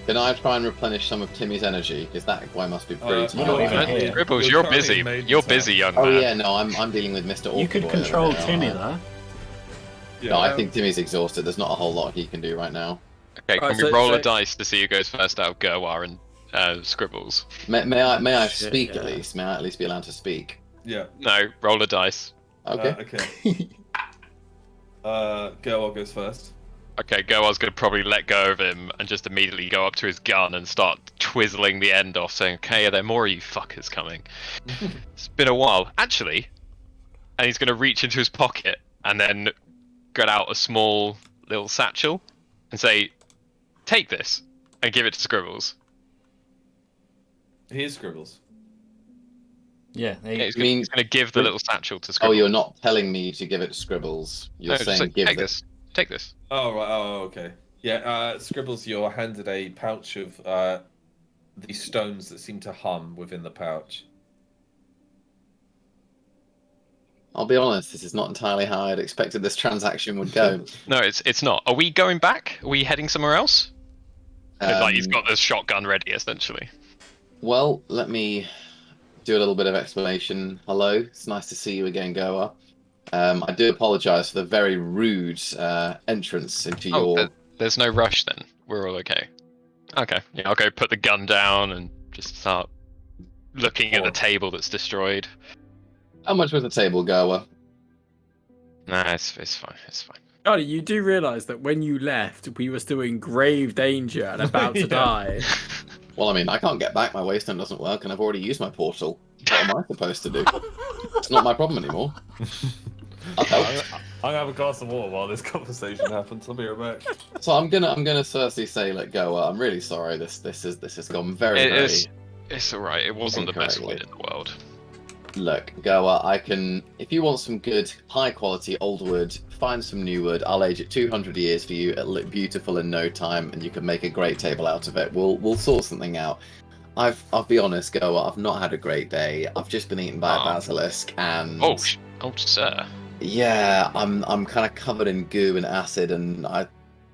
Can I try and replenish some of Timmy's energy? Is that why I must be pretty you're not even here. Scribbles, You're you're busy. currently made You're to busy, young Oh man. yeah, no, I'm dealing with Mr. You could Awkward Boy control over there, Timmy, aren't I? though. No, I think Timmy's exhausted. There's not a whole lot he can do right now. Okay, can Right, we so- roll so- a dice to see who goes first out of Gerwar and Scribbles. May I Shit, speak yeah. at least? May I at least be allowed to speak? Yeah. No, roll a dice. Okay. Okay. Gerwal goes first. Okay, Goar's gonna probably let go of him and just immediately go up to his gun and start twizzling the end off, saying, "Okay, are there more of you fuckers coming?" It's been a while, actually. And he's gonna reach into his pocket and then get out a small little satchel and say, "Take this," and give it to Scribbles. He is Scribbles. Yeah. Yeah, he's gonna give the little satchel to Oh, Scribbles. you're not telling me to give it to Scribbles. You're No, just saying say, give take it. this. Take this. Oh, right. Oh, okay. Yeah, Scribbles, you're handed a pouch of the stones that seem to hum within the pouch. I'll be honest, this is not entirely how I'd expected this transaction would go. No, it's not. Are we going back? Are we heading somewhere else? 'Cause, like, he's Um, got this shotgun ready, essentially. Well, let me do a little bit of explanation. Hello, it's nice to see you again, Goa. I do apologise for the very rude entrance into your... There's no rush then. We're all okay. Okay, yeah, I'll go put the gun down and just start looking at the table that's destroyed. How much was the table, Goa? Nah, it's fine. It's fine. Johnny, you do realise that when you left, we were still in grave danger and about to die. Well, I mean, I can't get back. My waystone doesn't work, and I've already used my portal. What am I supposed to do? It's not my problem anymore. I'll help. I'm gonna have a glass of water while this conversation happens. I'll be right back. So I'm gonna firstly say, let go. I'm really sorry. This has gone very. It's all right. It wasn't the best wood in the world. Look, Goa, I can. If you want some good, high quality old wood, find some new wood. I'll age it 200 years for you. It'll look beautiful in no time, and you can make a great table out of it. We'll sort something out. I'll be honest, Goa. I've not had a great day. I've just been eaten by a basilisk, and oh, sir. Yeah, I'm kind of covered in goo and acid, and I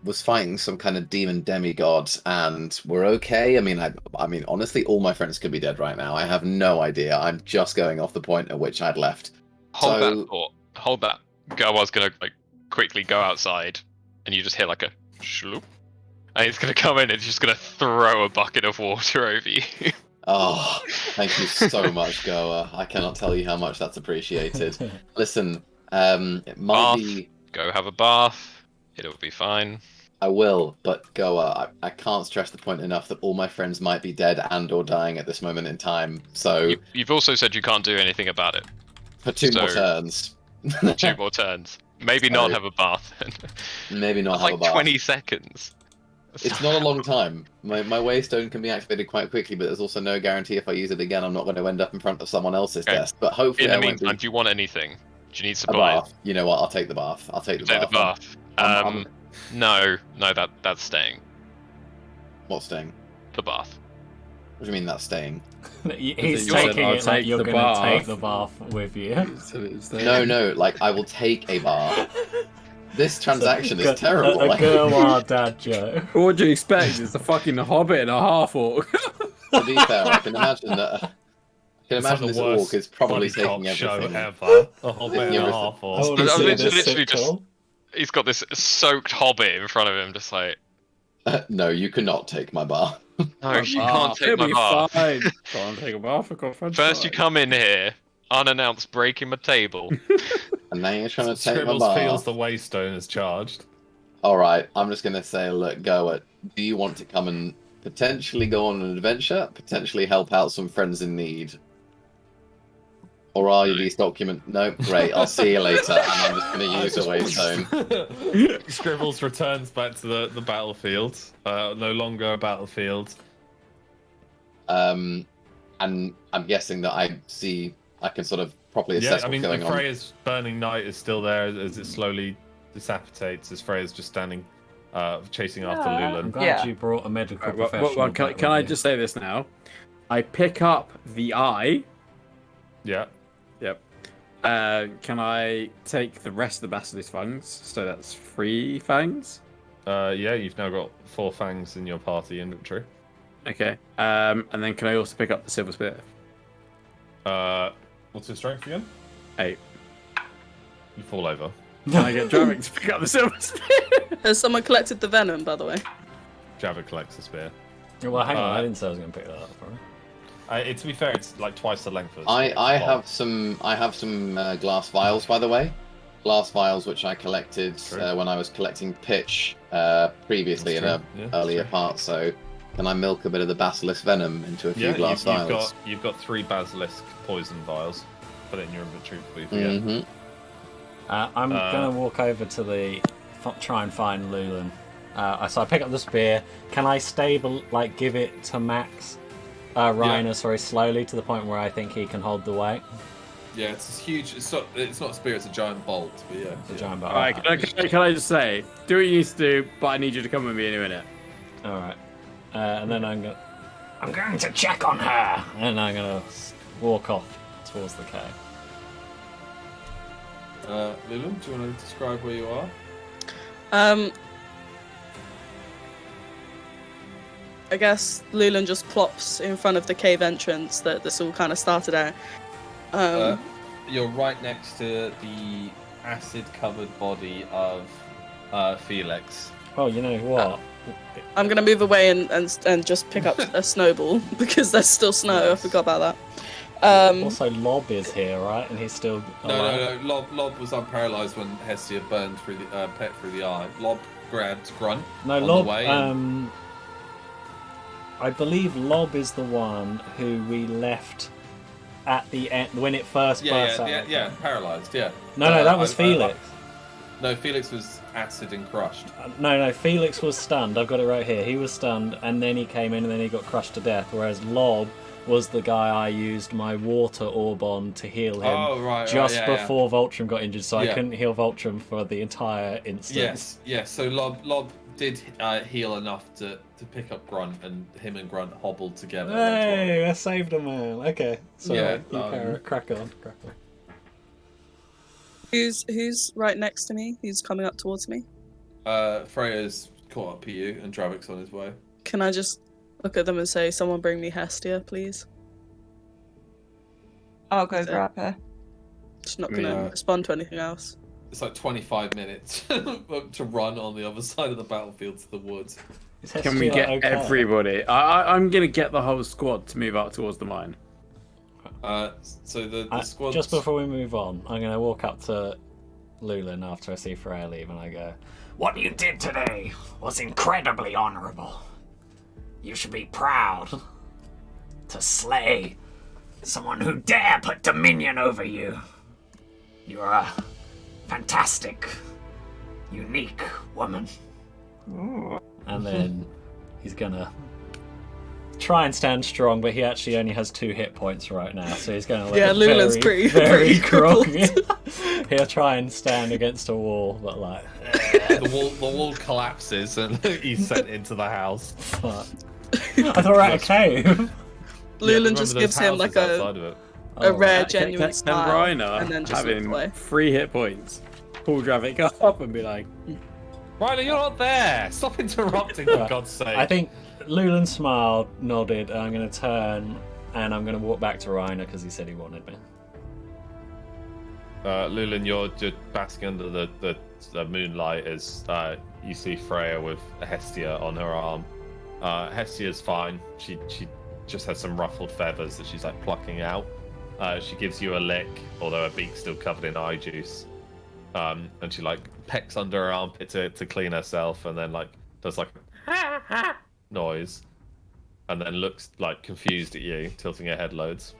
was fighting some kind of demon demigod, and we're okay. I mean, honestly, all my friends could be dead right now. I have no idea. I'm just going off the point at which I'd left. Hold that thought. Hold that. Goa's gonna quickly go outside, and you just hear like a shloop, and he's gonna come in and he's just gonna throw a bucket of water over you. Oh, thank you so much, Goa. I cannot tell you how much that's appreciated. Listen, it might be... Go have a bath. It'll be fine. I will, but Goa, I can't stress the point enough that all my friends might be dead and or dying at this moment in time, so... You've also said you can't do anything about it. For two more turns. 2 more turns. Maybe not have a bath. Maybe not have a bath. Like 20 seconds. It's not a long time. My waystone can be activated quite quickly, but there's also no guarantee if I use it again I'm not going to end up in front of someone else's desk. But hopefully in the meantime, do you want anything? Do you need a supplies? bath. You know what? I'll take the bath. I'll take the Take bath. the bath. No, that's staying. What's staying? The bath. What do you mean that's staying? He's taking it like you're going to take the bath with you. No, like I will take a bath. This transaction is terrible. A girl dad joke. What do you expect? It's a fucking hobbit and a half-orc. To be fair, I can imagine that... this orc is probably taking everything. Show ever. A hobbit and a half-orc. Literally just... He's got this soaked hobbit in front of him, just like... No, you cannot take my bath. No, you can't take my bath. Fine. Can't take a bath. First you come in here, unannounced, breaking my table. And now you're trying to take Scribbles my bath. feels the waystone is charged. Alright, I'm just going to say, look, Goa, do you want to come and potentially go on an adventure? Potentially help out some friends in need? Or are you these document? No, great. I'll see you later. And I'm just going to use a waystone. Scribbles returns back to the battlefield. No longer a battlefield. And I'm guessing that I can sort of properly assess what's going on. Freya's burning night is still there as it slowly dissipates. As Freya's just standing, chasing after Lulen. I'm glad you brought a medical professional. Well, can I just say this now? I pick up the eye. Yeah. Yep. Can I take the rest of the basilisk fangs? So that's 3 fangs. Yeah, you've now got 4 fangs in your party inventory. Okay. And then can I also pick up the silver spear? What's your strength again? 8. You fall over. Can I get Dravik to pick up the silver spear? Has someone collected the venom, by the way? Javik collects the spear. Well, hang on, I didn't say I was going to pick that up. Right? To be fair, it's like twice the length of. I have some glass vials, by the way. Glass vials which I collected when I was collecting pitch previously in an earlier part. So can I milk a bit of the basilisk venom into a few glass vials? You've got 3 basilisk poison vials. Put it in your inventory before you forget. I'm going to walk over to try and find Lulen. So I pick up the spear. Can I give it to Max? Reiner, slowly to the point where I think he can hold the weight. Yeah, it's huge. It's not a spear. It's a giant bolt. But yeah, it's a giant bolt. All right, can I just say, do what you used to do, but I need you to come with me in a minute. All right, and then I'm going to check on her, and I'm gonna walk off towards the cave. Lulen, do you want to describe where you are? I guess Lulen just plops in front of the cave entrance that this all kind of started at. You're right next to the acid-covered body of Felix. Oh, you know what? I'm gonna move away and just pick up a snowball because there's still snow. I forgot about that. Also, Lob is here, right? And he's still alive. No. Lob was unparalysed when Hestia burned through the pet through the eye. Lob grabbed Grunt. No, on Lob. The way I believe Lob is the one who we left at the end when it first burst out. Yeah, paralysed. Yeah. No, that was Felix. No, Felix was acid and crushed. No, Felix was stunned. I've got it right here. He was stunned, and then he came in, and then he got crushed to death. Whereas Lob was the guy I used my water orb on to heal him just before Voltrum got injured, so I couldn't heal Voltrum for the entire instance. Yes. So Lob did heal enough to pick up Grunt, and him and Grunt hobbled together. Hey, I saved a man. Okay, so crack on. Who's right next to me? Who's coming up towards me? Freya's caught up to you, and Dravik's on his way. Can I just look at them and say, "Someone bring me Hestia, please"? I'll go grab her. Just not gonna respond to anything else. It's like 25 minutes to run on the other side of the battlefield to the woods. Can we get everybody? I'm gonna get the whole squad to move up towards the mine. So the squad. Just before we move on, I'm gonna walk up to Lulen after I see Freya leave, and I go, "What you did today was incredibly honourable. You should be proud to slay someone who dare put dominion over you. You're a fantastic, unique woman." And then he's gonna try and stand strong, but he actually only has 2 hit points right now, so he's gonna look Lulen's very groggy. He'll try and stand against a wall, but like the wall collapses and he's sent into the house. But I thought we were at a cave. Lulen just gives him like a rare, genuine smile, and then just having away. 3 hit points. Pull Dravik up and be like, Ryder, you're not there! Stop interrupting, for God's sake. I think Lulen smiled, nodded, and I'm going to turn and I'm going to walk back to Reiner because he said he wanted me. Lulen, you're just basking under the moonlight as you see Freya with Hestia on her arm. Hestia's fine. She just has some ruffled feathers that she's like plucking out. She gives you a lick, although her beak's still covered in eye juice. And she like pecks under her armpit to clean herself, and then like does like a noise, and then looks like confused at you, tilting her head loads.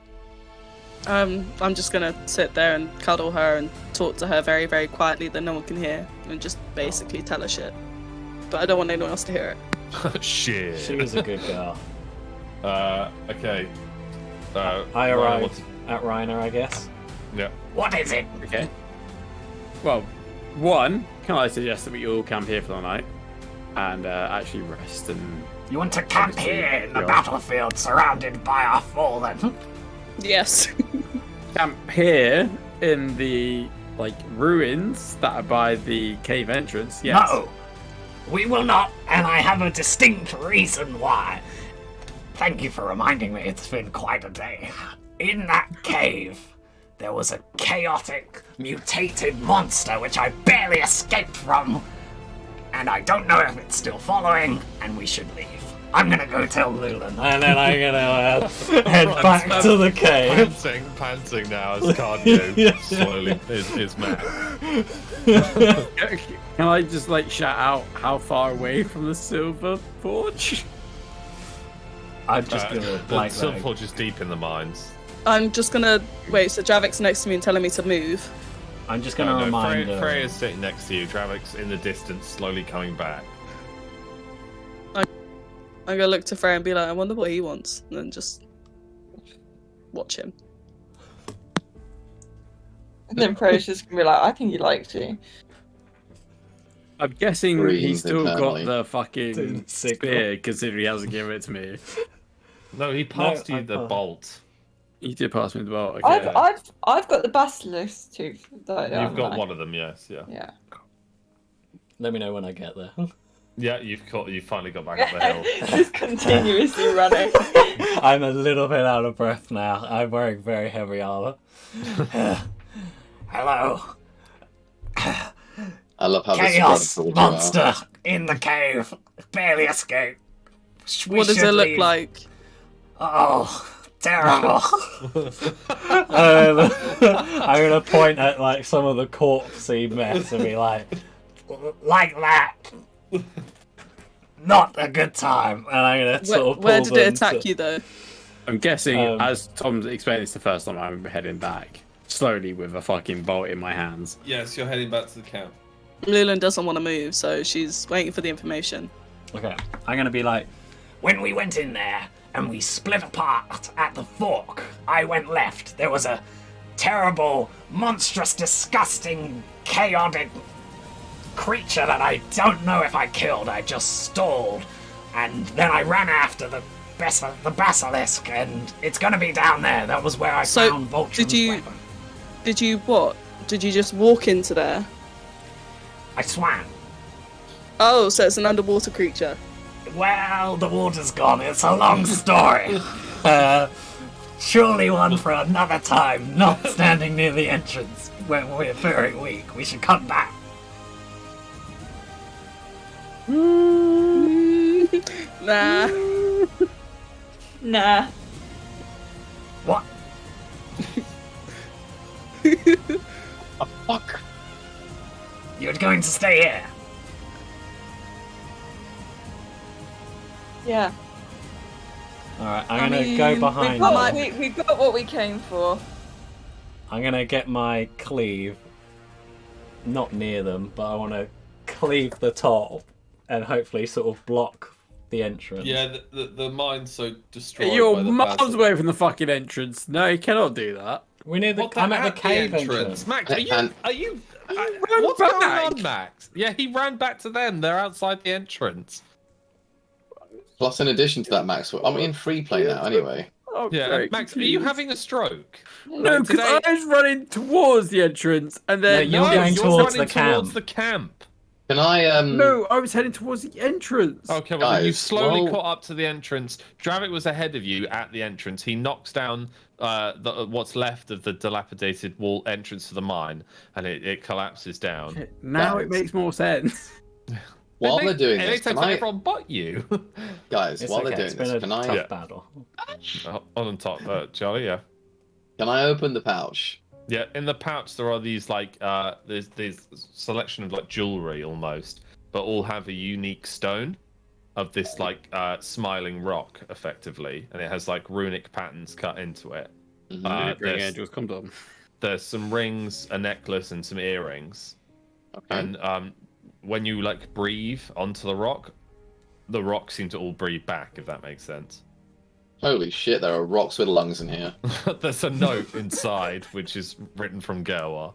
I'm just gonna sit there and cuddle her and talk to her very, very quietly that no one can hear, and just basically tell her shit. But I don't want anyone else to hear it. Shit. She was a good girl. Okay. I arrived at Reiner, I guess. Yeah. What is it? Okay. Well, one, can I suggest that we all camp here for the night and actually rest and... You want to camp here in the battlefield surrounded by our fallen? Yes. Camp here in the, like, ruins that are by the cave entrance, yes. No, we will not, and I have a distinct reason why. Thank you for reminding me, it's been quite a day. In that cave, there was a chaotic, mutated monster which I barely escaped from. And I don't know if it's still following, and we should leave. I'm gonna go tell Lulen, and then I'm gonna head back to the cave. Panting now as cardio slowly is mad. Can I just like shout out how far away from the silver forge? I'm just gonna the blank silver leg. forge is deep in the mines. I'm just gonna wait. So Javik's next to me and telling me to move. I'm just gonna remind. Freya's sitting next to you. Dravik's in the distance, slowly coming back. I'm gonna look to Freya and be like, I wonder what he wants, and then just watch him. And then Freya's just gonna be like, I think he likes you. I'm guessing he's still internally. got the fucking spear, considering he hasn't given it to me. No, he passed you the bolt. He did pass me the bolt. Okay. I've got the basilisk tooth. You've got one of them, yes, yeah. Yeah. Let me know when I get there. Yeah, you finally got back up the hill. Just continuously running. I'm a little bit out of breath now. I'm wearing very heavy armor. Hello. I love how Chaos this monster in the cave. Barely escaped. What does it look like? Oh, terrible. I'm gonna point at like some of the corpsey mess and be like that. Not a good time. and I'm gonna sort of Where pull did it them attack to- you though? I'm guessing, as Tom explained this the first time, I'm heading back slowly with a fucking bolt in my hands. Yes, you're heading back to the camp. Lulen doesn't want to move, so she's waiting for the information. Okay, I'm gonna be like, When we went in there and we split apart at the fork, I went left. There was a terrible, monstrous, disgusting, chaotic creature that I don't know if I killed. I just stalled. And then I ran after the basilisk, and it's gonna be down there. That was where I found Vulture's weapon. Did you what? Did you just walk into there? I swam. Oh, so it's an underwater creature. Well, the water's gone. It's a long story. Surely one for another time, not standing near the entrance when we're very weak. We should come back. Nah. Nah. What? Fuck. You're going to stay here? Yeah. alright, I'm gonna go behind We got what we came for. I'm gonna get my cleave, not near them, but I want to cleave the top and hopefully sort of block the entrance. Yeah, the mine's so destroyed. You're by the miles away from the fucking entrance. No, you cannot do that. We need the. I'm at the cave entrance. Max, And- are you? ran What's back. going on, Max? Yeah, he ran back to them. They're outside the entrance. Plus, in addition to that, Max, I'm in free play now anyway. I'm Yeah, very Max, are you confused. having a stroke? No, because Today- I was running towards the entrance and then. No, you're going towards running the camp. towards the camp. Can I No, I was heading towards the entrance. Okay, well, then you Guys, slowly well- caught up to the entrance. Dravik was ahead of you at the entrance. He knocks down what's left of the dilapidated wall entrance to the mine, and it collapses down. Now Guys. it makes more sense. while they're doing it this, makes sense can for I, everyone but you. guys, It's while okay, they're it's doing been this, a can tough I battle. On top, Charlie, yeah. can I open the pouch? Yeah, in the pouch there are these like there's selection of like jewelry almost, but all have a unique stone of this like smiling rock effectively, and it has like runic patterns cut into it. Bring angels, come on. There's some rings, a necklace, and some earrings. Okay. And when you like breathe onto the rock seems to all breathe back, if that makes sense. Holy shit, there are rocks with lungs in here. There's a note inside which is written from Gerwa.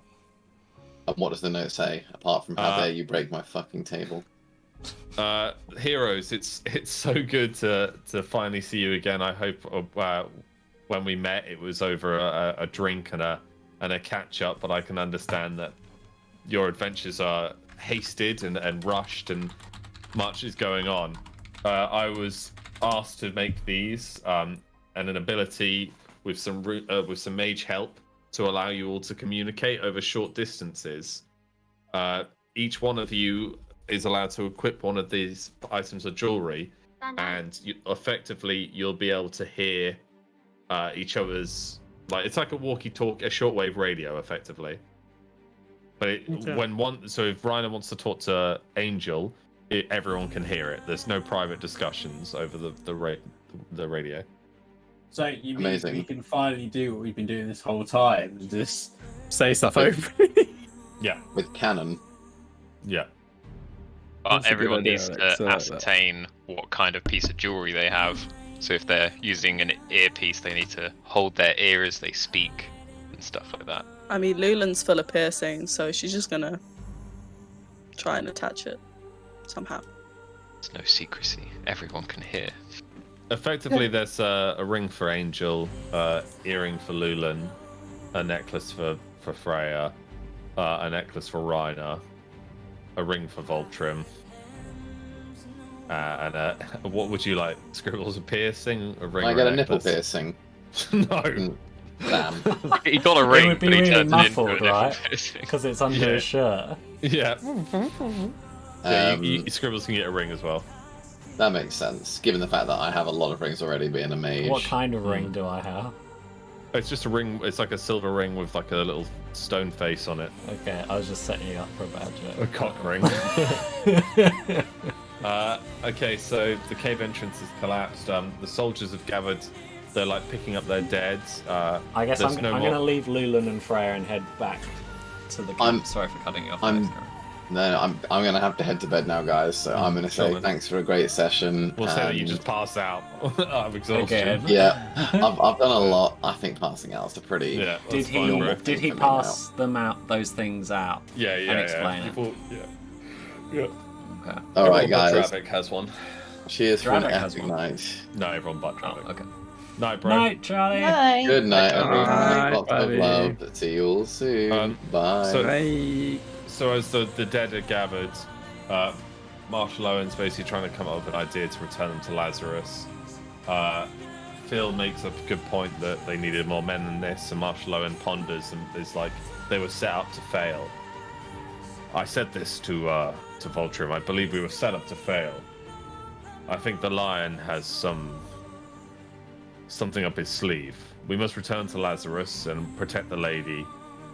And what does the note say? Apart from how dare you break my fucking table. Heroes, it's so good to finally see you again. I hope when we met it was over a drink and a catch up, but I can understand that your adventures are hasted and rushed and much is going on. I was asked to make these and an ability with some mage help to allow you all to communicate over short distances. Each one of you is allowed to equip one of these items of jewelry and effectively you'll be able to hear each other's, like, it's like a walkie-talkie, a shortwave radio, effectively. But so if Reiner wants to talk to Angel, everyone can hear it. There's no private discussions over the radio. So you mean Amazing. we can finally do what we've been doing this whole time and just Say stuff over. Yeah. With canon. Yeah. But That's a good everyone idea, needs Alex. to I like that. ascertain what kind of piece of jewelry they have. So if they're using an earpiece, they need to hold their ear as they speak and stuff like that. I mean, Lulen's full of piercings, so she's just gonna try and attach it somehow. There's no secrecy. Everyone can hear. Effectively, there's a ring for Angel, earring for Lulen, a necklace for Freya, a necklace for Reiner, a ring for Voltrim, and what would you like? Scribbles, a piercing, a ring. I or get a necklace? nipple piercing. No. Damn. He got a It ring, would be but he really turned it into muffled, a right? nipple piercing. Because it's under Yeah. his shirt. Yeah. Scribbles can get a ring as well. That makes sense, given the fact that I have a lot of rings already being a mage. What kind of ring do I have? It's just a ring. It's like a silver ring with like a little stone face on it. Okay, I was just setting you up for a bad A joke. cock ring. Okay, so the cave entrance has collapsed. The soldiers have gathered. They're like picking up their dead. I guess there's I'm no going more- to leave Lulen and Freya and head back to the camp. Sorry for cutting you off. I'm Alex. gonna have to head to bed now, guys. So I'm gonna say Sure. thanks for a great session. We'll say that you and- just pass out of exhaustion. Again. Yeah, I've done a lot. I think passing out's a pretty. Yeah. Did that's fine, bro. he pass them out, those things out? Yeah, and yeah, explain it? People, yeah. Okay. All right, Everyone but guys. Dravik has one. Cheers for an Dravik has epic one. night. No, everyone but Oh, Dravik. okay. Night, bro. Night, Charlie. Bye. Good night, everyone. Night, Lots of buddy. love. See you all soon. Bye. so- Hey. So as the dead are gathered, Marshal Owen's basically trying to come up with an idea to return them to Lazarus. Phil makes a good point that they needed more men than this, and Marshal Owen ponders and is like, they were set up to fail. I said this to Voltrim. I believe we were set up to fail. I think the lion has something up his sleeve. We must return to Lazarus and protect the lady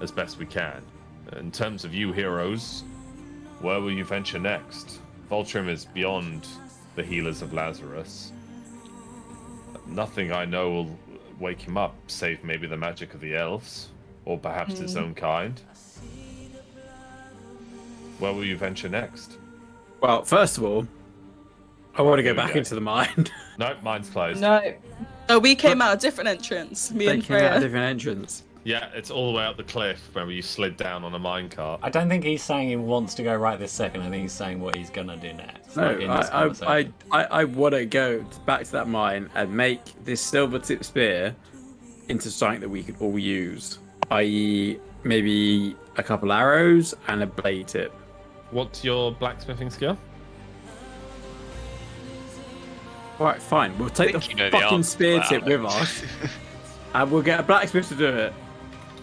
as best we can. In terms of you heroes, where will you venture next? Voltrim is beyond the healers of Lazarus. Nothing I know will wake him up, save maybe the magic of the elves, or perhaps his own kind. Where will you venture next? Well, first of all, I want to Here go we back go. into the mine. No, mine's closed. No. Oh, we came out a different entrance. Me They and came out a Freya. different entrance. Yeah, it's all the way up the cliff where you slid down on a minecart. I don't think he's saying he wants to go right this second. I think he's saying what he's gonna do next. No, like, in this I conversation. want to go back to that mine and make this silver tip spear into something that we could all use, i.e., maybe a couple arrows and a blade tip. What's your blacksmithing skill? All right, fine. We'll take the think you know the fucking answer to spear that, tip with Alex. us, and we'll get a blacksmith to do it.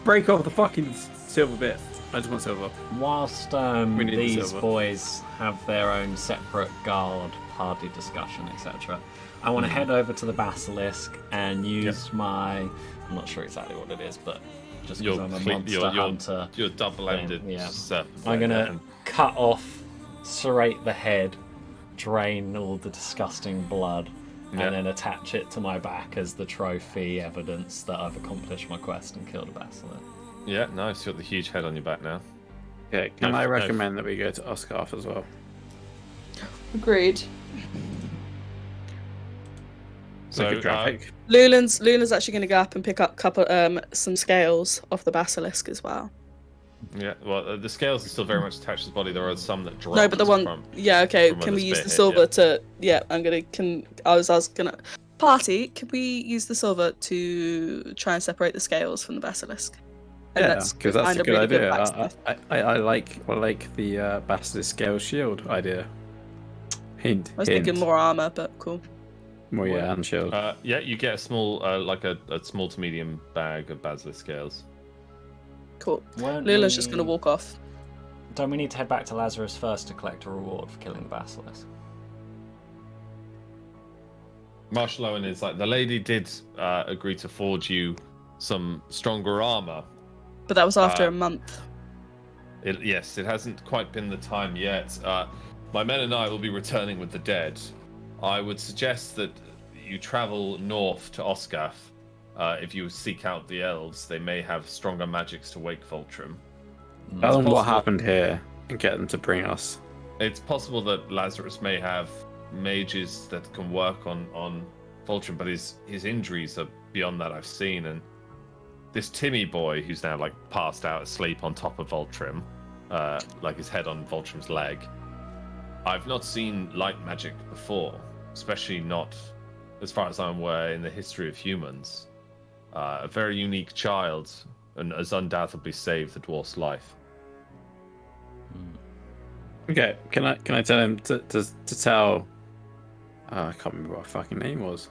Break off the fucking silver bit. I just want silver. Whilst We need the these silver. boys have their own separate guard, party discussion, etc., I want to head over to the basilisk and use my. I'm not sure exactly what it is, but just because I'm a monster hunter, Your double-ended yeah. serpent. I'm blade, gonna and- cut off, serrate the head, drain all the disgusting blood, Yeah. and then attach it to my back as the trophy evidence that I've accomplished my quest and killed a basilisk. Yeah, nice. You got the huge head on your back now. Okay, can No, I no. recommend that we go to Oscarf as well? Agreed. So, Look at traffic. Lulen's actually going to go up and pick up some scales off the basilisk as well. yeah, well, the scales are still very much attached to the body. There are some that drop. No, but the one, from. yeah, okay. from where Can the we use spear the hit, silver yeah. to? Yeah, I was gonna. Party, can we use the silver to try and separate the scales from the basilisk? And Yeah, let's because that's find a good really idea. blacksmith. I like the basilisk scale shield idea. Hint. I was hint. thinking more armor, but cool. More, yeah, and shield. Yeah, you get a small, like a small to medium bag of basilisk scales. Cool. Weren't Lulen's just we- gonna walk off. Don't we need to head back to Lazarus first to collect a reward for killing the basilisk? Marshal Owen is like, the lady did agree to forge you some stronger armor. But that was after a month. Yes, it hasn't quite been the time yet. My men and I will be returning with the dead. I would suggest that you travel north to Osgaf. If you seek out the elves, they may have stronger magics to wake Voltrum. Tell them what happened here and get them to bring us. It's possible that Lazarus may have mages that can work on Voltrum, but his injuries are beyond that I've seen. And this Timmy boy, who's now like passed out asleep on top of Voltrum, like his head on Voltrum's leg, I've not seen light magic before, especially not, as far as I'm aware, in the history of humans. A very unique child, and has undoubtedly saved the dwarf's life. Okay, can I tell him to tell? I can't remember what her fucking name was.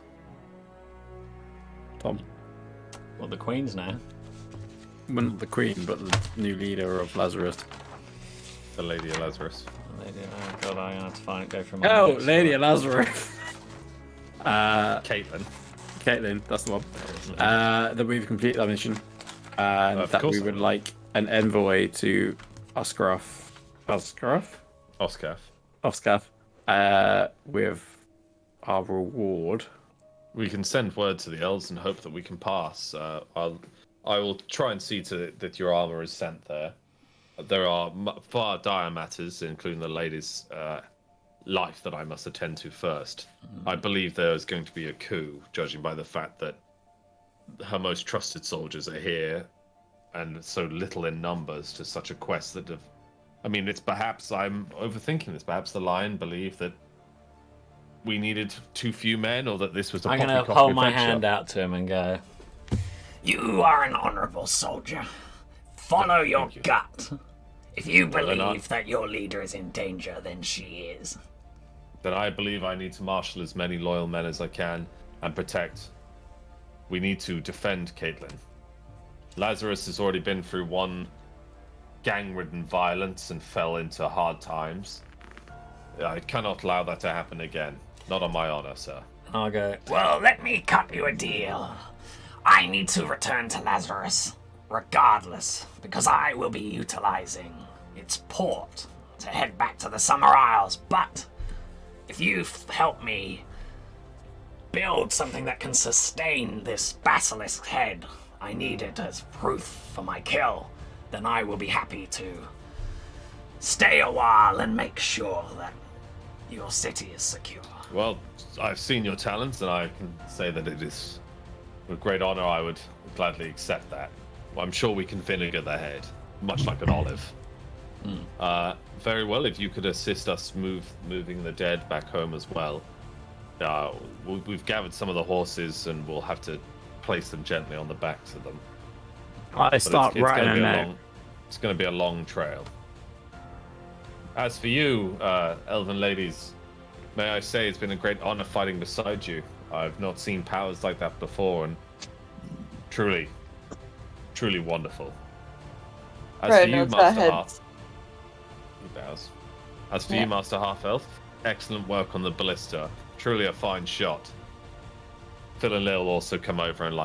Tom. Well, the Queen's now. Well, not the Queen, but the new leader of Lazarus. The Lady of Lazarus. Lady, oh god, I'm gonna have to find it. Go from. Oh, Lady of Lazarus. Caitlin, that's the one. That we've completed our mission, and that we would like an envoy to Osgaf, with our reward. We can send word to the elves and hope that we can pass. I will try and see to it that your armor is sent there. There are far dire matters, including the lady's life, that I must attend to first. I believe there is going to be a coup, judging by the fact that her most trusted soldiers are here, and so little in numbers to such a quest that have... I mean, it's perhaps I'm overthinking this. Perhaps the Lion believed that we needed too few men, or that this was a I'm gonna hold my hand out to him and go, You are an honorable soldier. Follow your gut. If you believe that your leader is in danger, then she is. Then I believe I need to marshal as many loyal men as I can and protect. We need to defend Caitlin. Lazarus has already been through one gang-ridden violence and fell into hard times. I cannot allow that to happen again. Not on my honor, sir. I'll go, Well, let me cut you a deal. I need to return to Lazarus, regardless, because I will be utilizing its port to head back to the Summer Isles. But if you help me build something that can sustain this basilisk head, I need it as proof for my kill, then I will be happy to stay a while and make sure that your city is secure. Well, I've seen your talents, and I can say that it is with great honor. I would gladly accept that. Well, I'm sure we can vinegar the head, much like an olive. Very well, if you could assist us moving the dead back home as well. We've gathered some of the horses, and we'll have to place them gently on the backs of them. It's going to be a long trail. As for you, elven ladies, may I say it's been a great honor fighting beside you. I've not seen powers like that before, and truly wonderful. As for you, Master Half, he bows. As for you, Master Half Elf, excellent work on the ballista. Truly a fine shot. Phil and Lil also come over and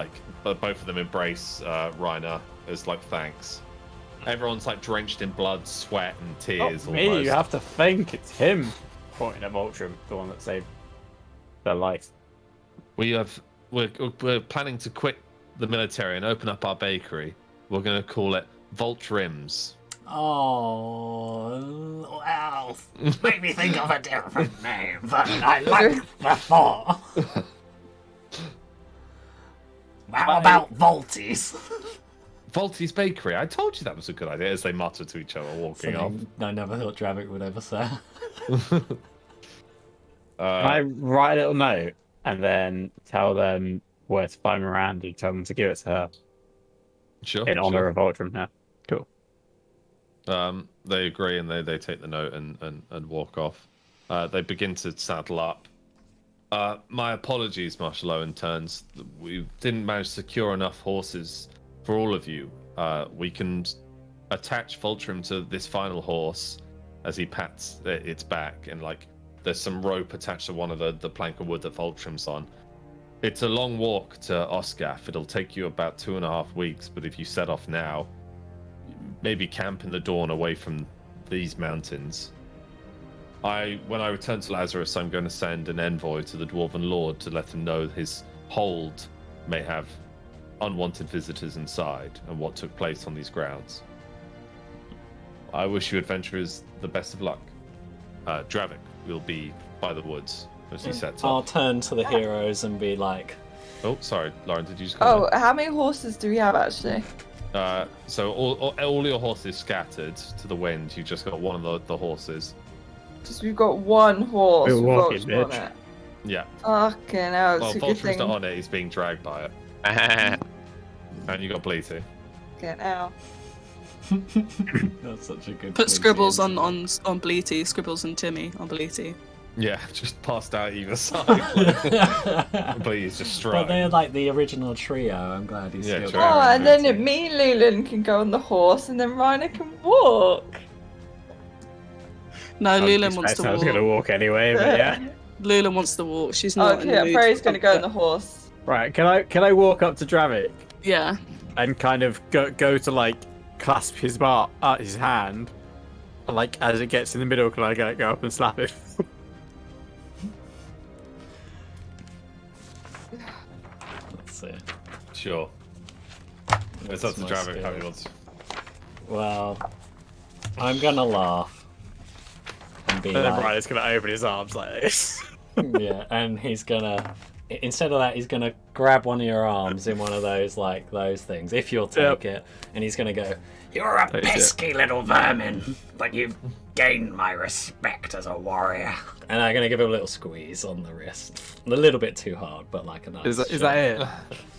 both of them embrace Reiner as thanks. Everyone's drenched in blood, sweat, and tears. Not me, you have to think it's him. Pointing at Voltrum, the one that saved their life. We're planning to quit the military and open up our bakery. We're going to call it Voltrims. Oh, well, make me think of a different name, but I like the thought. How about Volties? Volty's Bakery. I told you that was a good idea, as they mutter to each other walking off. I never thought Dravik would ever say. Can I write a little note and then tell them where to find Miranda and tell them to give it to her? Sure. In honor of Voltrum now. Cool. They agree, and they take the note and walk off. They begin to saddle up. My apologies, Marshal Owen turns. We didn't manage to secure enough horses for all of you. We can attach Voltrum to this final horse as he pats its back, and there's some rope attached to one of the plank of wood that Voltrum's on. It's a long walk to Osgaf. It'll take you about 2.5 weeks, but if you set off now, maybe camp in the dawn away from these mountains. When I return to Lazarus, I'm going to send an envoy to the Dwarven Lord to let him know his hold may have unwanted visitors inside and what took place on these grounds. I wish you adventurers the best of luck. Dravik will be by the woods as he sets I'll off. turn to the heroes and be like... Oh, sorry, Lauren, did you just come in? how many horses do we have actually? So all your horses scattered to the wind. You just got one of the horses. Because we've got one horse We're with walking, Vulture on bitch. it. Yeah. Fucking hell, Well, it's a good Vulture's thing. not on it. He's being dragged by it. And you got Bleaty. Fucking hell. That's such a good... Put Bleaty scribbles on incident. Bleaty, Scribbles and Timmy on Bleaty. Yeah, just passed out either side. Bleaty's just But strong. they're like the original trio. I'm glad he's Yeah, still true. Oh, and Beauty. then me and Lulen can go on the horse, and then Reiner can walk. No, Lulen wants to I was walk. gonna walk anyway, but yeah. Lulen wants to walk. She's not. in Okay, the I'm mood Freya's for gonna go on the comfort. horse. Right, can I walk up to Dravik Yeah. and kind of go to like clasp his hand, and, like as it gets in the middle, can I go up and slap it? Let's see. Sure. It's up to my Dravik how he skill? wants. Well, I'm gonna laugh and be And then like, Ryan's gonna open his arms like this. yeah, and he's gonna, instead of that, he's gonna grab one of your arms in one of those those things, if you'll take it, and he's gonna go, You're a That is it. pesky little vermin, but you've gained my respect as a warrior. and I'm gonna give him a little squeeze on the wrist, a little bit too hard, but like a nice. Is that it?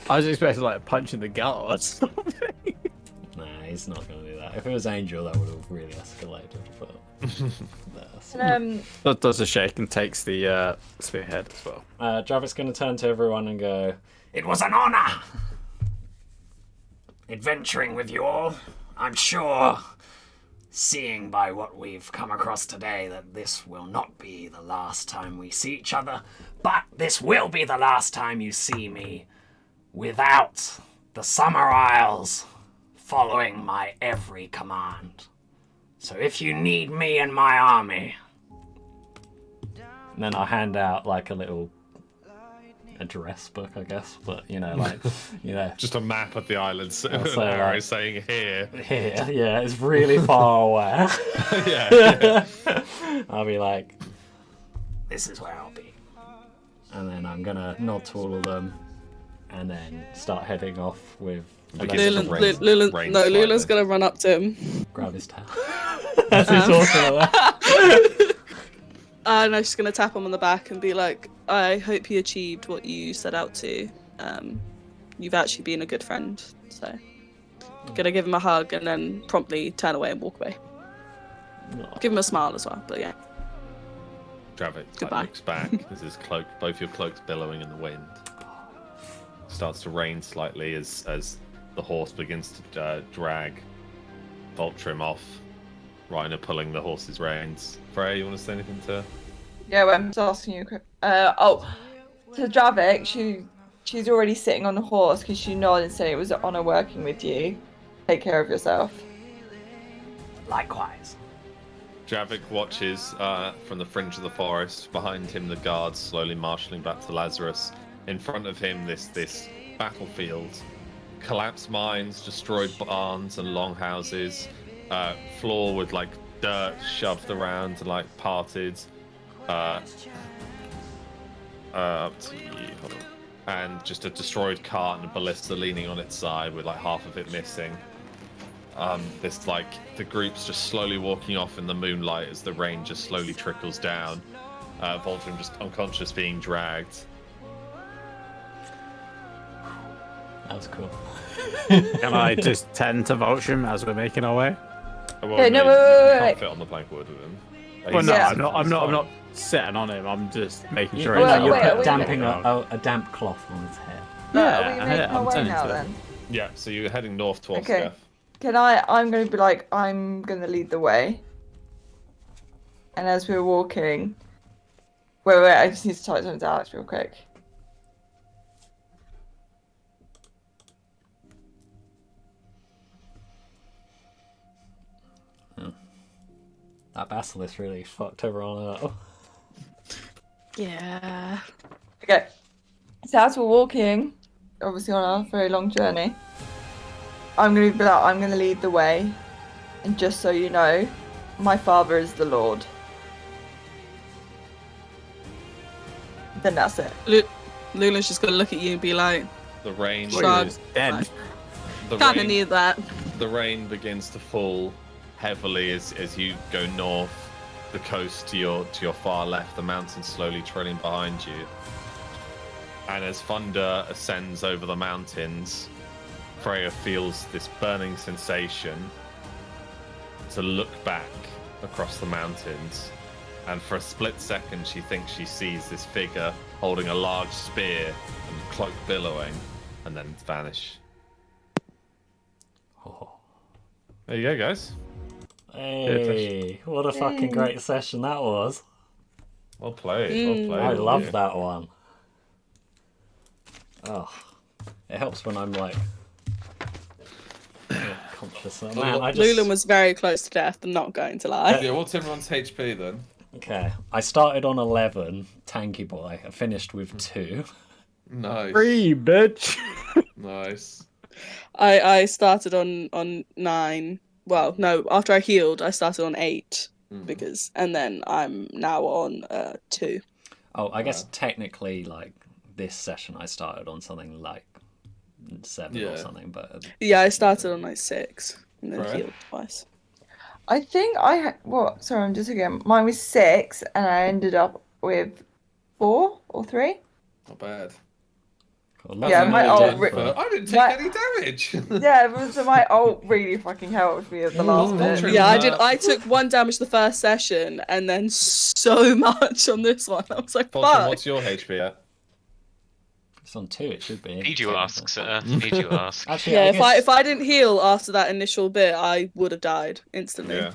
I was expecting like a punch in the gut or something. Nah, he's not gonna do that. If it was Angel, that would have really escalated. But no. That does a shake and takes the spearhead as well. Dravik's gonna turn to everyone and go, It was an honor adventuring with you all. I'm sure, seeing by what we've come across today, that this will not be the last time we see each other, but this will be the last time you see me without the Summer Isles following my every command. So if you need me and my army, and then I'll hand out like a little address book, I guess, but like Just a map of the islands. I'll An say, arrow like- saying here. here, yeah, it's really far away. Yeah. I'll be like, this is where I'll be. and then I'm gonna nod to all of them, and then start heading off with. Begins to rain- Lulen, rain no, slightly. Lulen's gonna run up to him. Grab his tail. As he's talking like that. And I'm just gonna tap him on the back and be like, I hope you achieved what you set out to. You've actually been a good friend. So, gonna give him a hug and then promptly turn away and walk away. Give him a smile as well, but yeah. Dravik Goodbye. looks back as his cloak, both your cloaks billowing in the wind. Starts to rain slightly as the horse begins to drag Voltrim off. Reiner pulling the horse's reins. Freya, you want to say anything to? Yeah, well, I'm just asking you. To Dravik, she's already sitting on the horse because she nodded and said it was an honor working with you. Take care of yourself. Likewise. Dravik watches from the fringe of the forest. Behind him, the guards slowly marshalling back to Lazarus. In front of him, this battlefield. Collapsed mines, destroyed barns and longhouses. Floor with like dirt shoved around and like parted. Up to you. Hold on. And just a destroyed cart and a ballista leaning on its side with like half of it missing. This like the group's just slowly walking off in the moonlight as the rain just slowly trickles down. Voltrim just unconscious, being dragged. That was cool. Can I just tend to Vultrim as we're making our way? Well, Okay, no, you wait. can't fit on the plank wood with him. Well, no, Yeah. I'm not sitting on him. I'm just making sure. Well, he's you're not- wait, put wait, damping wait. a damp cloth on his head. Are we Yeah, making our I'm way turning now to it. then? Yeah, so you're heading north towards Okay. Skeff. I'm going to be like, I'm going to lead the way. And as we're walking... Wait, I just need to type something to Alex real quick. That basilisk really fucked everyone up. Yeah. Okay. So as we're walking, obviously on our very long journey, I'm gonna lead the way, and just so you know, my father is the Lord. Then that's it. Lulen's just gonna look at you and be like, The rain. Shrug. Dead. The kinda rain. need that. The rain begins to fall heavily as you go north, the coast to your far left, the mountains slowly trailing behind you. And as thunder ascends over the mountains, Freya feels this burning sensation to look back across the mountains. And for a split second, she thinks she sees this figure holding a large spear and cloak billowing, and then vanish. Oh. There you go, guys. Hey, what a fucking great session that was. Well played. Well played. I all love you. that one. Oh, it helps when I'm like conscious. Man, I just... Lulen was very close to death, I'm not going to lie. Yeah, what's everyone's HP then? Okay, I started on 11, tanky boy. I finished with 2. Nice. 3, bitch. Nice. I started on 9. Well, no, after I healed, I started on 8 because, and then I'm now on 2. Oh, I guess technically, like this session, I started on something like 7 or something, but Yeah, I started on like 6 and then Right. healed twice. I think sorry, I'm just again. Mine was 6, and I ended up with 4 or 3. Not bad. Yeah, my ult. I didn't take any damage. Yeah, so my ult really fucking helped me at the last bit. Yeah, I did. I took 1 damage the first session, and then so much on this one. I was like, Fulton, fuck. what's your HP at? it's on 2. It should be. Need you ask, sir. Need you ask. Actually, Yeah, I guess, if I didn't heal after that initial bit, I would have died instantly. Yeah.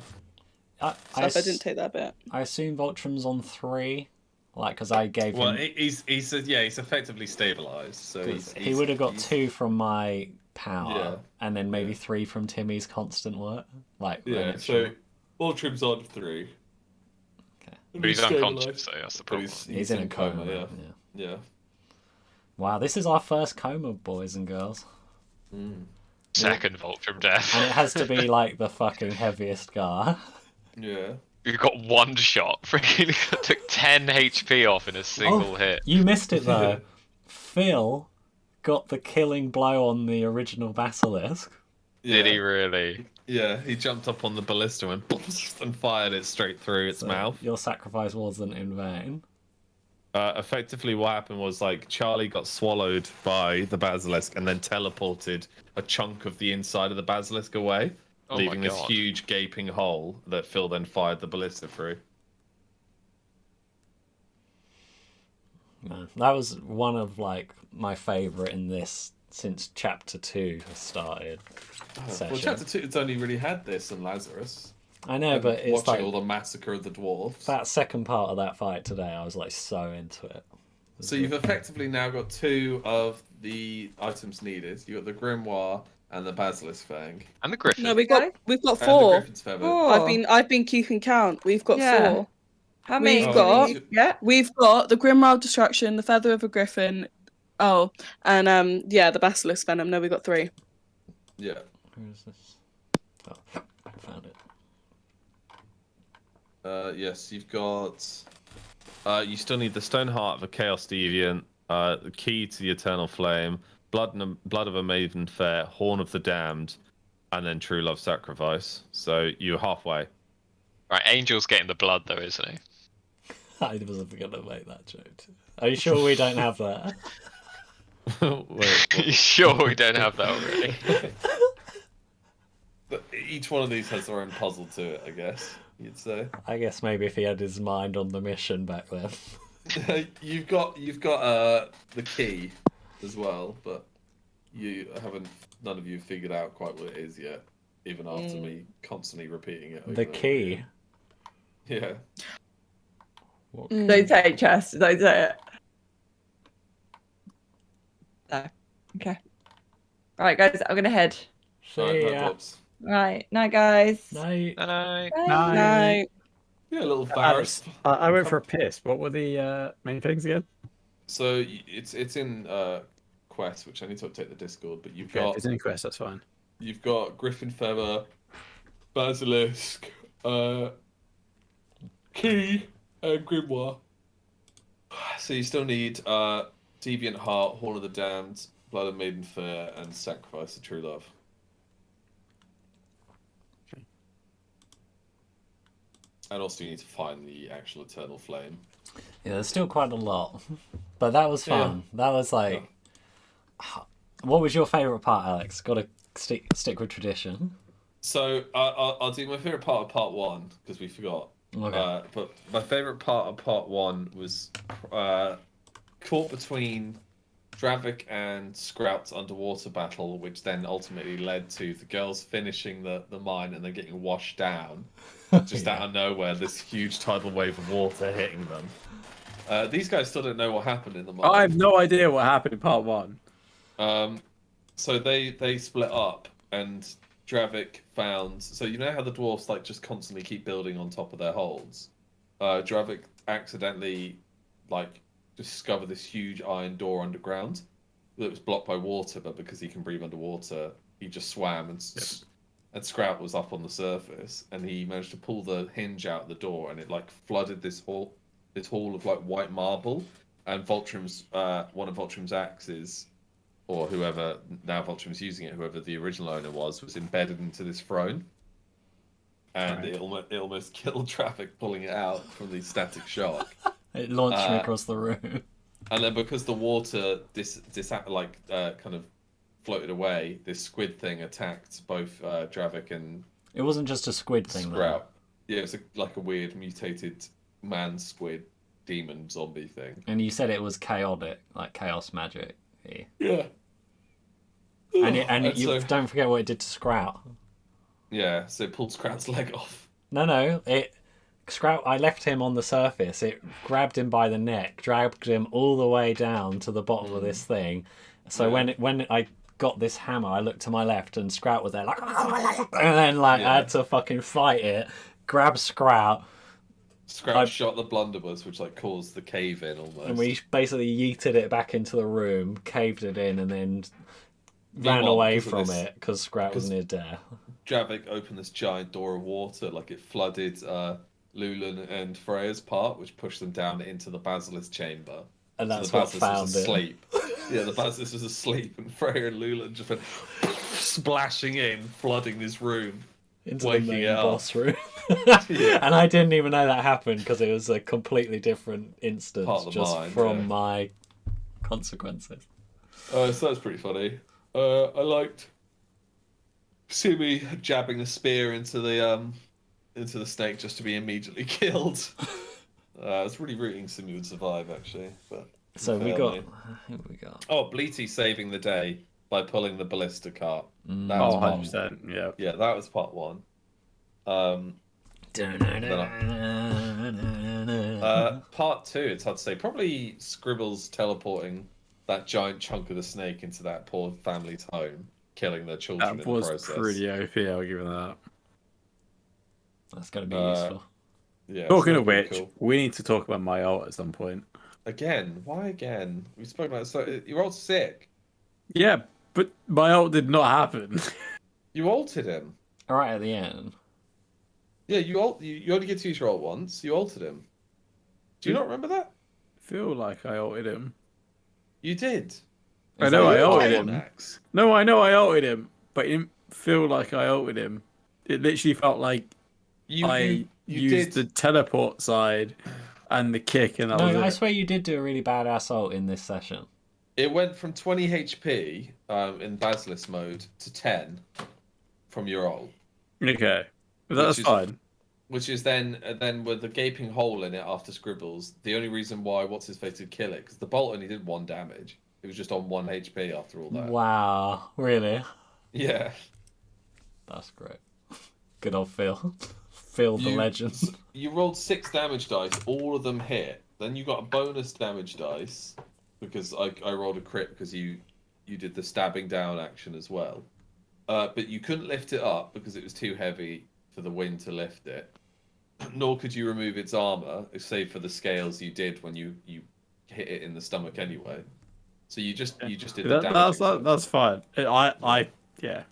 So if I didn't take that bit. I assume Voltram's on 3, like because I gave Well, him. he's effectively stabilized. So He would have got 2 from my power, Yeah. and then maybe 3 from Timmy's constant work. Like So Ultrim's on 3. Okay. But he's unconscious, so that's the problem. He's in a coma. Yeah. Yeah. Yeah. Wow, this is our first coma, boys and girls, Second Volt from death. and it has to be like the fucking heaviest guy. Yeah. You got 1 shot. Freaking took 10 HP off in a single hit. You missed it though. Phil got the killing blow on the original basilisk. Did he really? Yeah, he jumped up on the ballista and and fired it straight through its mouth. Your sacrifice wasn't in vain. Effectively, what happened was like Charlie got swallowed by the basilisk and then teleported a chunk of the inside of the basilisk away, Oh leaving my this God. huge gaping hole that Phil then fired the ballista through. Man, that was one of like my favourite in this since chapter 2 has started. Well, chapter 2 it's only really had this and Lazarus. I know, but it's watching like all the massacre of the dwarves. that second part of that fight today, I was like so into it. So you've effectively now got 2 of the items needed. You got the grimoire and the basilisk fang. And the Griffin. No, we've got And the 4. griffin's feather. Oh. I've been keeping count. We've got Yeah. 4. How many? We've got- Yeah. We've got the Grimrod Destruction, the Feather of a Griffin. Oh, and the Basilisk Venom. No, we've got 3. Yeah. Where is this? Oh, I found it. Yes, you've got. You still need the Stone Heart of a Chaos Deviant, the Key to the Eternal Flame, Blood of a Maiden Fair, Horn of the Damned, and then True Love Sacrifice. So you're halfway. Right, Angel's getting the blood though, isn't he? I wasn't going to make that joke. Are you sure we don't have that? Wait, You sure we don't have that already? but each one of these has their own puzzle to it, I guess you'd say. I guess maybe if he had his mind on the mission back then. You've got the key as well, but you haven't. None of you have figured out quite what it is yet, even after me constantly repeating it. over The and over key. again. Yeah. Don't say it, Chess. Don't say it. No. Okay. Right, guys. I'm gonna head. Alright, See that ya. drops. Right. Night, guys. Night. Night. Bye. Night. No. Yeah, a little Alex, Varus. I went for a piss. What were the main things again? So it's in Quest, which I need to update the Discord. But you've Okay, if got it's in quest, that's fine. you've got Griffin Feather, Basilisk, Key, and Grimoire. So you still need Deviant Heart, Horn of the Damned, Blood of Maiden Fair, and Sacrifice of True Love. And also you need to find the actual Eternal Flame. Yeah, there's still quite a lot, but that was fun. That was like, what was your favourite part, Alex? Got to stick with tradition. So I'll do my favourite part of part 1 because we forgot. Okay. But my favourite part of part 1 was caught between Dravik and Sprout's underwater battle, which then ultimately led to the girls finishing the mine and then getting washed down. Just out of nowhere, this huge tidal wave of water hitting them. These guys still don't know what happened in the mine. I have no idea what happened in part 1. So they split up, and Dravik found. So you know how the dwarfs like just constantly keep building on top of their holds. Dravik accidentally like discovered this huge iron door underground that was blocked by water, but because he can breathe underwater, he just swam and Sprout was up on the surface, and he managed to pull the hinge out the door, and it like flooded this hall of like white marble, and Voltrim's one of Voltrim's axes, or whoever now Voltrim's using it, whoever the original owner was embedded into this throne, and it almost killed Dravik pulling it out from the static shock. It launched me across the room. And then because the water kind of floated away, this squid thing attacked both Dravik and It wasn't just a squid thing, Sprout. Yeah, it was like a weird mutated man squid demon zombie thing. And you said it was chaotic, like chaos magic. Yeah. And you don't forget what it did to Sprout. Yeah, so it pulled Sprout's leg off. No, Sprout. I left him on the surface. It grabbed him by the neck, dragged him all the way down to the bottom of this thing. So when I got this hammer, I looked to my left, and Sprout was there, like, and then I had to fucking fight it, grab Sprout. Sprout shot the blunderbuss, which like caused the cave in almost. And we basically yeeted it back into the room, caved it in, and then ran away from it because Sprout was near death. Dravik opened this giant door of water, like it flooded Lulen and Freya's part, which pushed them down into the basilisk chamber. And that's so the what found was asleep. Yeah, the basilisk was asleep, and Freya and Lulen just went splashing in, flooding this room, into waking the main it up. boss room. And I didn't even know that happened because it was a completely different instance from my consequences. So that's pretty funny. I liked Sumi jabbing the spear into the snake just to be immediately killed. I was really rooting Sumi would survive, actually. But so we got. Oh, Bleaty saving the day by pulling the ballista cart. That was 100%. Yeah. Yeah, that was part 1. Part 2, it's hard to say. Probably Scribbles teleporting that giant chunk of the snake into that poor family's home, killing their children in the process. That was pretty OP, I'll give you that. That's going to be useful. Yeah. Talking of which, we need to talk about my ult at some point. Again? Why again? We spoke about it. So you're all sick. Yeah, but my ult did not happen. You ulted him. All right at the end. Yeah, you only get to use your ult once. You ulted him. Do you not remember that? I feel like I ulted him. You did. I know I ulted him. No, I know I ulted him, but it didn't feel like I ulted him. It literally felt like I used the teleport side and the kick, and I swear you did do a really badass ult in this session. It went from 20 HP in Basilisk mode to 10 from your ult. Okay, that's fine. Which is then with the gaping hole in it after Scribbles, the only reason why what's his face would kill it, because the bolt only did 1 damage. It was just on 1 HP after all that. Wow, really? Yeah. That's great. Good old Phil. Phil the legend. You rolled 6 damage dice, all of them hit. Then you got a bonus damage dice, because I rolled a crit because you did the stabbing down action as well. But you couldn't lift it up because it was too heavy for the wind to lift it. nor could you remove its armor, save for the scales you did when you hit it in the stomach anyway. So you just did the damage. That's fine. Yeah.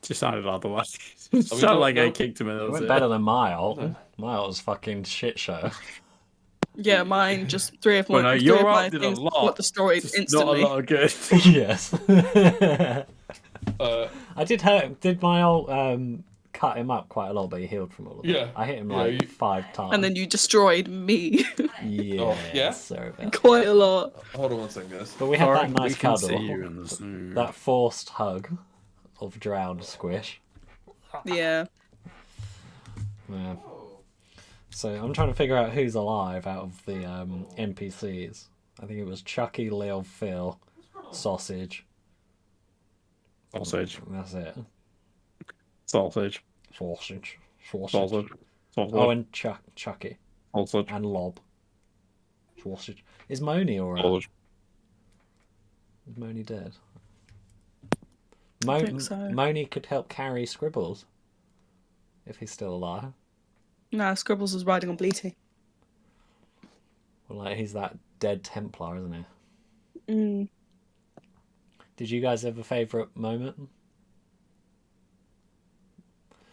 Just sounded otherwise. It sounded like I kicked him in the It went better than Mile. Mile's fucking shit show. Yeah, mine just three of Well, my no, three your of my art did a things lot. got destroyed Just instantly. not a lot of good. Yes. I did hurt. Did Mile cut him up quite a lot, but he healed from all of it. Yeah. I hit him Yeah, like you- 5 times. And then you destroyed me Yeah. Oh, yeah? Sorry about that. quite a lot. Hold on one second, guys. But we had Sorry, that nice we can cuddle. see you in the Zoom. That forced hug of drowned squish. Yeah. Yeah. So I'm trying to figure out who's alive out of the NPCs. I think it was Chucky, Lil, Phil, Sausage. Sausage. That's it. Sausage. Sausage. Sausage. Oh, and Chucky. Sausage. And Lob. Sausage. Is Moni alright? Sausage. Is Moni dead? I think so. Moni could help carry Scribbles. If he's still alive. Nah, Scribbles was riding on Bleaty. Well, like, he's that dead Templar, isn't he? Mm. Did you guys have a favourite moment?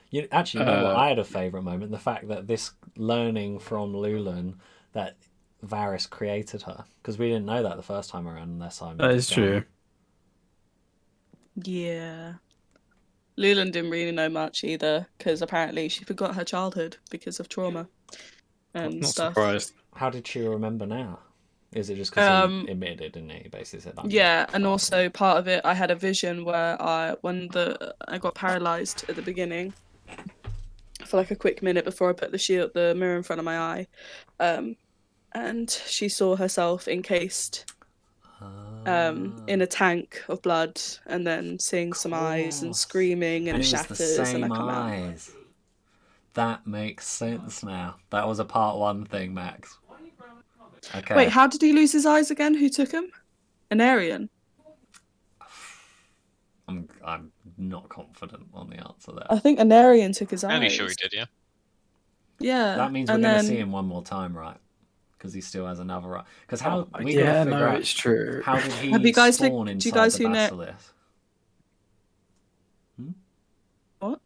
You actually know what? I had a favourite moment. The fact that this learning from Lulen that Varys created her. Because we didn't know that the first time around unless I'm... That is true. Yeah. Lulen didn't really know much either, because apparently she forgot her childhood because of trauma and Not stuff. surprised. How did she remember now? Is it just because he admitted it, didn't he? He basically said that. Yeah, and also part of it, I had a vision where I got paralyzed at the beginning for like a quick minute before I put the mirror in front of my eye, and she saw herself encased in a tank of blood, and then seeing some eyes and screaming, and it shatters, was the same and I come out. eyes. That makes sense now. That was a part 1 thing, Max. Okay. Wait, how did he lose his eyes again? Who took him? An Aryan. I'm not confident on the answer there. I think an Aryan took his eyes. Fairly sure he did, yeah. Yeah. That means we're and going to then... see him one more time, right? Because he still has another eye. Because how we yeah, gotta figure no, out it's true. how did he Have you guys spawn do you inside guys the who know- basilisk? What?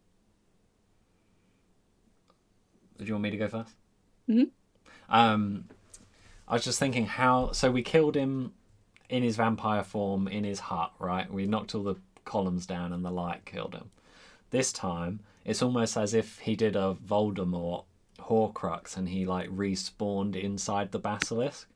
Did you want me to go first? Mhm. I was just thinking how. So we killed him in his vampire form in his hut, right? We knocked all the columns down and the light killed him. This time, it's almost as if he did a Voldemort Horcrux and he like respawned inside the basilisk.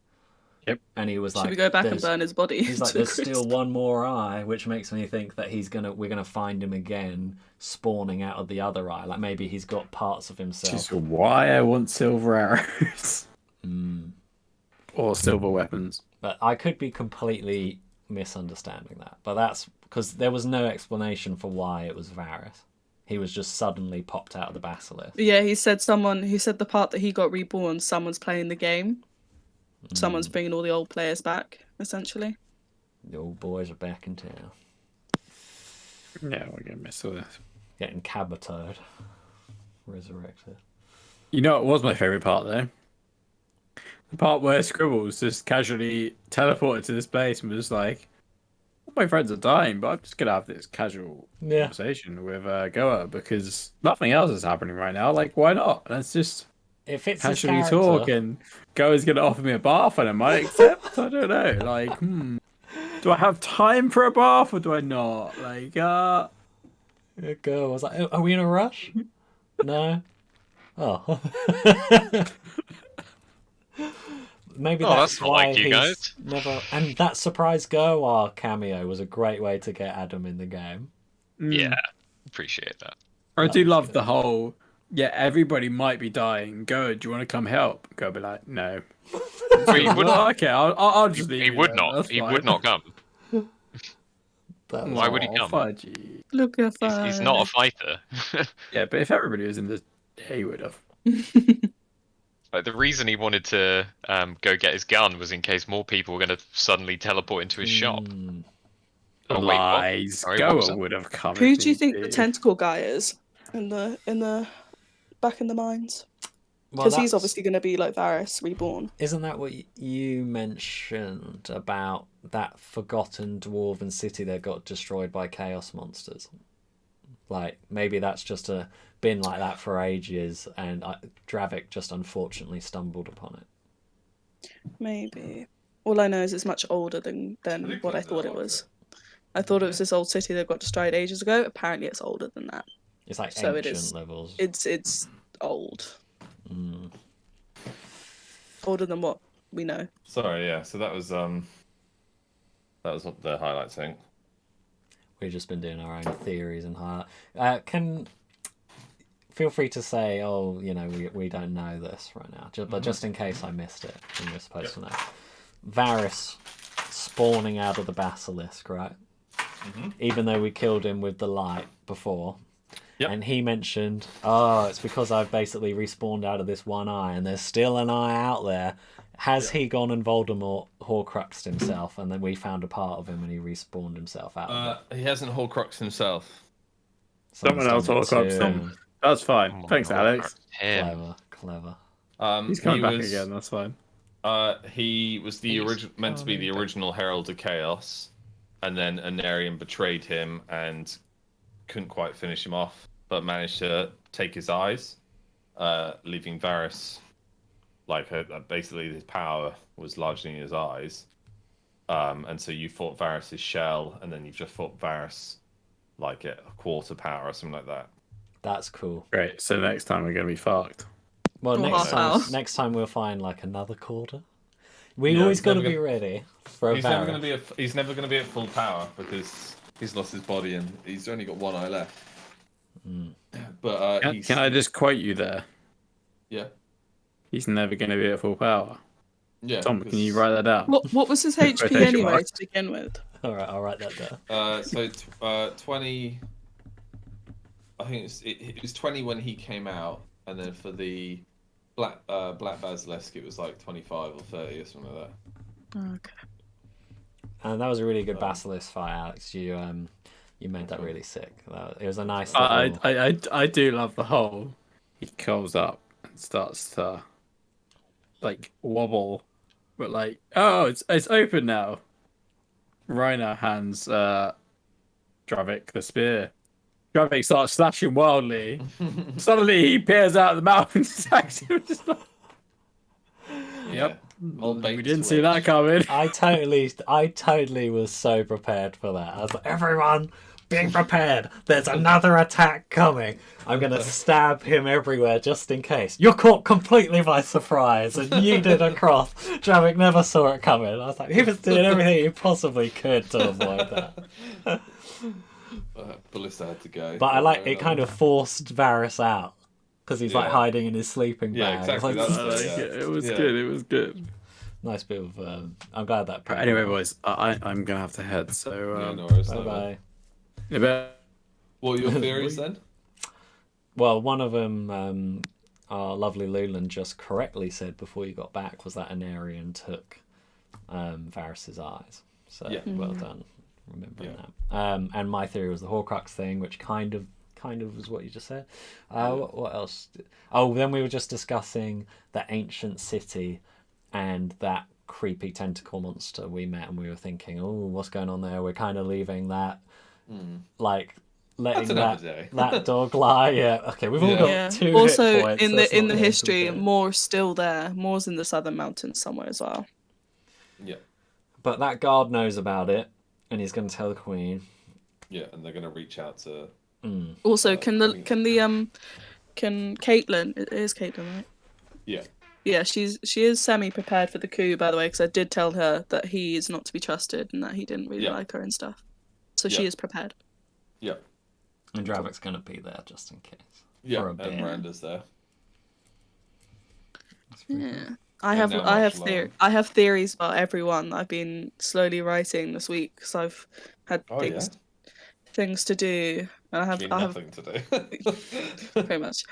Yep. And he was like, Should we go back and "There's-" burn his body? He's like, to there's a crisp? still one more eye, which makes me think that we're gonna find him again, spawning out of the other eye. Like maybe he's got parts of himself. Which is why I want silver arrows. Or silver weapons. But I could be completely misunderstanding that. But that's because there was no explanation for why it was Varys. He was just suddenly popped out of the basilisk. Yeah, he said the part that he got reborn, someone's playing the game. Someone's bringing all the old players back, essentially. The old boys are back in town. Yeah, we're gonna miss all this. Getting cabotoed. Resurrected. You know what was my favourite part though? The part where Scribbles just casually teleported to this place and was like, all my friends are dying, but I'm just gonna have this casual conversation with Goa because nothing else is happening right now. Like, why not? Let's just if it's casually talk, and Goa's gonna offer me a bath and I might accept. I don't know. Like, do I have time for a bath or do I not? Like, Goa was like, are we in a rush? No. Oh. Maybe that's not why like you he's guys. never. And that surprise Goa cameo was a great way to get Adam in the game. Yeah, appreciate that. I do love the whole. Yeah, everybody might be dying. Go, do you want to come help? Go, be like, no. Well, he would not. Okay, I'll just leave. He you would then, not. that's He fine. would not come. Why would he come? Fudgy. Look at He's not a fighter. Yeah, but if everybody was in the, he would have. Like the reason he wanted to go get his gun was in case more people were going to suddenly teleport into his shop. Oh, wait, what? Lies. Sorry, what was Goa that? would have come. Who if do you need think the be. tentacle guy is in the back in the mines. Well, Because he's obviously going to be like Varys reborn. Isn't that what you mentioned about that forgotten dwarven city that got destroyed by chaos monsters? Like, maybe that's just been like that for ages, and Dravik just unfortunately stumbled upon it. Maybe. All I know is it's much older than what I thought it was. I thought it was this old city that got destroyed ages ago. Apparently, it's older than that. It's like so ancient it is, levels. It's old. Mm. Older than what we know. Sorry, yeah. So that was what the highlights thing. We've just been doing our own theories and highlight. Feel free to say, oh, we don't know this right now, but just in case I missed it, and you're supposed to know. Varys spawning out of the basilisk, right? Even though we killed him with the light before. Yep. And he mentioned, it's because I've basically respawned out of this one eye, and there's still an eye out there. Has he gone and Voldemort Horcruxed himself, and then we found a part of him and he respawned himself out of it? He hasn't Horcruxed himself. Someone else Horcruxed him. That's fine. Thanks, Alex. Clever. He's coming back again, that's fine. He was meant to be the original Herald of Chaos, and then Anarion betrayed him and couldn't quite finish him off, but managed to take his eyes, leaving Varys, basically his power was largely in his eyes. And so you fought Varys' shell, and then you've just fought Varys at a quarter power or something like that. That's cool. Great, so next time we're going to be fucked. Well, next time we'll find another quarter. We always got to be ready for a Varys. He's never going to be at full power because he's lost his body and he's only got one eye left. But can I just quote you there? Yeah. He's never going to be at full power. Yeah. Tom, can you write that down? What was his HP anyway to begin with? All right, I'll write that down. So 20. I think it was 20 when he came out, and then for the Black Basilisk it was 25 or 30 or something like that. Okay. And that was a really good Basilisk fight, Alex. You made that really sick. It was a nice. I do love the whole. He curls up and starts to wobble, but it's open now. Reiner hands Dravik the spear. Dravik starts slashing wildly. Suddenly he peers out of the mouth and attacks him. Yep. We didn't see that coming. I totally was so prepared for that. I was like, everyone, be prepared. There's another attack coming. I'm going to stab him everywhere just in case. You're caught completely by surprise, and you did a cross. Dravik never saw it coming. I was like, he was doing everything he possibly could to avoid that. Ballista had to go. But I like it kind of forced Varys out because he's hiding in his sleeping bag. Yeah, exactly. It was good. It was good. Nice bit of. I'm glad that. Anyway, boys, I'm gonna have to head. So no worries, bye. What are your theories then? Well, one of them, our lovely Lulen just correctly said before you got back was that Anarion took Varys' eyes. So well done. Remembering that. And my theory was the Horcrux thing, which kind of was what you just said. What else? Then we were just discussing the ancient city and that creepy tentacle monster we met, and we were thinking, what's going on there? We're kind of leaving that, letting that dog lie. Yeah. Okay, we've all got 2 also hit points. in the history, Moore's still there. Moore's in the southern mountains somewhere as well. Yeah. But that guard knows about it. And he's going to tell the queen. Yeah, and they're going to reach out to. Also, can Caitlyn? It is Caitlyn, right? Yeah. Yeah, she is semi-prepared for the coup, by the way, because I did tell her that he is not to be trusted and that he didn't really like her and stuff. So she is prepared. Yeah. And Dravik's going to be there just in case. Yeah, and Miranda's there. Yeah. I have theories about everyone I've been slowly writing this week because I've had things to do, and I have nothing to do. pretty much.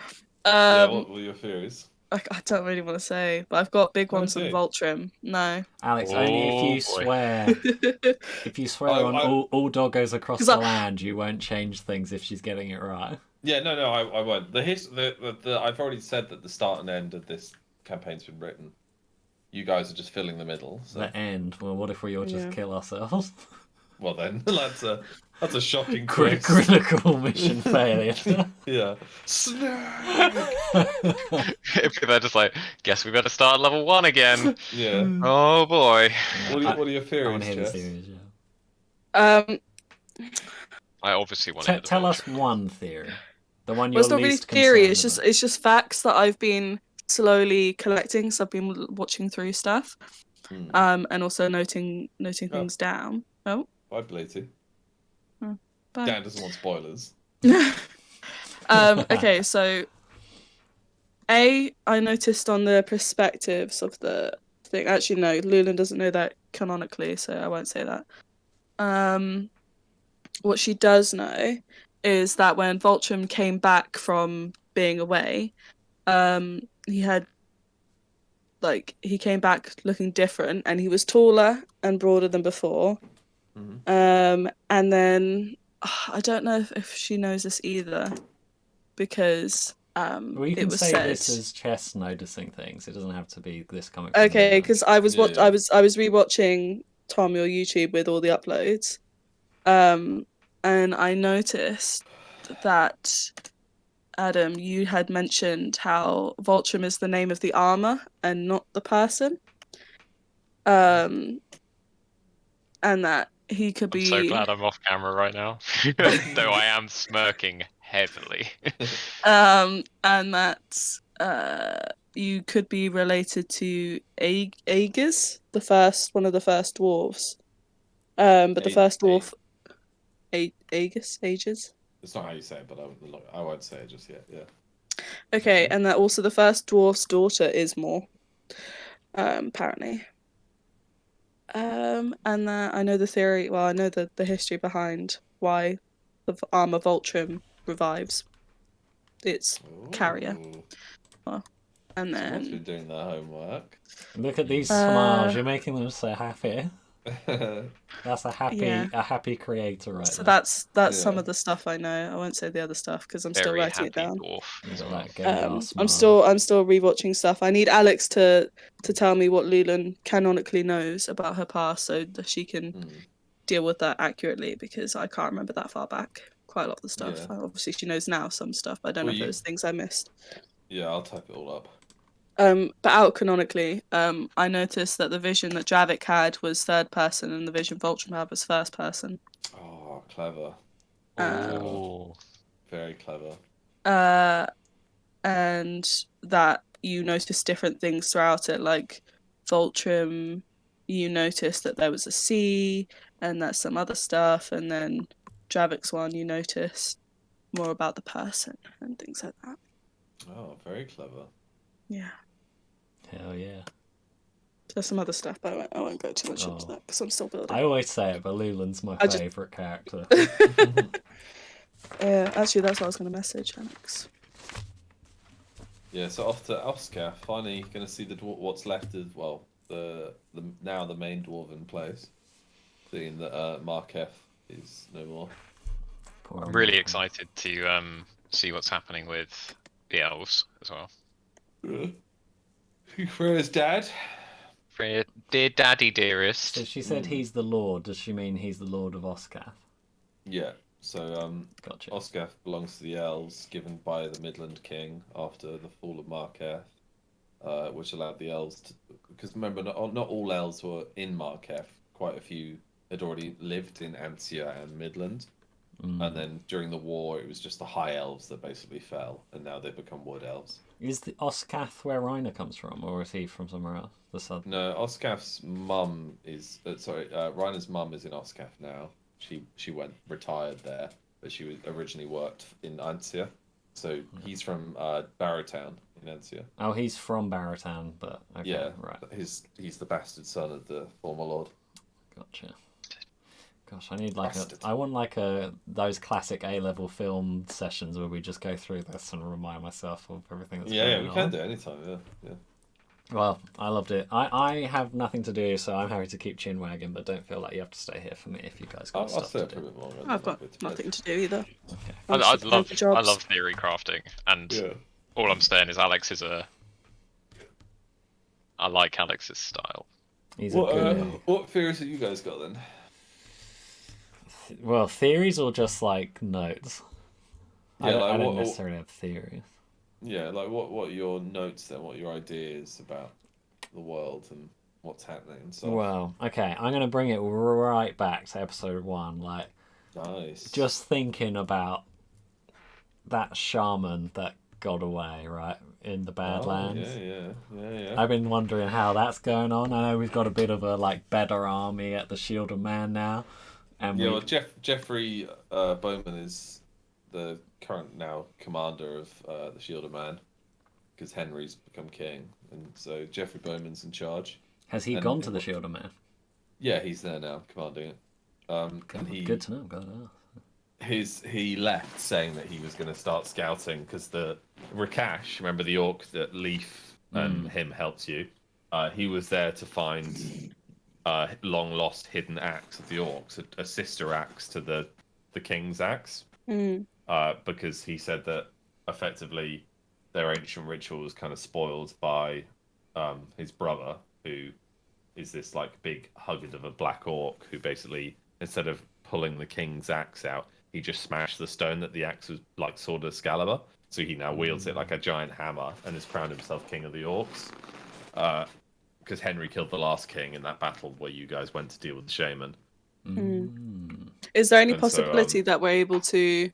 What were your theories? I don't really want to say, but I've got big ones on Voltrim. No. Alex, only if you swear. If you swear on all doggos across the land, you won't change things if she's getting it right. Yeah, no, I won't. I've already said that the start and end of this campaign's been written. You guys are just filling the middle. So. The end. Well, what if we all just kill ourselves? Well then, that's a shocking twist. Critical mission failure. Yeah. If they're just like, guess we better start level 1 again. Yeah. Oh boy. What are your theories, Jess? I obviously want to tell us one theory. The one you're it's not really least theory. concerned It's just facts that I've been slowly collecting. So I've been watching through stuff, and also noting things down. Oh. Bye, Blatey. Oh, bye. Dan doesn't want spoilers. Okay, so I noticed on the perspectives of the thing. Actually, no, Lulen doesn't know that canonically, so I won't say that. What she does know is that when Voltrim came back from being away, he came back looking different, and he was taller and broader than before. And then I don't know if she knows this either, because we can it was say said. this as Chess noticing things. It doesn't have to be this comic. Okay, because I was rewatching Tom your YouTube with all the uploads, and I noticed that Adam, you had mentioned how Voltrim is the name of the armor and not the person, and that he could be. I'm so glad I'm off camera right now, though I am smirking heavily. And that you could be related to Aegis, one of the first dwarves. But the first dwarf, Aegis. It's not how you say it, but I won't say it just yet. Yeah. Okay, and that also the first dwarf's daughter is more, apparently. And that I know the theory. Well, I know the history behind why the armor Voltrim revives its carrier. Well, and then Someone's been doing their homework. Look at these smiles. You're making them so happy. That's a happy creator, right? So that's some of the stuff I know. I won't say the other stuff because I'm still writing it down. I'm still rewatching stuff. I need Alex to tell me what Lulen canonically knows about her past, so that she can deal with that accurately, because I can't remember that far back. Quite a lot of the stuff. Yeah. Obviously, she knows now some stuff, but I don't know if there's things I missed. Yeah, I'll type it all up. But out canonically, I noticed that the vision that Javik had was third person, and the vision Voltrim had was first person. Oh, clever. Very clever. And that you noticed different things throughout it, like Voltrim, you noticed that there was a sea, and that's some other stuff, and then Javik's one, you noticed more about the person and things like that. Oh, very clever. Yeah. Hell yeah. There's some other stuff, but I won't go too much into that because I'm still building. I always say it, but Lulen's my favourite character. Yeah, actually, that's what I was going to message Alex. Yeah, so off to Oscar. Finally, going to see what's left of the main dwarven place, seeing that Markef is no more. I'm really excited to see what's happening with the elves as well. Freya's dad. Freya, dear daddy, dearest. So she said he's the lord. Does she mean he's the lord of Oscath? Yeah. So gotcha. Oscath belongs to the elves, given by the Midland King after the fall of Markef, which allowed the elves to. Because remember, not all elves were in Markef. Quite a few had already lived in Antia and Midland. And then during the war, it was just the high elves that basically fell, and now they've become wood elves. Is the Oscath where Reiner comes from, or is he from somewhere else? The south. No, Oscath's mum is Reiner's mum is in Oscath now. She retired there, but she originally worked in Antia. So he's from Barrowtown in Antia. Oh, he's from Barrowtown, but okay, yeah, right. He's the bastard son of the former lord. Gotcha. Gosh, I need like Bastard. I want like those classic A-level film sessions where we just go through this and remind myself of everything that's Yeah, going we on. can do it anytime. Yeah. Well, I loved it. I have nothing to do, so I'm happy to keep chin wagging, but don't feel like you have to stay here for me if you guys got I'll stuff stay to up for do. a bit longer. I've got nothing to do either. Okay. I'm I just applying for I jobs. love theory crafting, and Yeah. all I'm saying is I like Alex's style. He's a good. What theories have you guys got then? Well, theories or just like notes? Yeah, I don't necessarily have theories. Yeah, like what are your notes then? What are your ideas about the world and what's happening and stuff? Well, okay, I'm gonna bring it right back to episode 1. Like, Nice. just thinking about that shaman that got away, right, in the Badlands. Yeah. I've been wondering how that's going on. I know we've got a bit of a like better army at the Shielded Man now, and Yeah, well, Jeffrey Bowman is the current now commander of the Shielded Man, because Henry's become king, and so Jeffrey Bowman's in charge. Has he gone to the Shielded Man? Yeah, he's there now, commanding it. Good to know. He left saying that he was going to start scouting because the Rakash, remember the orc that Leaf and him helped you? He was there to find long lost hidden axe of the orcs, a sister axe to the king's axe. Because he said that effectively their ancient ritual was kind of spoiled by his brother, who is this like big huggard of a black orc who basically, instead of pulling the king's axe out, he just smashed the stone that the axe was like sword Excalibur. So he now wields it like a giant hammer and has crowned himself king of the orcs. Because Henry killed the last king in that battle where you guys went to deal with the shaman. Is there any And so, possibility that we're able to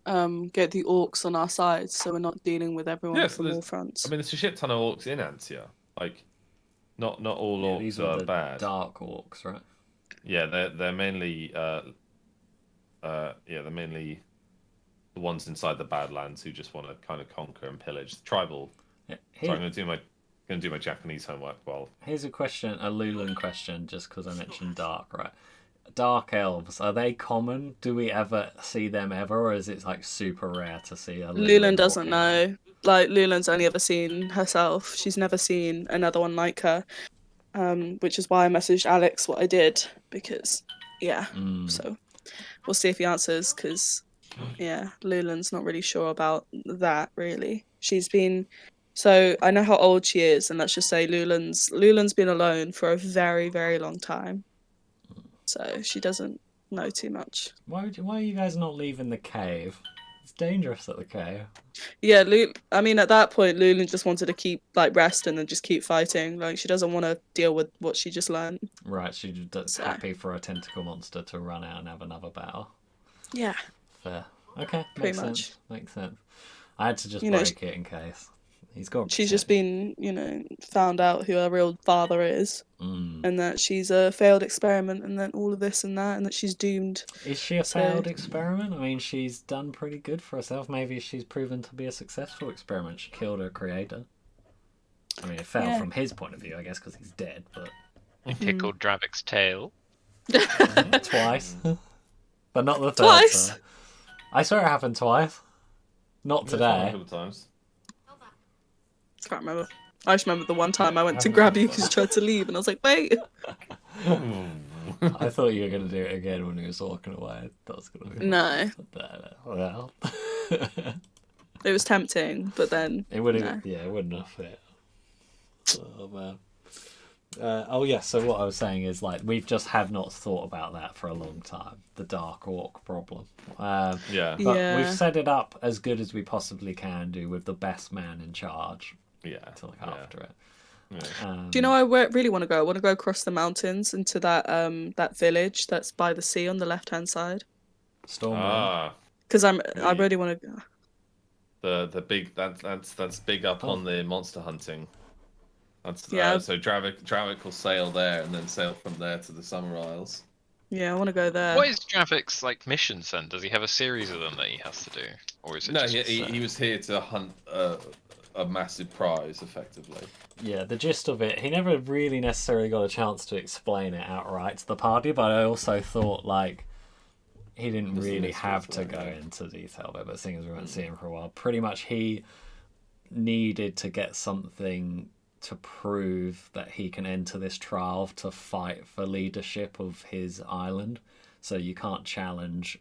get the orcs on our side, so we're not dealing with everyone from all fronts? I mean, there's a shit ton of orcs in Antia. Like, not all orcs these are the bad. Dark orcs, right? Yeah, they're mainly they're mainly the ones inside the Badlands who just want to kind of conquer and pillage. Tribal. Yeah. So I'm gonna do my Japanese homework while. Here's a question, a Lulen question, just because I mentioned Dark, right? Dark elves, are they common? Do we ever see them ever, or is it like super rare to see a Lulen doesn't walking know. Like, Lulen's only ever seen herself. She's never seen another one like her. Which is why I messaged Alex what I did, because so we'll see if he answers, because Lulen's not really sure about that really. So I know how old she is, and let's just say Lulen's been alone for a very, very long time, so she doesn't know too much. Why are you guys not leaving the cave? It's dangerous at the cave. Yeah, I mean, at that point, Lulen just wanted to keep like rest and then just keep fighting. Like, she doesn't want to deal with what she just learned. Right, she's just happy for a tentacle monster to run out and have another battle. Yeah. Fair. Okay, Pretty makes much. sense. Makes sense. I had to just You know, break it in case. He's got. She's just been, found out who her real father is, and that she's a failed experiment, and then all of this and that, and that she's doomed. Is she a failed experiment? I mean, she's done pretty good for herself. Maybe she's proven to be a successful experiment. She killed her creator. I mean, it failed from his point of view, I guess, because he's dead, but... He tickled Dravik's tail. Twice. But not the third Twice? time. I swear it happened twice. Not today. A couple times. I can't remember. I just remember the one time I went to grab you because you tried to leave, and I was like, wait. I thought you were going to do it again when he was walking away. That was going to be... No. Well... It was tempting, but then... It wouldn't... Yeah, it wouldn't have fit. Oh, man. So what I was saying is, like, we've just have not thought about that for a long time. The Dark Orc problem. But we've set it up as good as we possibly can do with the best man in charge. To look after it. Do you know where I really want to go? I want to go across the mountains into that that village that's by the sea on the left-hand side. Stormwind. Because I really want to go. The big that's big up on the monster hunting. That's so Dravik will sail there and then sail from there to the Summer Isles. Yeah, I want to go there. What is Dravik's like missions then? Does he have a series of them that he has to do, or is it? No, just he was here to hunt a massive prize, effectively. Yeah, the gist of it, he never really necessarily got a chance to explain it outright to the party, but I also thought, like, he didn't really have to go into detail, but seeing as we weren't seeing him for a while, pretty much he needed to get something to prove that he can enter this trial to fight for leadership of his island. So you can't challenge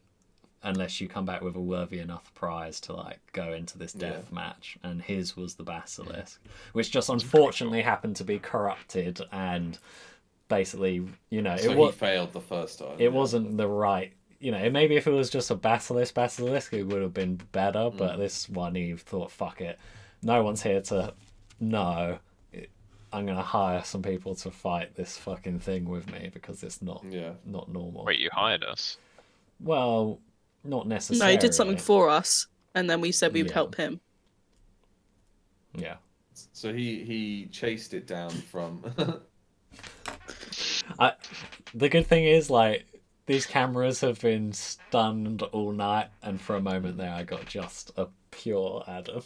unless you come back with a worthy enough prize to like go into this death match, and his was the basilisk, which just unfortunately happened to be corrupted, and basically, you know, so he failed the first time. It wasn't the right, you know, maybe if it was just a basilisk, it would have been better, but this one he thought, fuck it, no one's here to know. I'm gonna hire some people to fight this fucking thing with me because it's not normal. Wait, you hired us? Well, not necessarily. No, he did something for us, and then we said we would help him. Yeah. So he chased it down from. The good thing is, like, these cameras have been stunned all night, and for a moment there, I got just a pure Adam.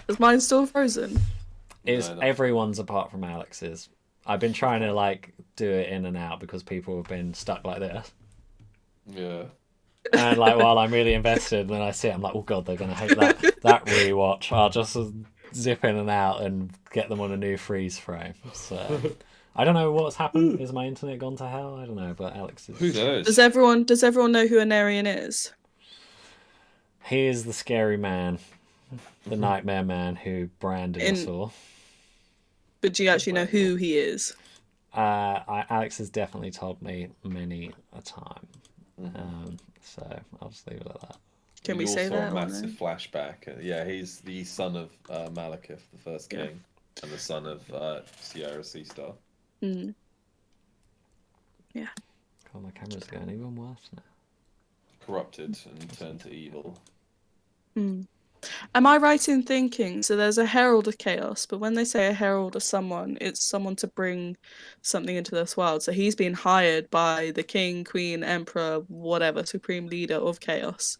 Is mine still frozen? It's everyone's apart from Alex's. I've been trying to like do it in and out because people have been stuck like this. Yeah. And like while I'm really invested, then I see it, I'm like, oh god, they're gonna hate that rewatch. I'll just zip in and out and get them on a new freeze frame. So I don't know what's happened. Is my internet gone to hell? I don't know, but Alex is. Who knows? Does everyone know who Anarian is? He is the scary man, the nightmare man who branded us all. But do you actually know who he is? Alex has definitely told me many a time. So I'll just leave it at that. Can we say that? A massive flashback. Yeah, he's the son of Malekith, the first king, and the son of Sierra Seastar. Mm. Yeah. God, my camera's going even worse now. Corrupted and turned to evil. Mm. Am I right in thinking, so there's a herald of chaos, but when they say a herald of someone, it's someone to bring something into this world. So he's been hired by the king, queen, emperor, whatever, supreme leader of chaos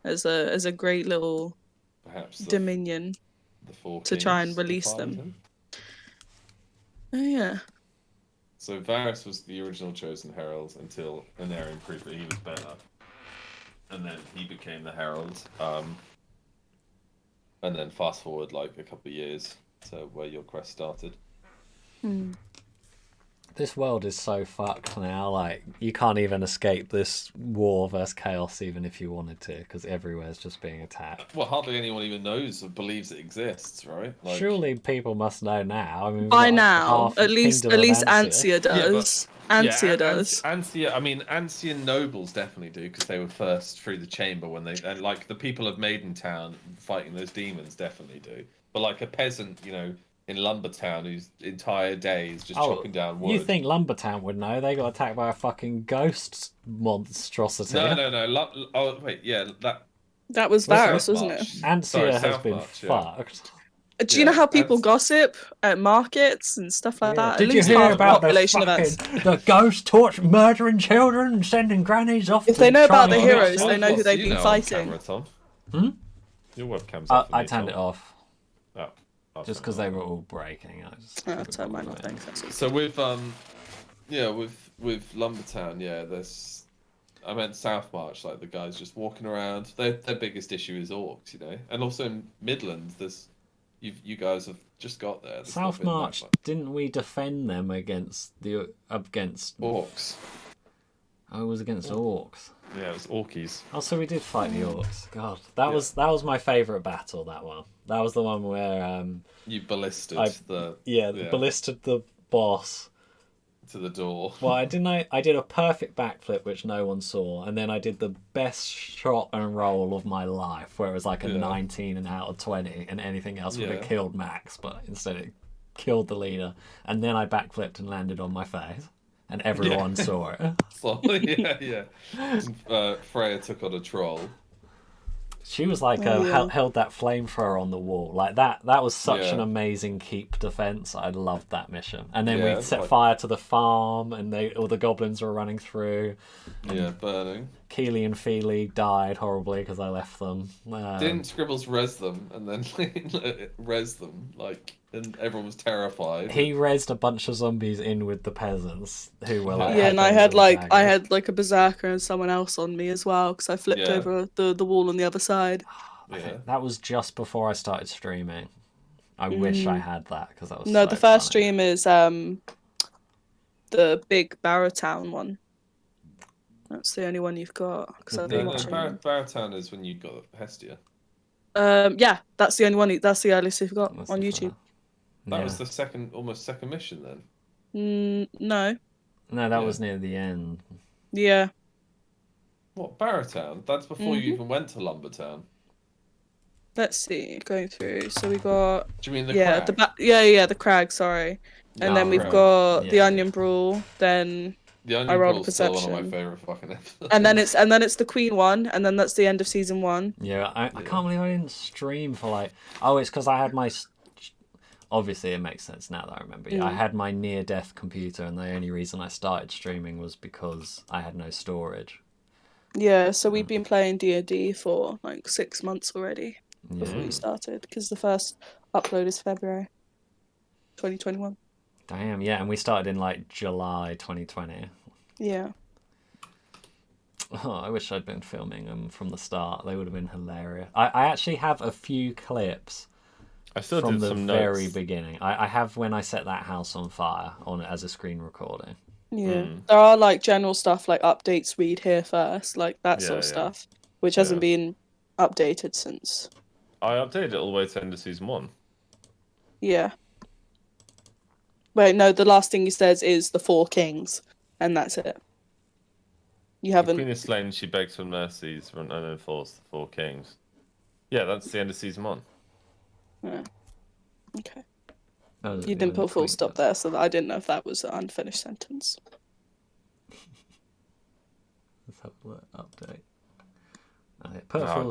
as a great little dominion to try and release them. Oh yeah. So Varys was the original chosen herald until Anarian proved that he was better. And then he became the herald. And then fast forward like a couple of years to where your quest started. This world is so fucked now. Like, you can't even escape this war versus chaos even if you wanted to, because everywhere's just being attacked. Well, hardly anyone even knows or believes it exists, right? Like... Surely people must know now. I mean, by now, at least Ansia does. Ansia does. Ansian nobles definitely do, because they were first through the chamber when they, and like the people of Maidentown fighting those demons definitely do. But like a peasant, you know, in Lumbertown whose entire day is just chopping down wood. You think Lumbertown would know? They got attacked by a fucking ghost monstrosity. No. Oh wait, yeah, that was Varys, wasn't it? Ansia has been fucked. Do you know how people gossip at markets and stuff like that? Did you hear about the ghost torch murdering children and sending grannies off? If they know about the heroes, they know who they've been fighting. Your webcam's off. I turned it off. Oh, just because they were all breaking. I turned mine off. Thanks. So with Lumbertown, there's. I meant South March, like the guys just walking around. Their biggest issue is orcs, you know, and also in Midlands, there's. You guys have just got there. There's South March, didn't we defend them against orcs? Oh, it was against orcs. Yeah, it was orkies. Oh, so we did fight the orcs. God, that was my favourite battle. That one. That was the one where you ballisted ballisted the boss to the door. Well, I did a perfect backflip which no one saw, and then I did the best shot and roll of my life, where it was like a 19 out of 20, and anything else would have killed Max, but instead it killed the leader. And then I backflipped and landed on my face, and everyone saw it. So, Freya took on a troll. She was like held that flamethrower on the wall like that. That was such an amazing keep defense. I loved that mission. And then we set fire to the farm, and all the goblins were running through. Yeah, burning. Keely and Feely died horribly because I left them. Didn't Scribbles res them and then res them and everyone was terrified? He resed a bunch of zombies in with the peasants who were like. Yeah, and I had daggers. a berserker and someone else on me as well because I flipped over the wall on the other side. Yeah. That was just before I started streaming. I wish I had that because that was No, so the first funny. stream is the big Barrowtown one. That's the only one you've got. Because I've been watching. Barrowtown is when you got Hestia. Yeah, that's the only one. That's the earliest you've got on YouTube. That was the almost second mission then. No. No, that was near the end. Yeah. What, Barrowtown? That's before you even went to Lumbertown. Let's see, going through. So we got. Do you mean the crag? The crag. Sorry, and then we've got the onion brawl. Then the onion I rolled brawl is perception. still one of my favorite fucking episodes. And then it's the queen one, and then that's the end of season 1. Yeah, I can't believe I didn't stream for like. Oh, it's because I had my. Obviously, it makes sense now that I remember. I had my near-death computer, and the only reason I started streaming was because I had no storage. Yeah, so we've been playing D&D for like 6 months already before we started, because the first upload is February 2021. Damn, yeah, and we started in like July 2020. Yeah. Oh, I wish I'd been filming them from the start. They would have been hilarious. I actually have a few clips from the very beginning. I have when I set that house on fire on it as a screen recording. Yeah. There are like general stuff like updates read here first, like that sort of stuff, which hasn't been updated since. I updated it all the way to the end of season 1. Yeah. Wait, no, the last thing he says is the 4 kings, and that's it. You haven't. The queen is slain, she begs for mercies, and then falls the 4 kings. Yeah, that's the end of season 1. Yeah. Okay. You didn't put a full stop there, so I didn't know if that was an unfinished sentence. Let's have a look. Update.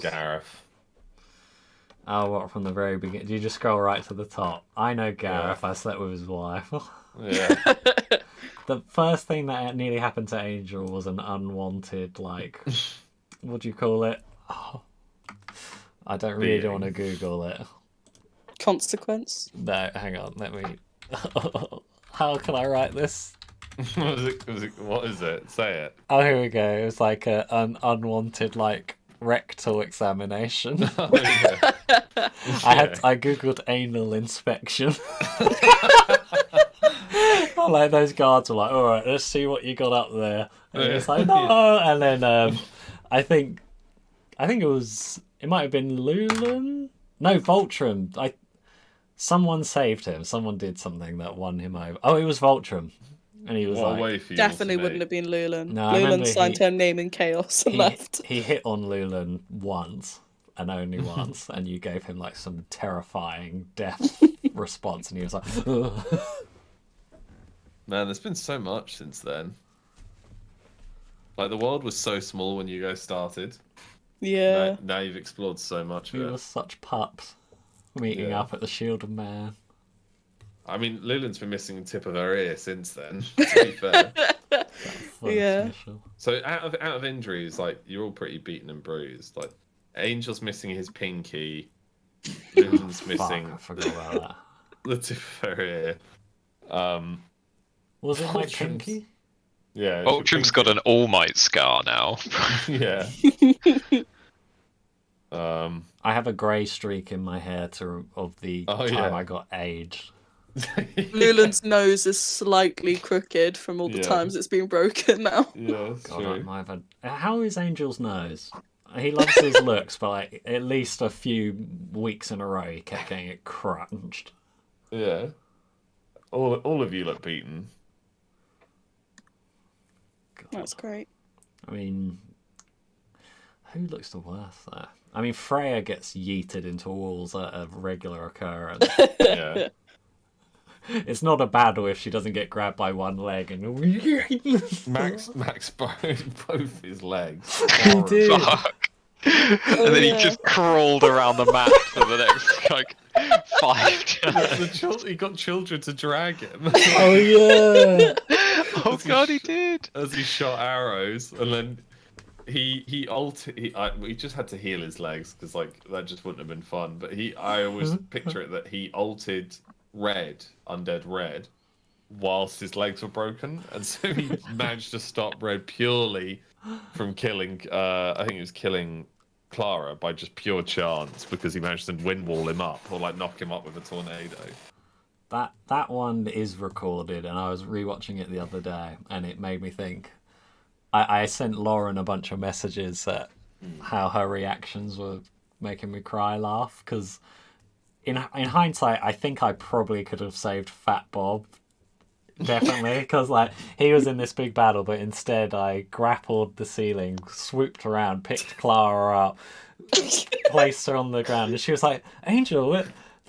Gareth. Oh, what, from the very beginning? Do you just scroll right to the top? I know Gareth, I slept with his wife. Yeah. The first thing that nearly happened to Angel was an unwanted, like, what do you call it? Oh, I don't really want to Google it. Consequence? No, hang on, let me... How can I write this? What is it? Say it. Oh, here we go. It was like an unwanted, like, rectal examination. Oh, yeah. I googled anal inspection. Like those guards were like, all right, let's see what you got up there. And it's like, no. And then I think it might have been Lulen. No, Voltrum. Someone saved him. Someone did something that won him over. Oh, it was Voltrum. And he was definitely wouldn't have been Lulen. No, Lulen signed her name in chaos and left. He hit on Lulen once and only once, and you gave him like some terrifying death response, and he was like, ugh. Man, there's been so much since then. Like, the world was so small when you guys started. Yeah. Now you've explored so much of We it. were such pups meeting up at the Shield of Man. I mean, Lulen's been missing the tip of her ear since then, to be fair. Yeah. So out of injuries, like, you're all pretty beaten and bruised. Like, Angel's missing his pinky. Lulen's missing I forgot about that. the tip of her ear. Was it my pinky? Yeah. Ultram's got an All Might scar now. Yeah. I have a grey streak in my hair of the time I got aged. Lulen's nose is slightly crooked from all the times it's been broken now. Yeah, God, how is Angel's nose? He loves his looks, but like at least a few weeks in a row he kept getting it crunched. Yeah. All of you look beaten. God. That's great. I mean, who looks the worst there? I mean, Freya gets yeeted into walls at a regular occurrence. Yeah. It's not a battle if she doesn't get grabbed by one leg and Max both his legs. He did. Fuck. And then he just crawled around the map for the next like 5 turns. He got children to drag him. Oh yeah. Oh god, he did. As he shot arrows, and then he altered. We just had to heal his legs because like that just wouldn't have been fun. But I always picture it that he altered Red, undead Red, whilst his legs were broken, and so he managed to stop Red purely from killing. I think he was killing Clara by just pure chance because he managed to wind wall him up or like knock him up with a tornado. That one is recorded, and I was rewatching it the other day, and it made me think. I sent Lauren a bunch of messages at how her reactions were making me cry, laugh, because in hindsight, I think I probably could have saved Fat Bob, definitely, because like he was in this big battle, but instead I grappled the ceiling, swooped around, picked Clara up, placed her on the ground, and she was like, "Angel,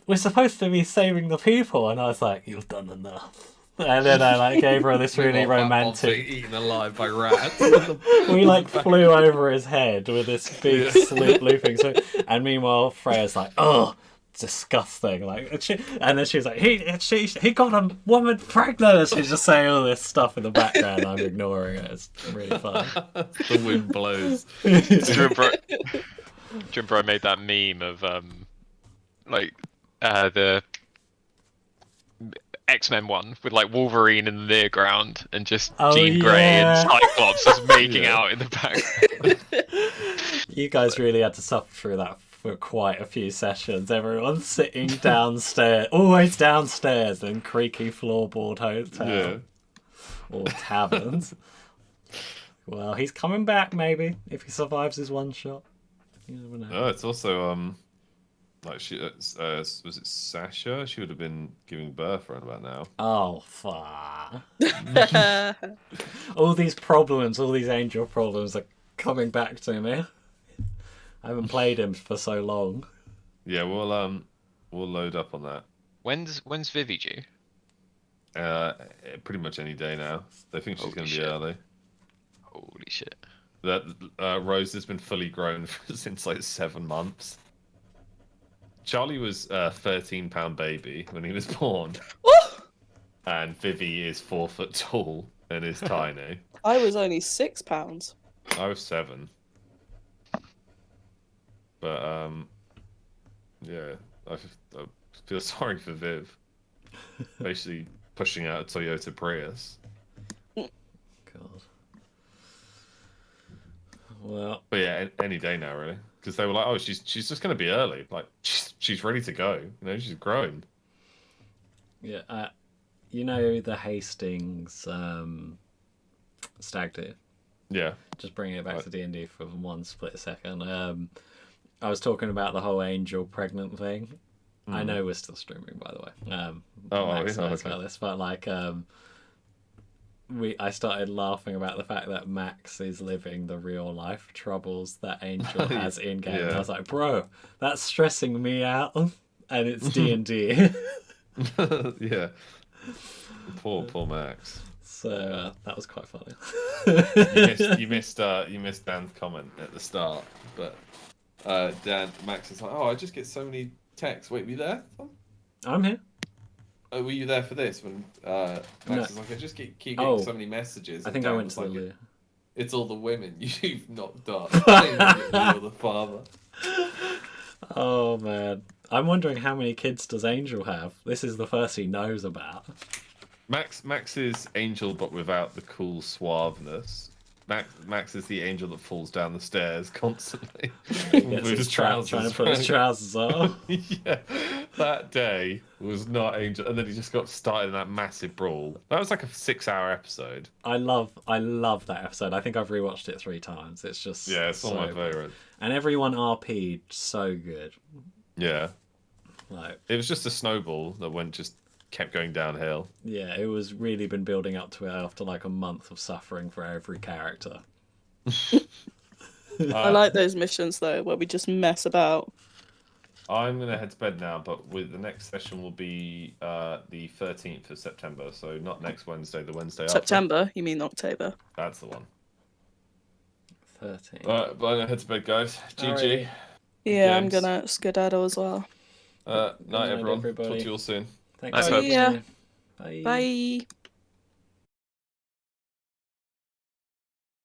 we're supposed to be saving the people," and I was like, "You've done enough." And then I like gave her this really romantic. Eaten alive by rats. We like flew over his head with this big looping. And meanwhile, Freya's like, "Oh, disgusting!" Like, and then she's like, "He got a woman pregnant." She's just saying all this stuff in the background. I'm ignoring it. It's really fun. The wind blows. Do you remember I made that meme of the X-Men one with like Wolverine in the near ground and just Jean Grey and Cyclops just making out in the background. You guys really had to suffer through that for quite a few sessions. Everyone's sitting downstairs, always downstairs in creaky floorboard hotel or taverns. Well, he's coming back maybe if he survives his one shot. You never know. Oh, it's also like was it Sasha? She would have been giving birth around about now. Oh, fuck. All these problems, all these angel problems are coming back to me. I haven't played him for so long. Yeah, we'll load up on that. When's Vivi due? Pretty much any day now. They think she's going to be early. Holy shit. That Rose has been fully grown since like 7 months. Charlie was a 13-pound baby when he was born. And Vivi is 4 foot tall and is tiny. I was only 6 pounds. I was 7. But yeah, I feel sorry for Viv. Basically pushing out a Toyota Prius. God. Well, but yeah, any day now, really, because they were like, "Oh, she's just gonna be early. Like, she's ready to go. You know, she's grown." Yeah, you know the Hastings stag do. Yeah. Just bringing it back to D&D for one split second. I was talking about the whole angel pregnant thing. I know we're still streaming, by the way. Max knows about this, but like, I started laughing about the fact that Max is living the real life troubles that Angel has in game. Yeah. And I was like, bro, that's stressing me out, and it's D&D. Yeah. Poor Max. So that was quite funny. you missed Dan's comment at the start, but Max is like, "Oh, I just get so many texts. Wait, were you there? I'm here. Oh, were you there for this when Max is like, I just keep getting so many messages. I think I went to the It's all the women you've knocked up. You're the father. Oh man, I'm wondering how many kids does Angel have? This is the first he knows about. Max is Angel, but without the cool suaveness. Max is the angel that falls down the stairs constantly with his trousers. Trying to put his trousers on. Yeah, that day was not Angel, and then he just got started in that massive brawl. That was like a 6-hour episode. I love that episode. I think I've rewatched it 3 times. It's just it's one of my favourites. And everyone RP'd so good. Yeah, like it was just a snowball that kept going downhill. Yeah, it was really been building up to it after like a month of suffering for every character. I like those missions though, where we just mess about. I'm gonna head to bed now, but the next session will be the 13th of September, so not next Wednesday, the Wednesday after. September? You mean October? That's the one. 13. But I'm gonna head to bed, guys. GG. Right. Yeah, I'm gonna skedaddle as well. Night, everyone. Everybody. Talk to you all soon. Thanks. Bye. Bye. Bye.